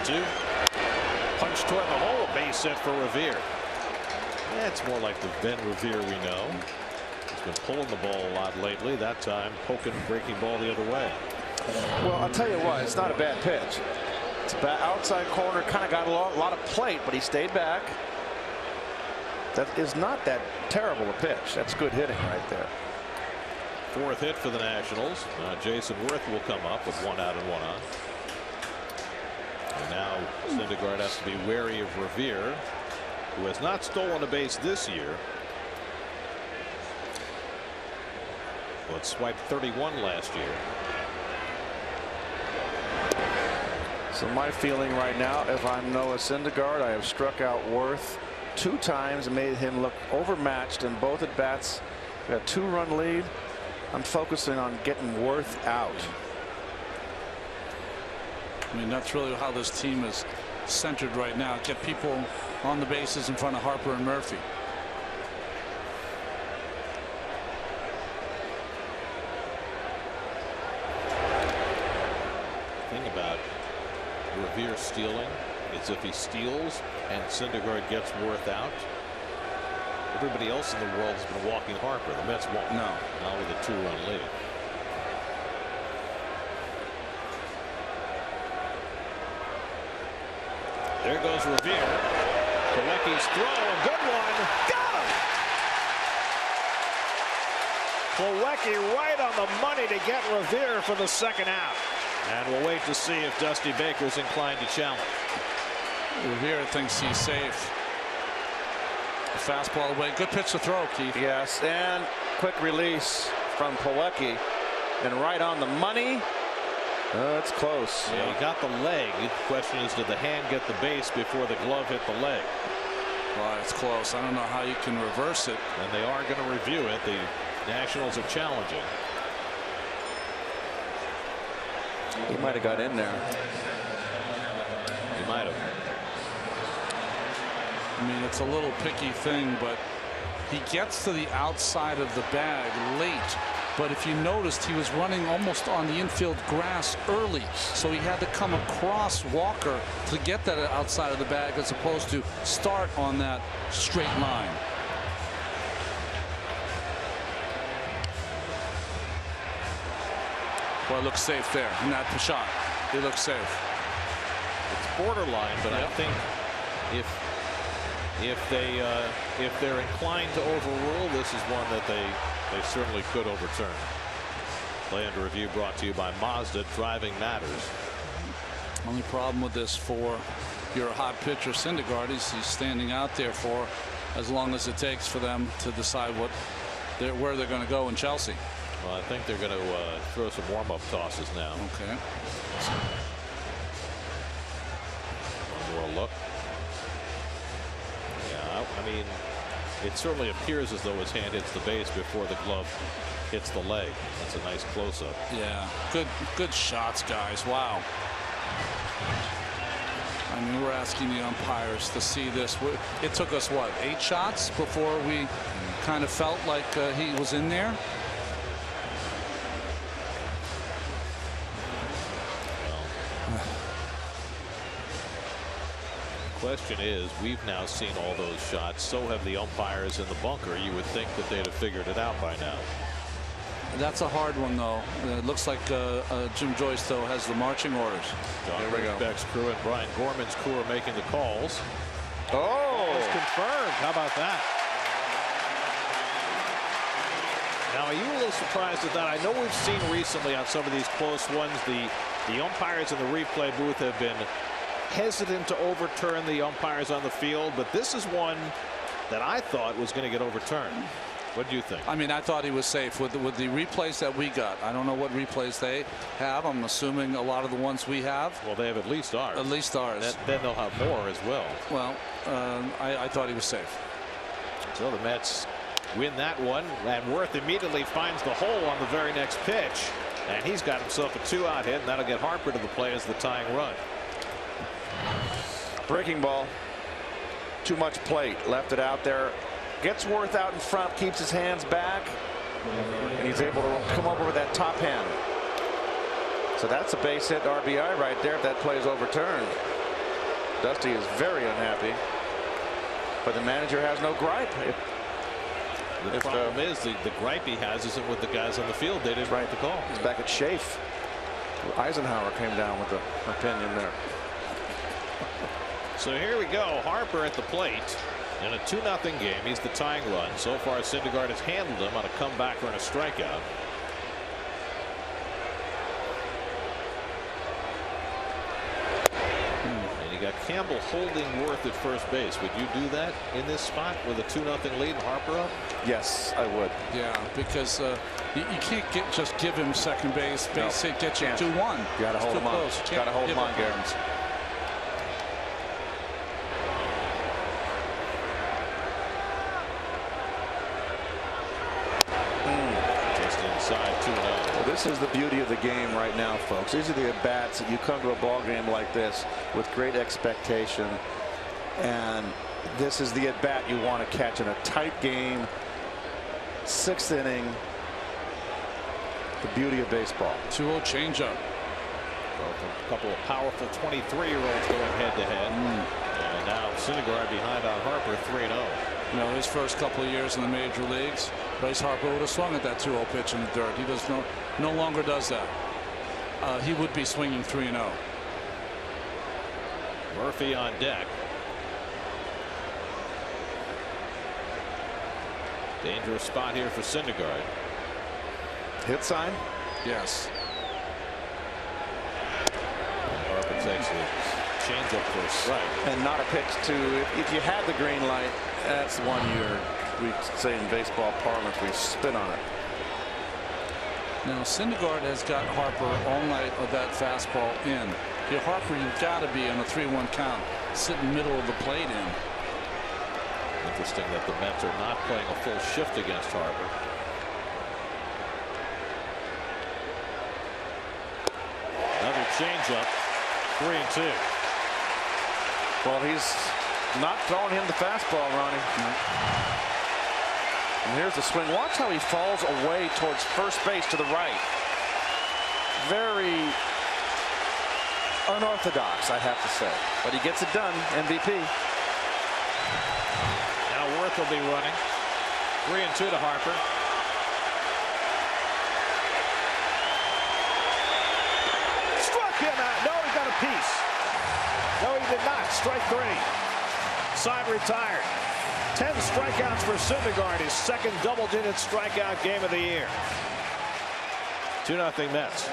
1-2. Punch toward the hole. Base hit for Revere. That's more like the Ben Revere we know. He's been pulling the ball a lot lately. That time poking, breaking ball the other way. Well, I'll tell you what, it's not a bad pitch. It's a outside corner, kind of got a lot of plate, but he stayed back. That is not that terrible a pitch. That's good hitting right there. Fourth hit for the Nationals. Jason Worth will come up with 1 out and 1 on. And now Syndergaard has to be wary of Revere, who has not stolen a base this year. Well, it swiped 31 last year. So my feeling right now, if I'm Noah Syndergaard, I have struck out Worth 2 times and made him look overmatched in both at bats. We got a 2-run lead. I'm focusing on getting Worth out. I mean, that's really how this team is centered right now. Get people on the bases in front of Harper and Murphy. Thing about Revere stealing is if he steals and Syndergaard gets Worth out, everybody else in the world has been walking Harper. The Mets won't. No. Now with a 2-run lead. There goes Revere. Kolecki's throw, a good one. Got him! Kolecki right on the money to get Revere for the second out. And we'll wait to see if Dusty Baker's inclined to challenge. Revere thinks he's safe. The fastball away. Good pitch to throw, Keith. Yes, and quick release from Kolecki. And right on the money. It's close. Yeah, he got the leg. The question is, did the hand get the base before the glove hit the leg? Well, it's close. I don't know how you can reverse it. And they are going to review it. The Nationals are challenging. He might have got in there. He might have. I mean, it's a little picky thing, but he gets to the outside of the bag late. But if you noticed, he was running almost on the infield grass early, so he had to come across Walker to get that outside of the bag as opposed to start on that straight line. Well, it looks safe there in that shot. He looks safe. It's borderline, but I think if they're inclined to overrule, this is one that they certainly could overturn. Play under review brought to you by Mazda. Driving matters. Only problem with this for your hot pitcher Syndergaard is he's standing out there for as long as it takes for them to decide where they're going to go in Chelsea. Well, I think they're going to throw some warm-up tosses now. Okay. One more look. Yeah, I mean, it certainly appears as though his hand hits the base before the glove hits the leg. That's a nice close-up. Yeah, good shots, guys. Wow. I mean, we're asking the umpires to see this. It took us, what, 8 shots before we kind of felt like he was in there? Question is, we've now seen all those shots. So have the umpires in the bunker. You would think that they'd have figured it out by now. That's a hard one, though. It looks like Jim Joyce, though, has the marching orders. John Rickbeck's crew and Brian Gorman's crew are making the calls. Oh, it's confirmed. How about that? Now, are you a little surprised at that? I know we've seen recently on some of these close ones, the umpires in the replay booth have been hesitant to overturn the umpires on the field, but this is one that I thought was going to get overturned. What do you think? I mean, I thought he was safe with the replays that we got. I don't know what replays they have. I'm assuming a lot of the ones we have. Well, they have at least ours. At least ours. Then they'll have more as well. Well, I thought he was safe. So the Mets win that one, and Worth immediately finds the hole on the very next pitch, and he's got himself a 2-out hit, and that'll get Harper to the plate as the tying run. Breaking ball. Too much plate. Left it out there. Gets Worth out in front. Keeps his hands back. And he's able to come over with that top hand. So that's a base hit RBI right there if that play is overturned. Dusty is very unhappy, but the manager has no gripe. The problem is the gripe he has isn't with the guys on the field. They didn't write the call. He's back at Schaaf. Eisenhower came down with the opinion there. So here we go. Harper at the plate in a 2-0 game. He's the tying run. So far, Syndergaard has handled him on a comeback or a strikeout. And you got Campbell holding Worth at first base. Would you do that in this spot with a 2-0 lead and Harper up? Yes, I would. Yeah, because you can't just give him second base. Base hit gets you 2-1. You got to hold him on. Got to hold him on, Garens. Just inside 2-0. Well, this is the beauty of the game right now, folks. These are the at-bats that you come to a ball game like this with great expectation, and this is the at-bat you want to catch in a tight game. 6th inning. The beauty of baseball. 2-0 changeup. A couple of powerful 23-year-olds going head-to-head. And now Syndergaard behind on Harper, 3-0. You know, his first couple of years in the major leagues, Bryce Harper would have swung at that 2-0 pitch in the dirt. He does no longer does that. He would be swinging 3-0. Murphy on deck. Dangerous spot here for Syndergaard. Hit sign? Yes. Harper takes the changeup for a strike. And not a pitch to, if you had the green light, that's one we say in baseball parlance, we spit on it. Now Syndergaard has got Harper all night with that fastball in. Your Harper, you've got to be on a 3-1 count, sitting middle of the plate in. Interesting that the Mets are not playing a full shift against Harper. Another changeup, 3-2. Well, he's not throwing him the fastball, Ronnie. And here's the swing. Watch how he falls away towards first base to the right. Very unorthodox, I have to say. But he gets it done. MVP. Now Worth will be running. 3-2 to Harper. Struck him out. No, he got a piece. No, he did not. Strike 3. Side retired. 10 strikeouts for Syndergaard, his second double-digit strikeout game of the year. 2-0 Mets.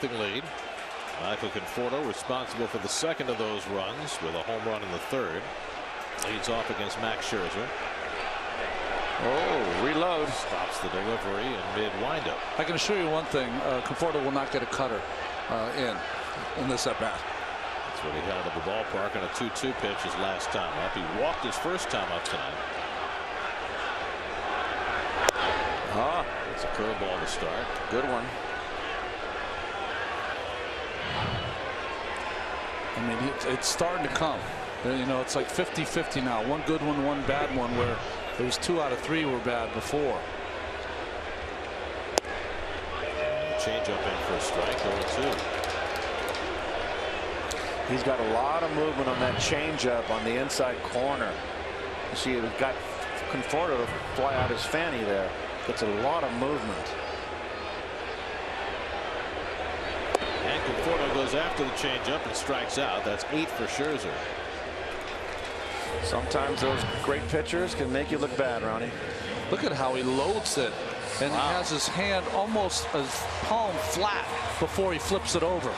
2-0 lead. Michael Conforto responsible for the second of those runs with a home run in the third. Leads off against Max Scherzer. Oh, reload. Stops the delivery in mid windup. I can assure you one thing, Conforto will not get a cutter in this at bat. That's what he held at the ballpark on a 2-2 pitch his last time up. He walked his first time up tonight. It's a curveball to start. Good one. I mean, it's starting to come. You know, it's like 50-50 now. One good one, one bad one, where it was 2 out of 3 were bad before. Change up in for a strike, 0-2. He's got a lot of movement on that changeup on the inside corner. You see, he's got Conforto to fly out his fanny there. Gets a lot of movement. And Conforto goes after the changeup and strikes out. That's 8 for Scherzer. Sometimes those great pitchers can make you look bad, Ronnie. Look at how he loads it, and he has his hand almost his palm flat before he flips it over.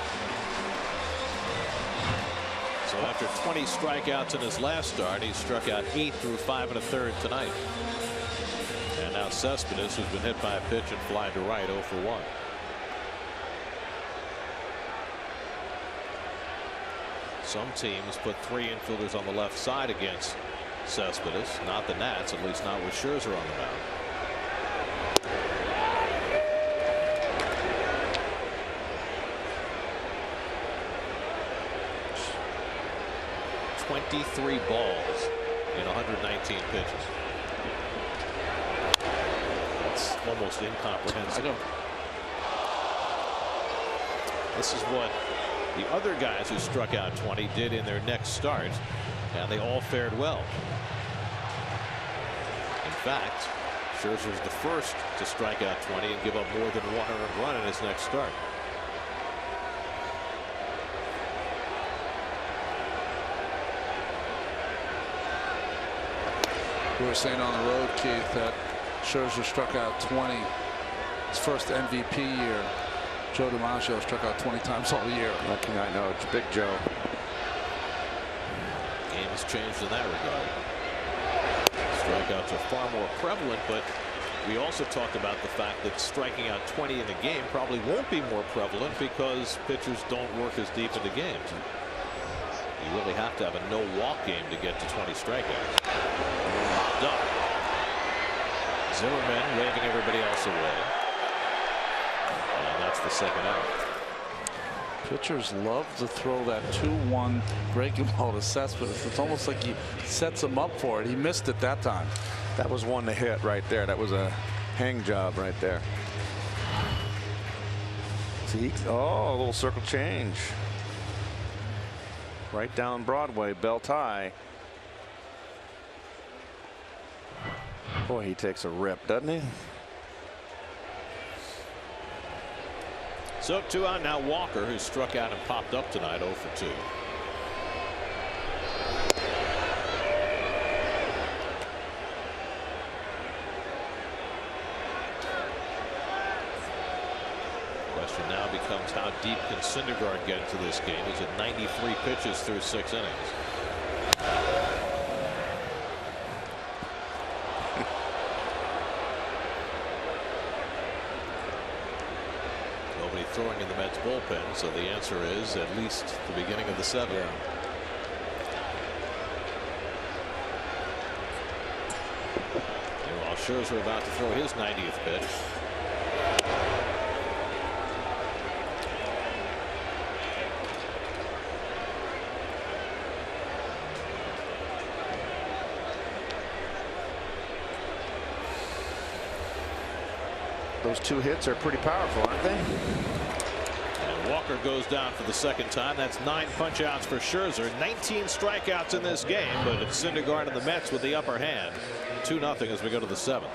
So after 20 strikeouts in his last start, he struck out 8 through 5 1/3 tonight. And now Cespedes, who's been hit by a pitch and fly to right, 0 for 1. Some teams put 3 infielders on the left side against Cespedes. Not the Nats, at least not with Scherzer on the mound. "23 balls in 119 pitches." That's almost incomprehensible. This is what the other guys who struck out 20 did in their next start, and they all fared well. In fact, Scherzer was the first to strike out 20 and give up more than 1 earned run in his next start. We were saying on the road, Keith, that Scherzer struck out 20 his first MVP year. Joe DiMaggio struck out 20 times all year. I know, it's Big Joe. Game has changed in that regard. Strikeouts are far more prevalent, but we also talked about the fact that striking out 20 in a game probably won't be more prevalent because pitchers don't work as deep into games. You really have to have a no-walk game to get to 20 strikeouts. Popped up. Zimmerman waving everybody else away. And that's the second out. Pitchers love to throw that 2-1 breaking ball to Cespedes. It's almost like he sets him up for it. He missed it that time. That was one to hit right there. That was a hang job right there. See, oh, a little circle change. Right down Broadway, belt high. Boy, he takes a rip, doesn't he? So 2 out now. Walker, who struck out and popped up tonight, 0 for 2. Question now becomes, how deep can Syndergaard get into this game? He's at 93 pitches through 6 innings. Nobody throwing in the Mets bullpen, so the answer is at least the beginning of the 7th. Yeah. And while Scherzer about to throw his 90th pitch. Those 2 hits are pretty powerful, aren't they? And Walker goes down for the second time. That's 9 punch outs for Scherzer. 19 strikeouts in this game, but it's Syndergaard and the Mets with the upper hand. 2-0 as we go to the 7th.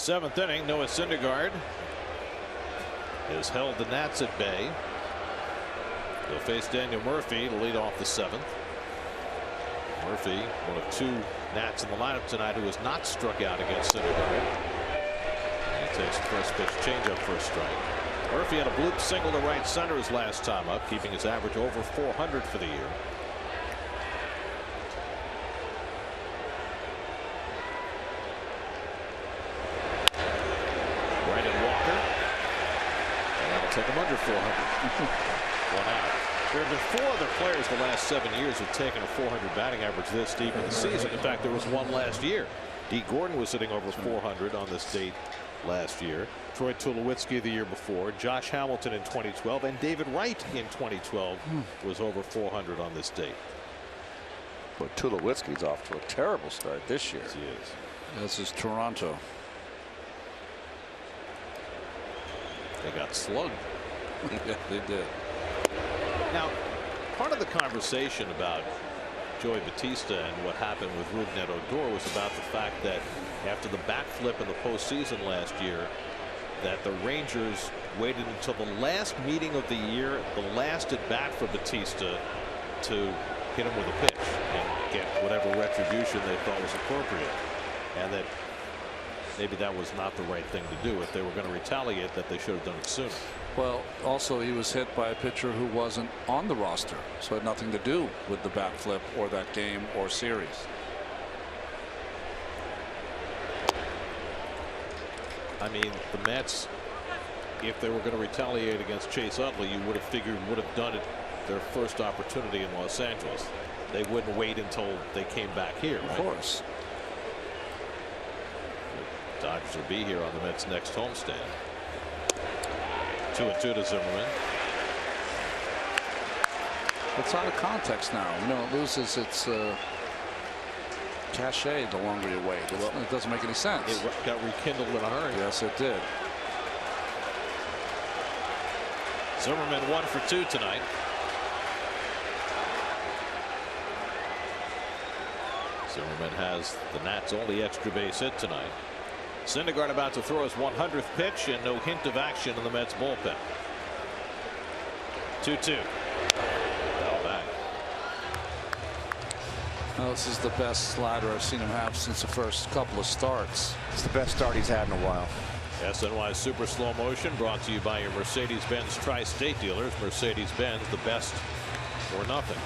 Seventh inning, Noah Syndergaard has held the Nats at bay. He'll face Daniel Murphy to lead off the seventh. Murphy, one of two Nats in the lineup tonight who has not struck out against Syndergaard. He takes the first pitch changeup for a strike. Murphy had a bloop single to right center his last time up, keeping his average over 400 for the year. Take him under 400. One out. There have been 4 other players the last 7 years who've taken a 400 batting average this deep in the season. In fact, there was one last year. Dee Gordon was sitting over 400 on this date last year. Troy Tulowitzki the year before. Josh Hamilton in 2012 and David Wright in 2012 was over 400 on this date. But Tulowitzki's off to a terrible start this year. Yes, he is. This is Toronto. They got slugged. Yeah, they did. Now, part of the conversation about Joey Bautista and what happened with Rougned Odor was about the fact that after the backflip in the postseason last year, that the Rangers waited until the last meeting of the year, the last at bat for Bautista, to hit him with a pitch and get whatever retribution they thought was appropriate, and that maybe that was not the right thing to do. If they were going to retaliate, that they should have done it sooner. Well, also he was hit by a pitcher who wasn't on the roster, so it had nothing to do with the bat flip or that game or series. I mean, the Mets, if they were going to retaliate against Chase Utley, you would have figured would have done it their first opportunity in Los Angeles. They wouldn't wait until they came back here. Right? Of course. Dodgers will be here on the Mets' next homestand. 2-2 to Zimmerman. It's out of context now. You know, it loses its cachet the longer you wait. It doesn't make any sense. It got rekindled in a hurry. Yes, it did. Zimmerman 1 for 2 tonight. Zimmerman has the Nats' only extra base hit tonight. Syndergaard about to throw his 100th pitch and no hint of action in the Mets bullpen. 2-2. Foul back. Well, this is the best slider I've seen him have since the first couple of starts. It's the best start he's had in a while. SNY Super Slow Motion brought to you by your Mercedes-Benz Tri-State dealers. Mercedes-Benz, the best or nothing.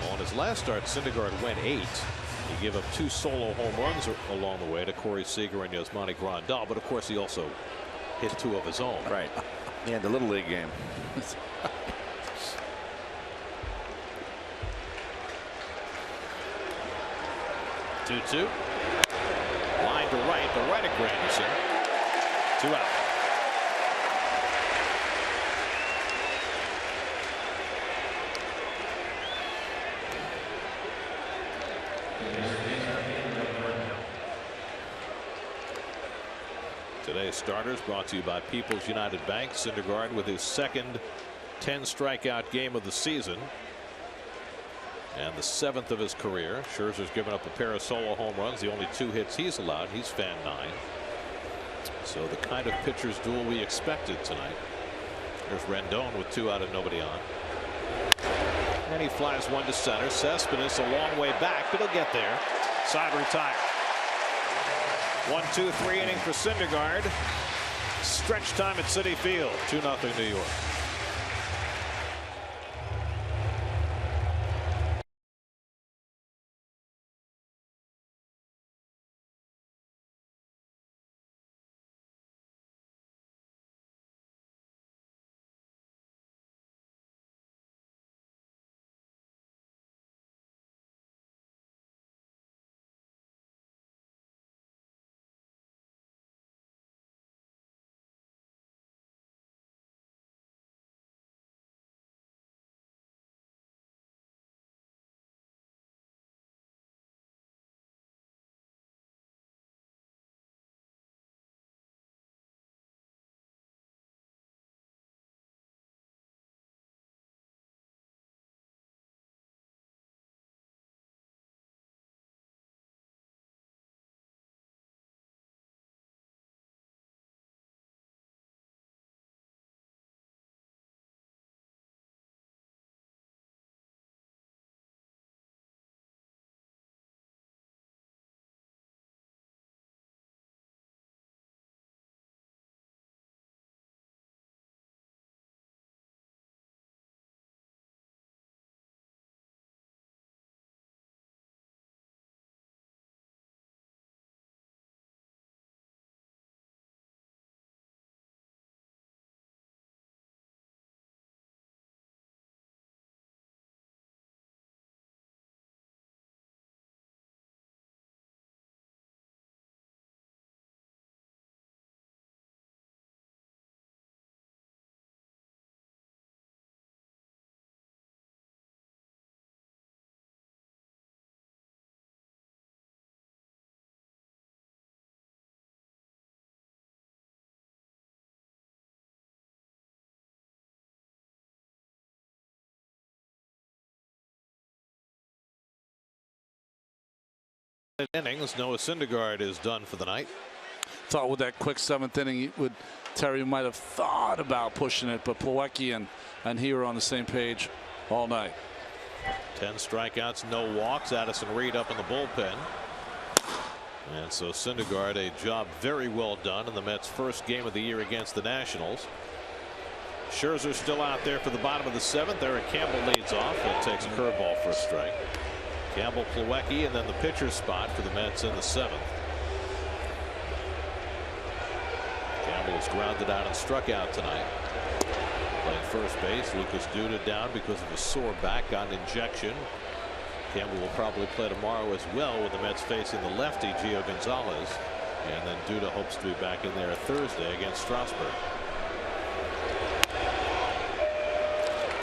Well, on his last start, Syndergaard went 8. He gave up 2 solo home runs along the way to Corey Seager and Yasmani Grandal, but of course he also hit 2 of his own. Right. Yeah, the Little League game. 2-2. Line to right of Granderson. 2 out. Today's starters brought to you by People's United Bank. Syndergaard with his second 10 strikeout game of the season and the 7th of his career. Scherzer's given up a pair of solo home runs, the only 2 hits he's allowed. He's fan 9. So the kind of pitcher's duel we expected tonight. There's Rendon with 2 out and nobody on. And he flies 1 to center. Cespedes a long way back, but he'll get there. Side retire. 1-2-3 inning for Syndergaard. Stretch time at Citi Field. 2-0 New York. innings. Noah Syndergaard is done for the night. Thought with that quick 7th inning, Terry might have thought about pushing it, but Plawecki and he were on the same page all night. 10 strikeouts, no walks. Addison Reed up in the bullpen. And so Syndergaard, a job very well done in the Mets' first game of the year against the Nationals. Scherzer still out there for the bottom of the 7th. Eric Campbell leads off and takes a curveball for a strike. Campbell, Plawecki, and then the pitcher's spot for the Mets in the 7th. Campbell was grounded out and struck out tonight. Playing first base. Lucas Duda down because of a sore back on injection. Campbell will probably play tomorrow as well, with the Mets facing the lefty Gio Gonzalez, and then Duda hopes to be back in there Thursday against Strasburg.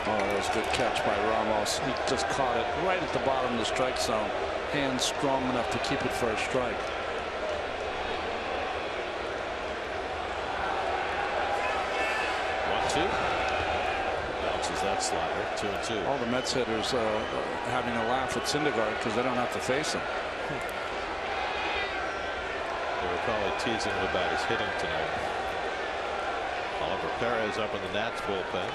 Oh, that was a good catch by Ramos. He just caught it right at the bottom of the strike zone. Hands strong enough to keep it for a strike. One, 2. That slider, 2-2. All the Mets hitters having a laugh at Syndergaard because they don't have to face him. They were probably teasing him about his hitting tonight. Oliver Perez up in the Nats bullpen.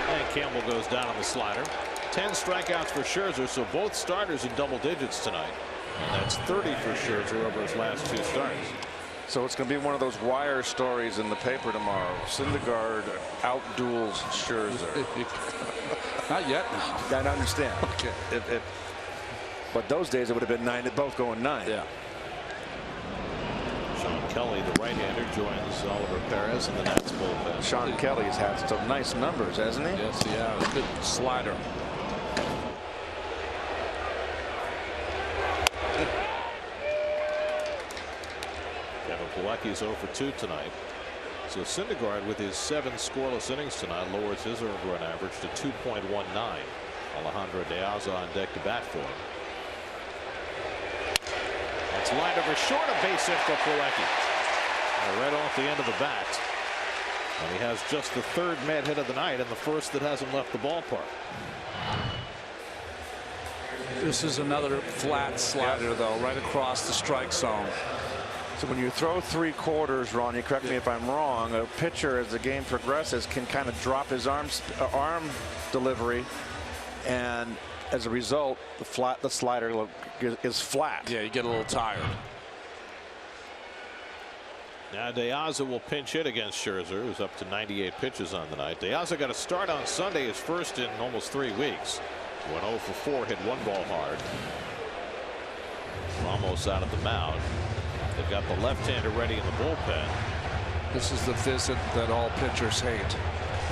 And Campbell goes down on the slider. 10 strikeouts for Scherzer, so both starters in double digits tonight. And that's 30 for Scherzer over his last 2 starts. So it's going to be one of those wire stories in the paper tomorrow. Syndergaard outduels Scherzer. Not yet. I understand. Okay. But those days it would have been 9, both going 9. Yeah. Sean Kelly, the right-hander, joins Oliver Perez in the Nats bullpen. Sean Kelly's had some nice numbers, hasn't he? Yes, he has. Good slider. Plawecki's 0 for 2 tonight. So Syndergaard, with his 7 scoreless innings tonight, lowers his earned run average to 2.19. Alejandro De Aza on deck to bat for him. It's lined over short, a base hit for Plawecki. Right off the end of the bat. And he has just the 3rd Met hit of the night and the first that hasn't left the ballpark. This is another flat slider, though, right across the strike zone. So when you throw 3/4, Ron, you correct me if I'm wrong, a pitcher as the game progresses can kind of drop his arm delivery, and as a result the slider is flat. Yeah, you get a little tired. Now De Aza will pinch hit against Scherzer, who's up to 98 pitches on the night. De Aza got a start on Sunday, his first in almost 3 weeks. Went 0 for 4, hit 1 ball hard. Ramos out of the mound. They've got the left-hander ready in the bullpen. This is the visit that all pitchers hate,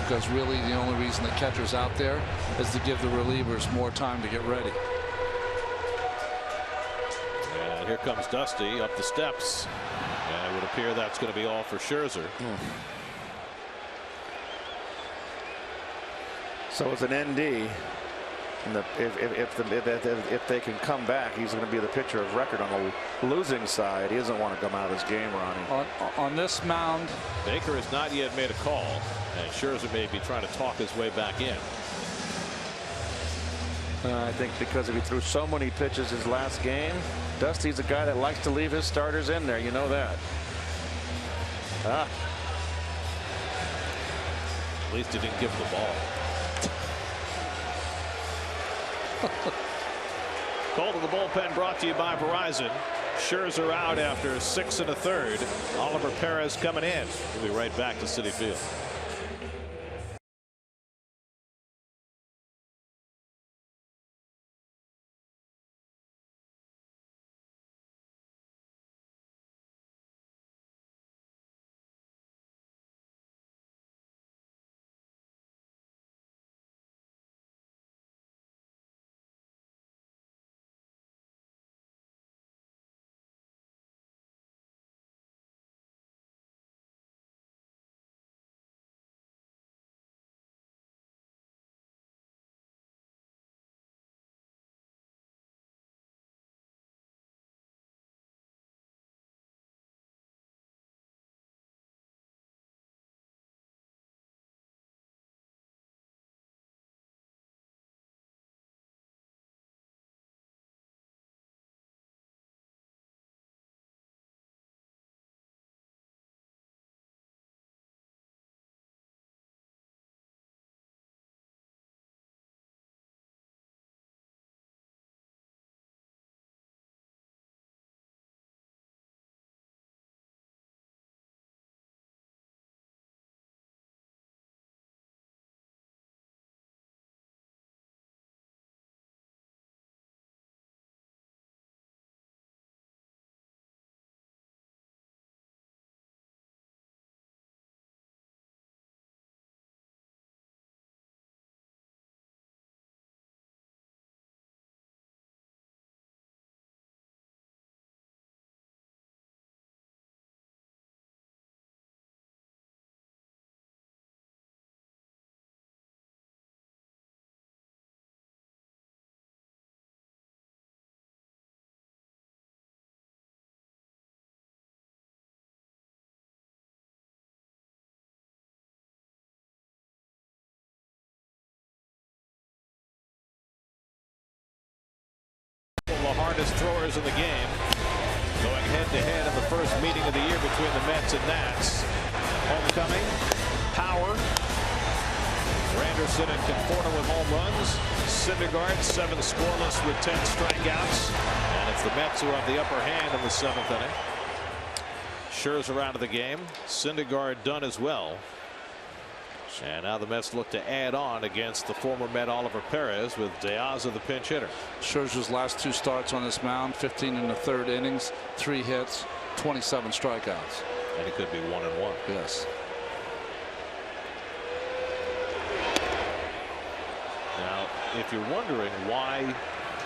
because really the only reason the catcher's out there is to give the relievers more time to get ready. And here comes Dusty up the steps, and it would appear that's going to be all for Scherzer. So it's an ND. And if they can come back, he's going to be the pitcher of record on the losing side. He doesn't want to come out of this game, Ronnie. On this mound, Baker has not yet made a call, and Scherzer may be trying to talk his way back in. I think because he threw so many pitches his last game, Dusty's a guy that likes to leave his starters in there. You know that. At least he didn't give him the ball. Call to the bullpen brought to you by Verizon. Scherzer out after 6 1/3. Oliver Perez coming in. We'll be right back to Citi Field. throwers in the game. Going head-to-head in the first meeting of the year between the Mets and Nats. Homecoming, power. Granderson and Conforto with home runs. Syndergaard 7 scoreless with 10 strikeouts. And it's the Mets who have the upper hand in the 7th inning. Scherzer out of the game. Syndergaard done as well. And now the Mets look to add on against the former Met Oliver Perez with Diaz the pinch hitter. Scherzer's last 2 starts on this mound, 15 in the 3rd innings, 3 hits, 27 strikeouts. And it could be 1-1. Yes. Now, if you're wondering why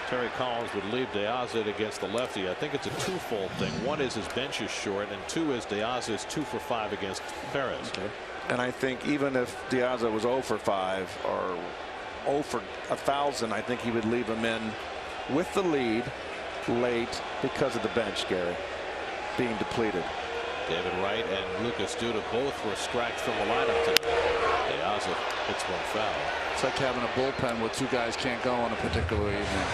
Terry Collins would leave Diaz against the lefty, I think it's a twofold thing. One is his bench is short, and 2 is Diaz is 2 for 5 against Perez. Okay. And I think even if Diaz was 0 for 5 or 0 for 1,000, I think he would leave him in with the lead late because of the bench, Gary, being depleted. David Wright and Lucas Duda both were scratched from the lineup today. Diaz hits one foul. It's like having a bullpen where 2 guys can't go on a particular evening.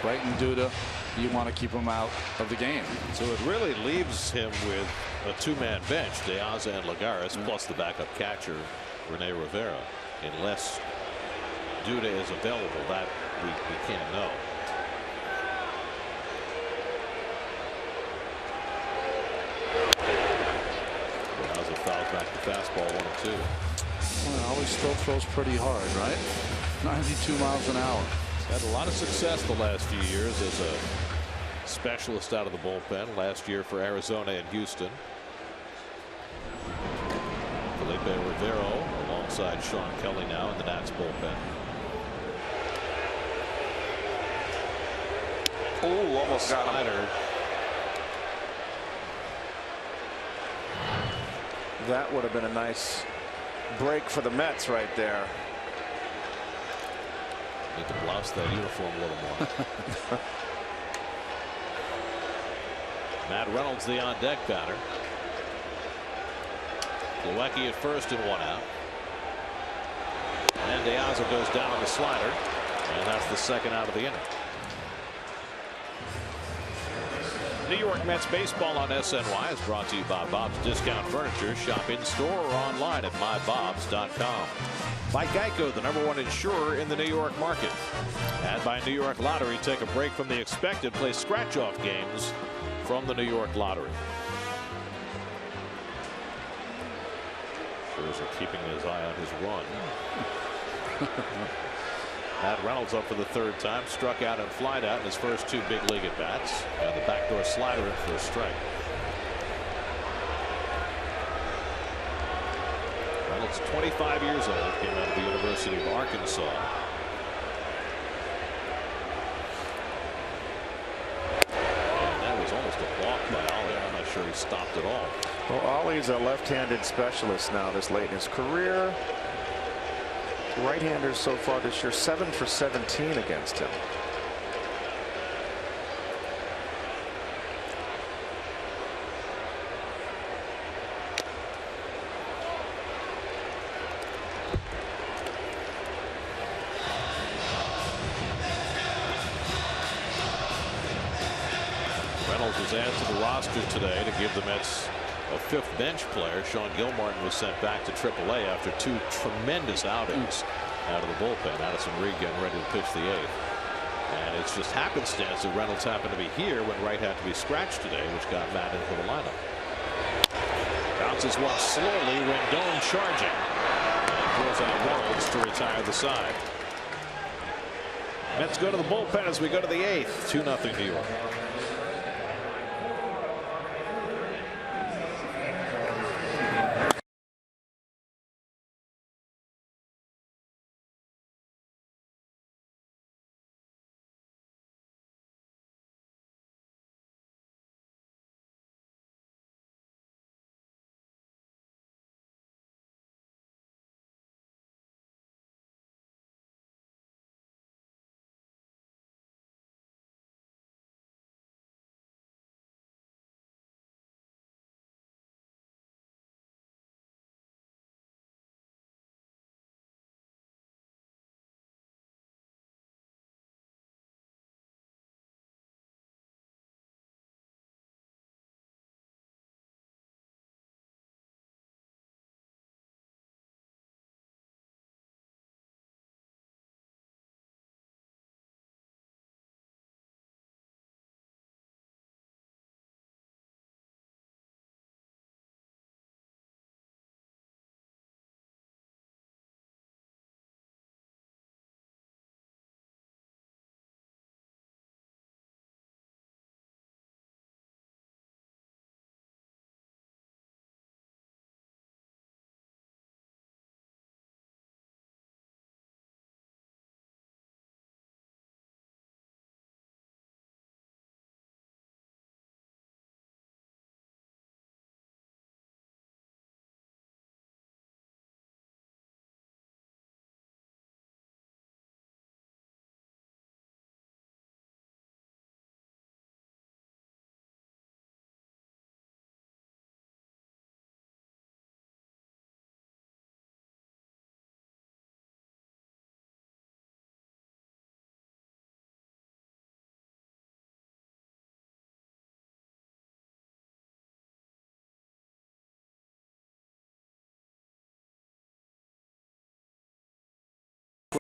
Wright and Duda, you want to keep them out of the game. So it really leaves him with a 2-man bench, Diaz and Lagares, plus the backup catcher, Rene Rivera. Unless Duda is available, that we can't know. Diaz fouls back the fastball 1-2. Well, he still throws pretty hard, right? 92 miles an hour. He's had a lot of success the last few years as a specialist out of the bullpen. Last year for Arizona and Houston. Felipe Rivero alongside Sean Kelly now in the Nats bullpen. Oh, almost got him. That would have been a nice break for the Mets right there. Need to blouse that uniform a little more. Matt Reynolds, the on deck batter. Milwaukee at first and 1 out. And Diaz goes down on the slider, and that's the 2nd out of the inning. New York Mets baseball on SNY is brought to you by Bob's Discount Furniture. Shop in store or online at mybobs.com. By Geico, the #1 insurer in the New York market. And by New York Lottery, take a break from the expected. Play scratch-off games from the New York Lottery. Scherzer keeping his eye on his run. Matt Reynolds up for the 3rd time, struck out and flied out in his first 2 big league at bats. And the backdoor slider in for a strike. Reynolds, 25 years old, came out of the University of Arkansas. And that was almost a walk by Ollie. I'm not sure he stopped at all. Well, Ollie's a left-handed specialist now this late in his career. Right-handers so far this year, 7 for 17 against him. Reynolds was added to the roster today to give the Mets a 5th bench player. Sean Gilmartin was sent back to AAA after 2 tremendous outings out of the bullpen. Addison Reed getting ready to pitch the 8th. And it's just happenstance that Reynolds happened to be here when Wright had to be scratched today, which got Matt into the lineup. Bounces one slowly, Rendon charging. And throws out Reynolds to retire the side. Mets go to the bullpen as we go to the 8th. 2-0 New York.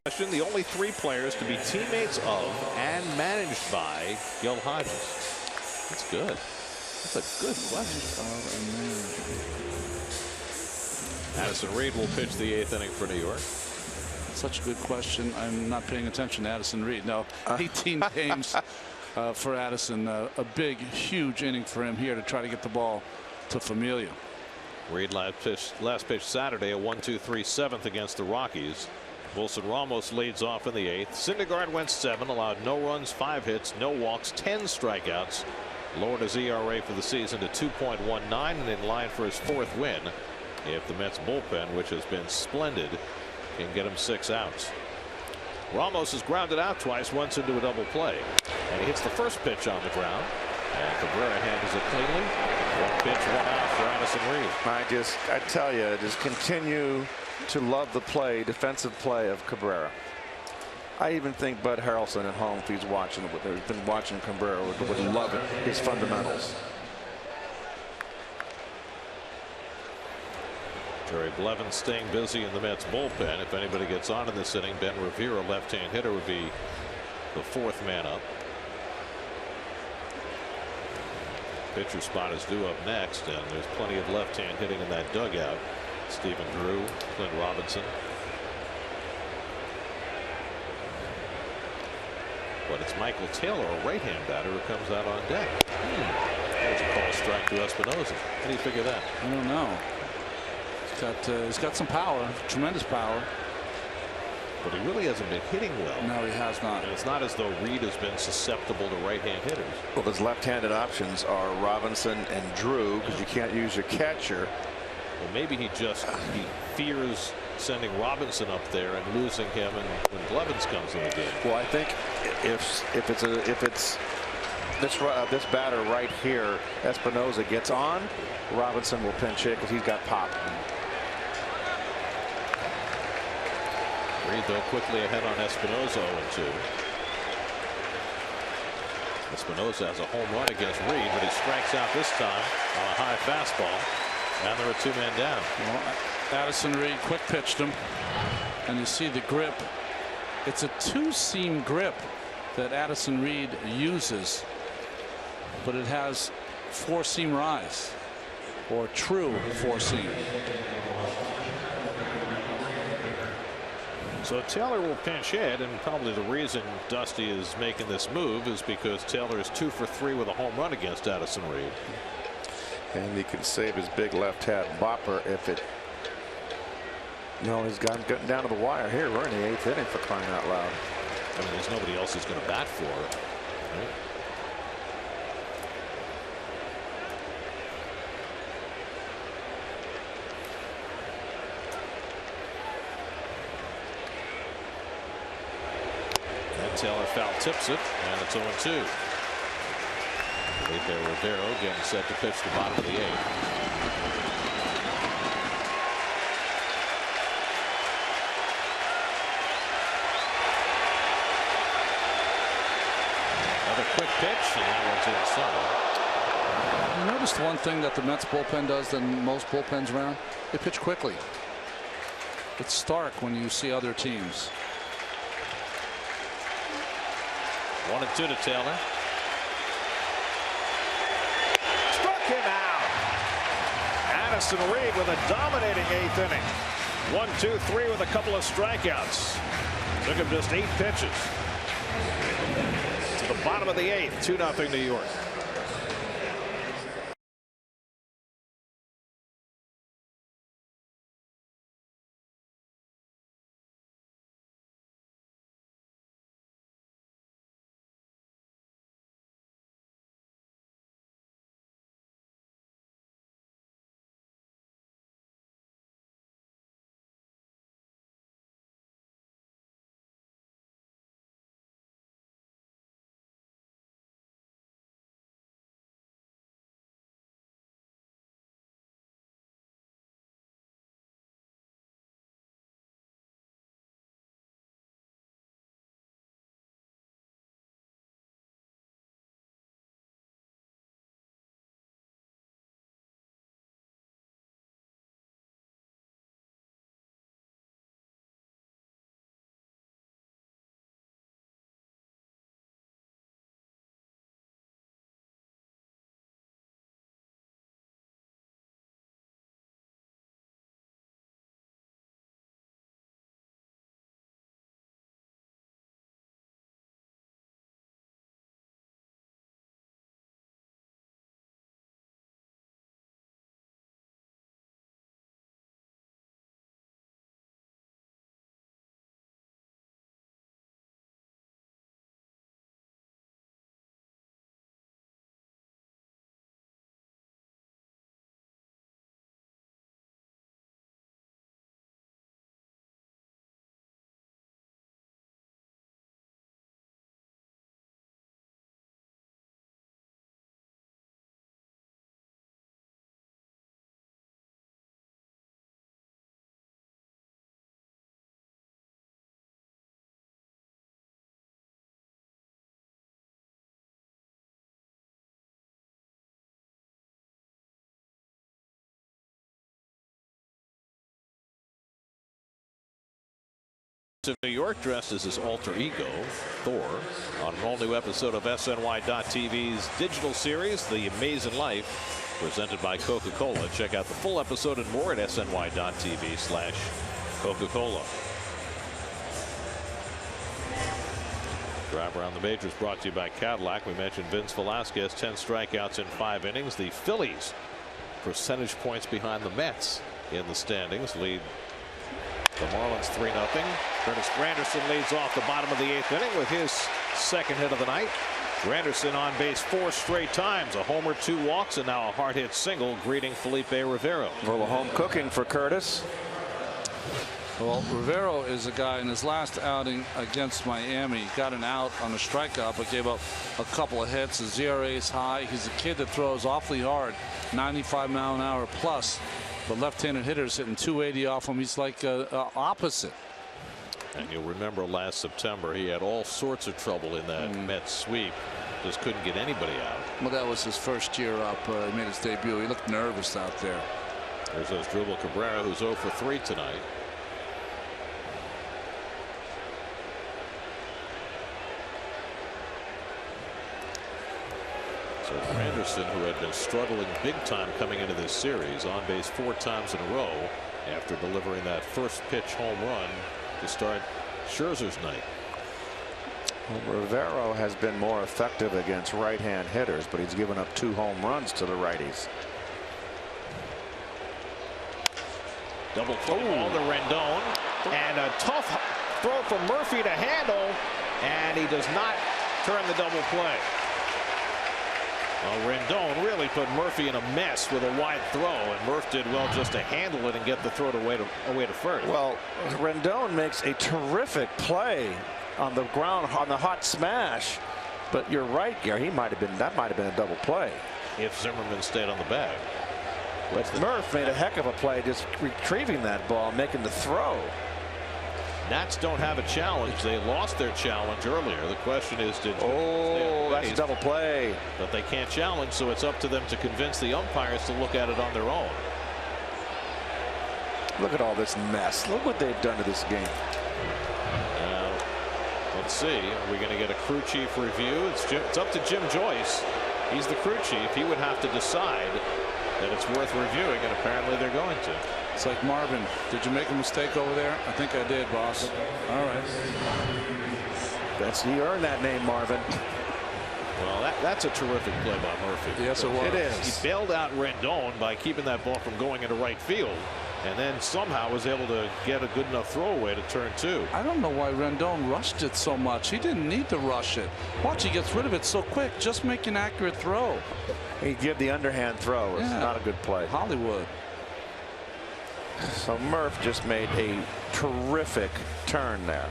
The only 3 players to be teammates of and managed by Gil Hodges. That's good. That's a good question. Addison Reed will pitch the 8th inning for New York. Such a good question. I'm not paying attention to Addison Reed. No, 18 games for Addison. A big, huge inning for him here to try to get the ball to Familia. Reed last pitch Saturday, a 1-2-3 7th against the Rockies. Wilson Ramos leads off in the 8th. Syndergaard went 7, allowed no runs, 5 hits, no walks, 10 strikeouts. Lowered his ERA for the season to 2.19 and in line for his 4th win. If the Mets bullpen, which has been splendid, can get him 6 outs. Ramos is grounded out twice, once into a double play. And he hits the first pitch on the ground. And Cabrera handles it cleanly. 1 pitch, 1 out for Addison Reed. I tell you, just continue to love the defensive play of Cabrera. I even think Bud Harrelson at home, if he's been watching Cabrera, would love it, his fundamentals. Jerry Blevins staying busy in the Mets bullpen. If anybody gets on in this inning, Ben Rivera, left-hand hitter, would be the 4th man up. Pitcher spot is due up next, and there's plenty of left-hand hitting in that dugout. Stephen Drew, Clint Robinson. But it's Michael Taylor, a right-hand batter, who comes out on deck. There's a call strike to Espinosa. How do you figure that? I don't know. He's got some power, tremendous power. But he really hasn't been hitting well. No, he has not. And it's not as though Reed has been susceptible to right-hand hitters. Well, his left-handed options are Robinson and Drew, because you can't use your catcher. Well, maybe he fears sending Robinson up there and losing him, and when Blevins comes in the game. Well, I think if it's this batter right here, Espinosa gets on, Robinson will pinch hit because he's got pop. Reed, though, quickly ahead on Espinosa, 0-2. Espinosa has a home run against Reed, but he strikes out this time on a high fastball, and there are 2 men down. Well, Addison Reed quick pitched him, and you see the grip. It's a 2-seam grip that Addison Reed uses, but it has 4-seam rise, or true 4-seam. So Taylor will pinch hit, and probably the reason Dusty is making this move is because Taylor is 2 for 3 with a home run against Addison Reed. And he can save his big left-hand bopper if it. No, he's gotten down to the wire here. We're in the 8th inning, for crying out loud. I mean, there's nobody else he's going to bat for. Right? Taylor foul tips it, and it's 0-2. Right there, Rivero getting set to pitch the bottom of the 8th. Another quick pitch, and that one's inside. You noticed one thing that the Mets bullpen does than most bullpens around? They pitch quickly. It's stark when you see other teams. 1-2 to Taylor. Struck him out. Addison Reed with a dominating 8th inning. 1-2-3 with a couple of strikeouts. Took him just 8 pitches. To the bottom of the 8th, 2-0 New York. of New York dressed as his alter ego, Thor, on an all-new episode of SNY.TV's digital series, The Amazing Life, presented by Coca-Cola. Check out the full episode and more at SNY.TV/Coca-Cola. Drive Around the Majors brought to you by Cadillac. We mentioned Vince Velasquez, 10 strikeouts in 5 innings. The Phillies, percentage points behind the Mets in the standings, lead the Marlins 3-0. Curtis Granderson leads off the bottom of the 8th inning with his second hit of the night. Granderson on base 4 straight times, a homer, 2 walks, and now a hard hit single, greeting Felipe Rivero. A little home cooking for Curtis. Well, Rivero is a guy in his last outing against Miami. He got an out on a strikeout, but gave up a couple of hits. His ERA is high. He's a kid that throws awfully hard, 95-mile-an-hour plus. But left-handed hitters hitting 280 off him. He's like opposite. And you'll remember last September he had all sorts of trouble in that Mets sweep. Just couldn't get anybody out. Well, that was his first year up. He made his debut. He looked nervous out there. There's Asdrubal Cabrera, who's 0 for 3 tonight. So Granderson, who had been struggling big time coming into this series, on base 4 times in a row after delivering that first pitch home run to start Scherzer's night. Well, Rivero has been more effective against right-hand hitters, but he's given up 2 home runs to the righties. Double play ball to Rendon, and a tough throw from Murphy to handle, and he does not turn the double play. Well, Rendon really put Murphy in a mess with a wide throw, and Murph did well just to handle it and get the throw away to first. Well, Rendon makes a terrific play on the ground on the hot smash, but you're right, Gary. That might have been a double play if Zimmerman stayed on the bag. But Murph made a heck of a play just retrieving that ball, making the throw. Nats don't have a challenge. They lost their challenge earlier. The question is, did that's a double play. But they can't challenge, so it's up to them to convince the umpires to look at it on their own. Look at all this mess. Look what they've done to this game. Let's see. Are we going to get a crew chief review? It's up to Jim Joyce. He's the crew chief. He would have to decide that it's worth reviewing, and apparently they're going to. It's like, Marvin, did you make a mistake over there? I think I did, boss. All right. He earned that name, Marvin. Well, that's a terrific play by Murphy. Yes, it was. It is. He bailed out Rendon by keeping that ball from going into right field, and then somehow was able to get a good enough throwaway to turn 2. I don't know why Rendon rushed it so much. He didn't need to rush it. Watch, he gets rid of it so quick. Just make an accurate throw. He'd give the underhand throw. It's not a good play. Hollywood. So Murph just made a terrific turn there.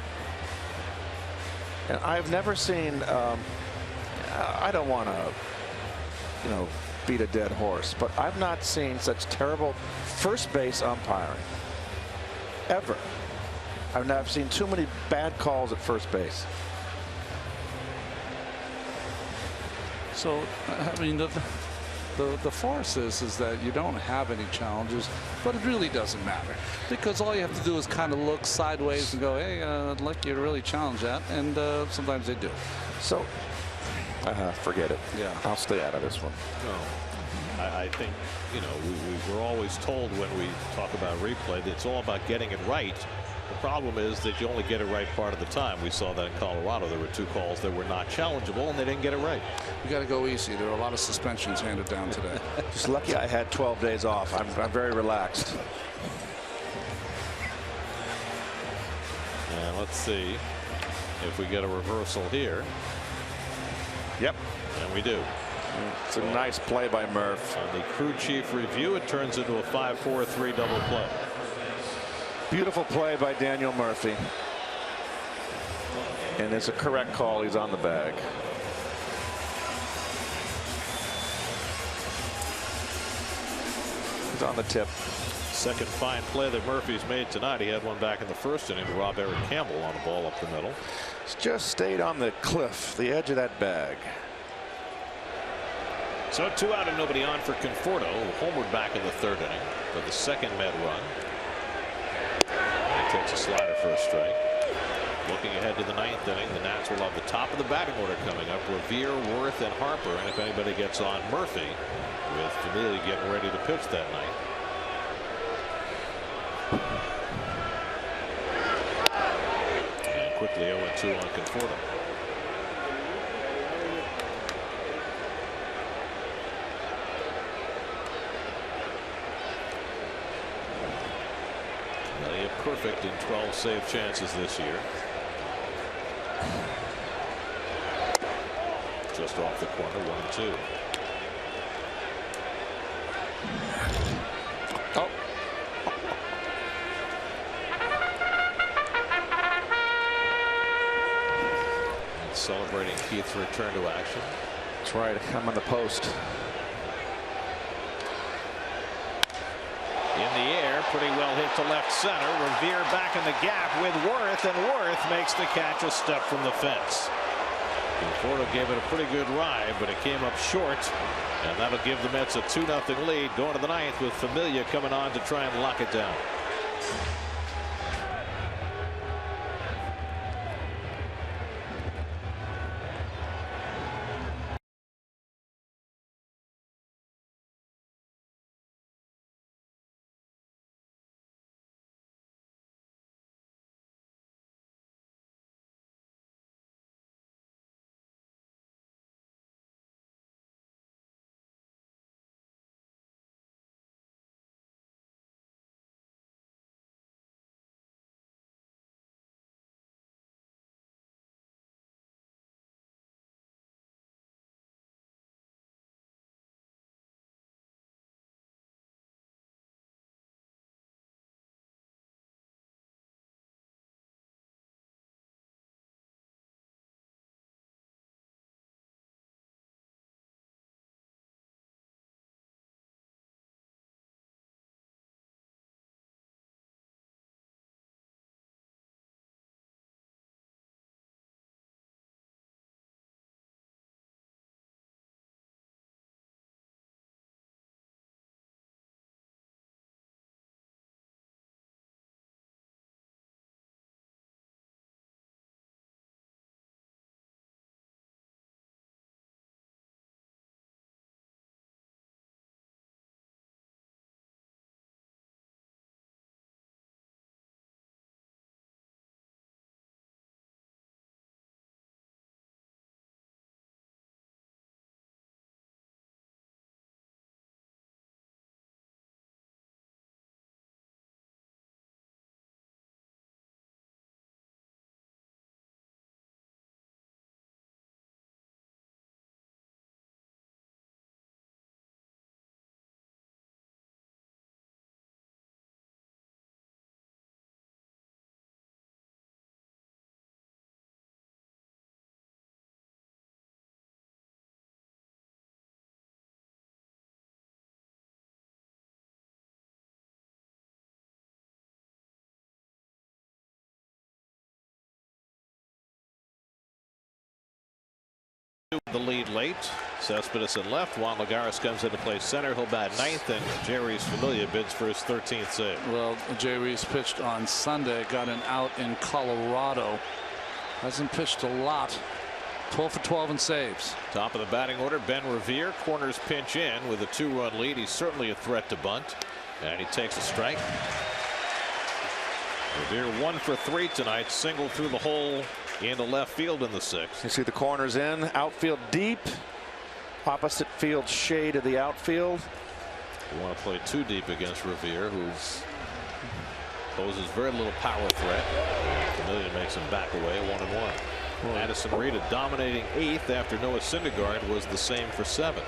And I've never seen, I don't want to, beat a dead horse, but I've not seen such terrible first base umpiring ever. I've seen too many bad calls at first base. So, I mean, the farce is that you don't have any challenges, but it really doesn't matter, because all you have to do is kind of look sideways and go, hey, I'd like you to really challenge that, and sometimes they do. So forget it. Yeah, I'll stay out of this one. No, I think we're always told when we talk about replay that it's all about getting it right. The problem is that you only get it right part of the time. We saw that in Colorado. There were 2 calls that were not challengeable, and they didn't get it right. You got to go easy. There are a lot of suspensions handed down today. Just lucky I had 12 days off. I'm very relaxed. And let's see if we get a reversal here. Yep. And we do. It's a nice play by Murph. On the crew chief review, it turns into a 5-4-3 double play. Beautiful play by Daniel Murphy. And it's a correct call. He's on the bag. He's on the tip. Second fine play that Murphy's made tonight. He had one back in the first inning to rob Eric Campbell on a ball up the middle. He's just stayed on the cliff, the edge of that bag. So 2 out and nobody on for Conforto, who homered back in the 3rd inning for the second Met run. He takes a slider for a strike. Looking ahead to the 9th inning, the Nats will have the top of the batting order coming up. Revere, Worth, and Harper. And if anybody gets on, Murphy, with Familia getting ready to pitch that night. And quickly 0-2 on Conforto. Familia perfect in 12 save chances this year. Just off the corner, 1-2. Oh. And celebrating Keith's return to action. That's right. I'm on the post. In the air, pretty well hit to left center. Revere back in the gap with Worth, and Worth makes the catch a step from the fence. Conforto gave it a pretty good ride, but it came up short, and that'll give the Mets a 2-0 lead going to the 9th with Familia coming on to try and lock it down. The lead late. Cespedes in left. Juan Lagares comes into play center. He'll bat 9th, and Jerry's Familia bids for his 13th save. Well, Jerry's pitched on Sunday, got an out in Colorado. Hasn't pitched a lot. 12 for 12 in saves. Top of the batting order, Ben Revere. Corners pinch in with a 2-run lead. He's certainly a threat to bunt, and he takes a strike. Revere 1 for 3 tonight. Single through the hole into left field in the 6th. You see the corners in, outfield deep, opposite field shade of the outfield. You want to play too deep against Revere, who poses very little power threat. Familia makes him back away 1-1. Addison Reed a dominating 8th after Noah Syndergaard was the same for 7th.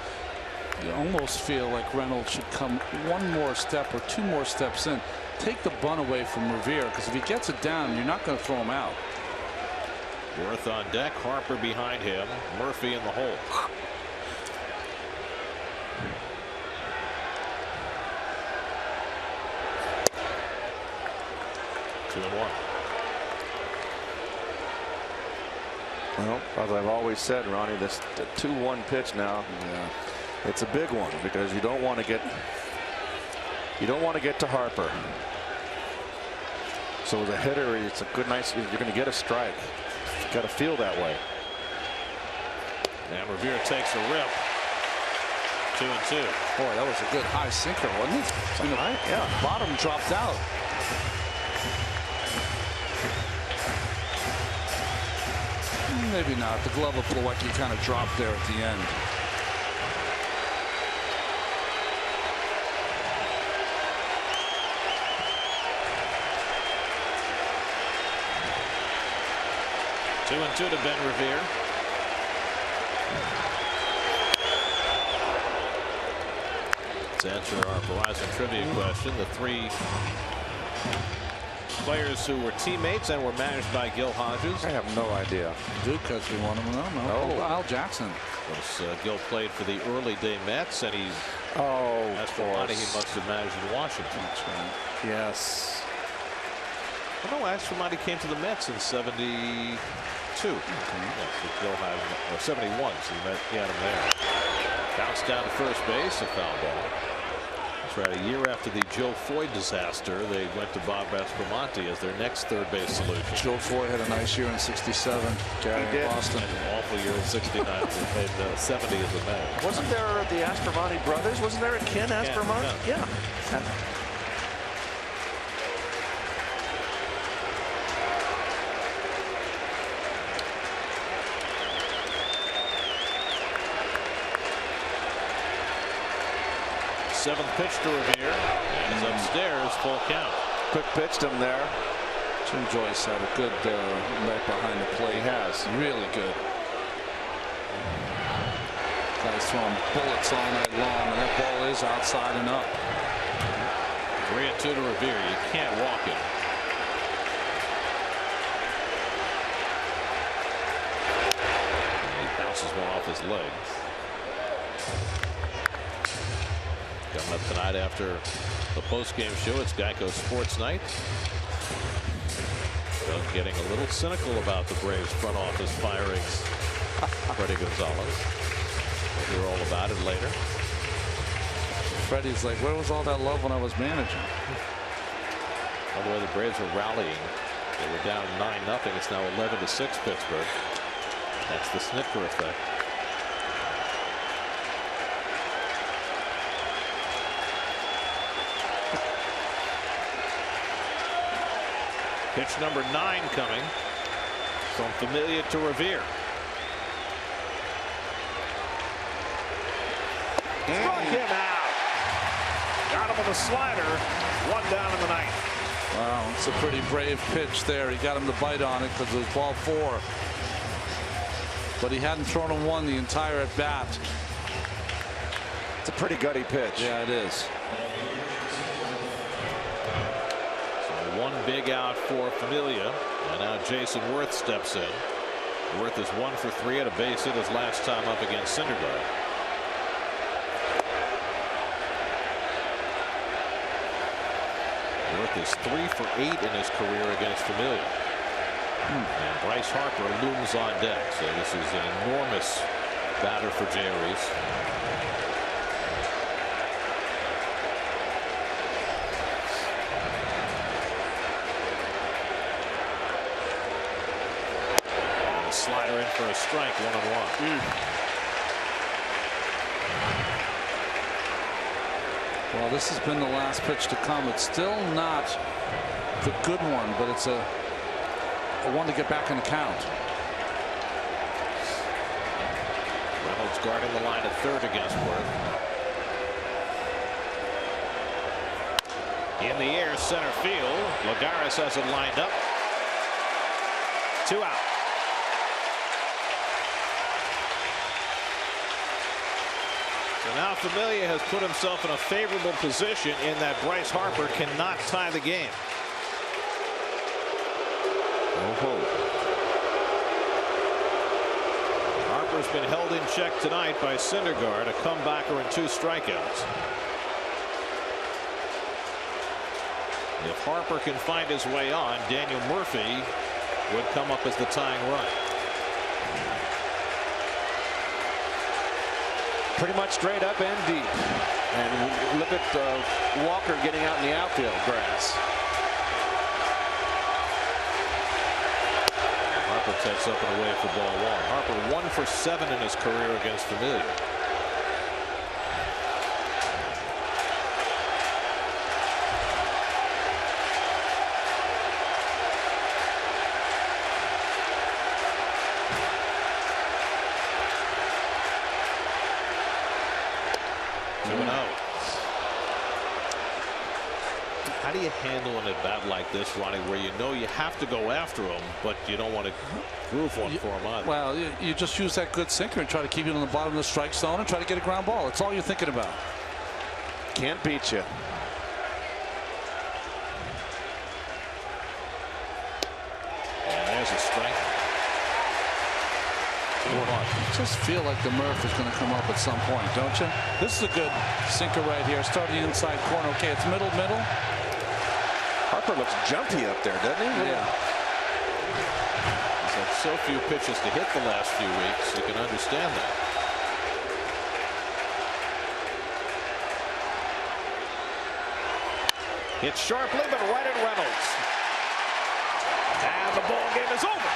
You almost feel like Reynolds should come one more step or 2 more steps in. Take the bunt away from Revere, because if he gets it down, you're not going to throw him out. Worth on deck, Harper behind him, Murphy in the hole. Two and one. Well, as I've always said, Ronnie, this 2-1 pitch now, it's a big one, because you don't want to get to Harper. So as a hitter, it's a good, nice. You're going to get a strike. You've got to feel that way. And Revere takes a rip. 2-2. Boy, that was a good high sinker, wasn't it? Yeah. Bottom dropped out. Maybe not. The glove of Milwaukee kind of dropped there at the end. Two and two to Ben Revere. To answer our Verizon trivia question, the three players who were teammates and were managed by Gil Hodges. I have no idea. Duke has been one of them. No. Al Jackson. Gil played for the early day Mets, and he's as for money he must have managed in Washington. That's right. Yes. Well, no, Astromonti came to the Mets in 72. Yes, Gil had, or 71, so he had him there. Bounced down to first base, a foul ball. That's right, a year after the Joe Foy disaster, they went to Bob Aspromonte as their next third base solution. Joe Foy had a nice year in '67. Gary Boston. An awful year in '69. They played 70 as a man. Wasn't there the Aspromonte brothers? Wasn't there a Ken Aspromonte? Yeah. Seventh pitch to Revere, and he's upstairs, full count. Quick pitched him there. Jim Joyce had a good right behind the plate. He has. Really good. Guys throwing bullets all night long, and that ball is outside and up. 3-2 to Revere. You can't walk it. And he bounces one off his legs. Coming up tonight after the post-game show, it's Geico Sports Night. Doug getting a little cynical about the Braves front office firings Freddie Gonzalez. We'll hear all about it later. Freddie's like, where was all that love when I was managing? By the way, the Braves are rallying. They were down 9-0. It's now 11-6 Pittsburgh. That's the Snitker effect. Pitch number 9 coming from Familia to Revere. Struck him out. Got him with a slider. One down in the ninth. Wow, it's a pretty brave pitch there. He got him to bite on it because it was ball 4. But he hadn't thrown him one the entire at bat. It's a pretty gutty pitch. Yeah, it is. One big out for Familia, and now Jason Worth steps in. Worth is 1 for 3 at a base hit his last time up against Syndergaard. Worth is 3 for 8 in his career against Familia. And Bryce Harper looms on deck, so this is an enormous batter for Jay Reese. Slider in for a strike, 1-1. Well, this has been the last pitch to come. It's still not the good one, but it's a one to get back in the count. Reynolds guarding the line at third against Worth. In the air, center field. Lagares has it lined up. 2 out. So now Familia has put himself in a favorable position in that Bryce Harper cannot tie the game. Harper's been held in check tonight by Syndergaard, a comebacker and 2 strikeouts. If Harper can find his way on, Daniel Murphy would come up as the tying run. Pretty much straight up and deep. And look at Walker getting out in the outfield grass. Harper sets up and away for ball one. Harper 1 for 7 in his career against Familia. How do you handle an at-bat like this, Ronnie, where you know you have to go after him, but you don't want to groove one for him either? Well, you just use that good sinker and try to keep it on the bottom of the strike zone and try to get a ground ball. That's all you're thinking about. Can't beat you. And there's a strike. I just feel like the Murph is going to come up at some point, don't you? This is a good sinker right here. Start the inside corner. Okay, it's middle. Harper looks jumpy up there, doesn't he? Yeah. He's had so few pitches to hit the last few weeks. You can understand that. Hit sharply, but right at Reynolds. And the ball game is over.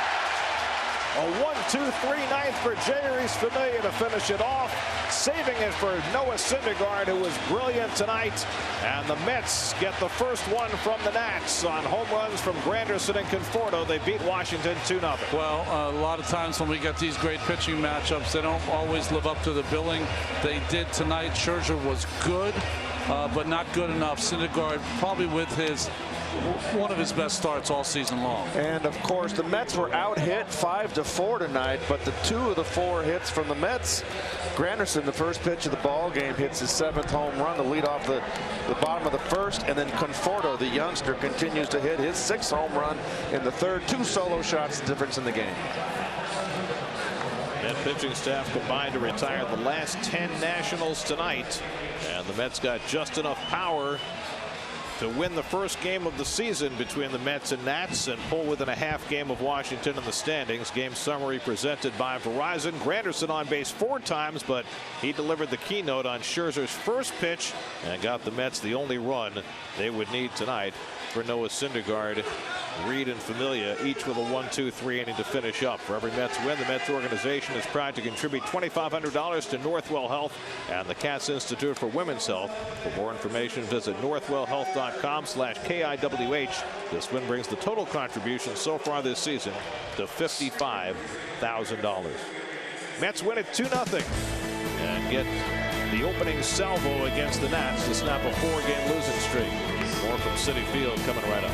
A 1-2-3 ninth for Jeurys Familia to finish it off, saving it for Noah Syndergaard, who was brilliant tonight. And the Mets get the first one from the Nats on home runs from Granderson and Conforto. They beat Washington 2-0. Well, a lot of times when we get these great pitching matchups, they don't always live up to the billing. They did tonight. Scherzer was good, but not good enough. Syndergaard probably with one of his best starts all season long. And of course the Mets were out hit 5-4 tonight, but the 2 of the 4 hits from the Mets, Granderson, the first pitch of the ball game, hits his 7th home run to lead off the bottom of the first, and then Conforto, the youngster, continues to hit his 6th home run in the 3rd. 2 solo shots, the difference in the game. Met pitching staff combined to retire the last 10 Nationals tonight, and the Mets got just enough power to win the first game of the season between the Mets and Nats and pull within a half game of Washington in the standings. Game summary presented by Verizon. Granderson on base 4 times, but he delivered the keynote on Scherzer's first pitch and got the Mets the only run they would need tonight for Noah Syndergaard. Reed and Familia each with a 1-2-3 inning to finish up. For every Mets win, the Mets organization is proud to contribute $2,500 to Northwell Health and the Katz Institute for Women's Health. For more information, visit northwellhealth.com/KIWH. This win brings the total contribution so far this season to $55,000. Mets win it 2-0 and get the opening salvo against the Nats to snap a 4-game losing streak. More from Citi Field coming right up.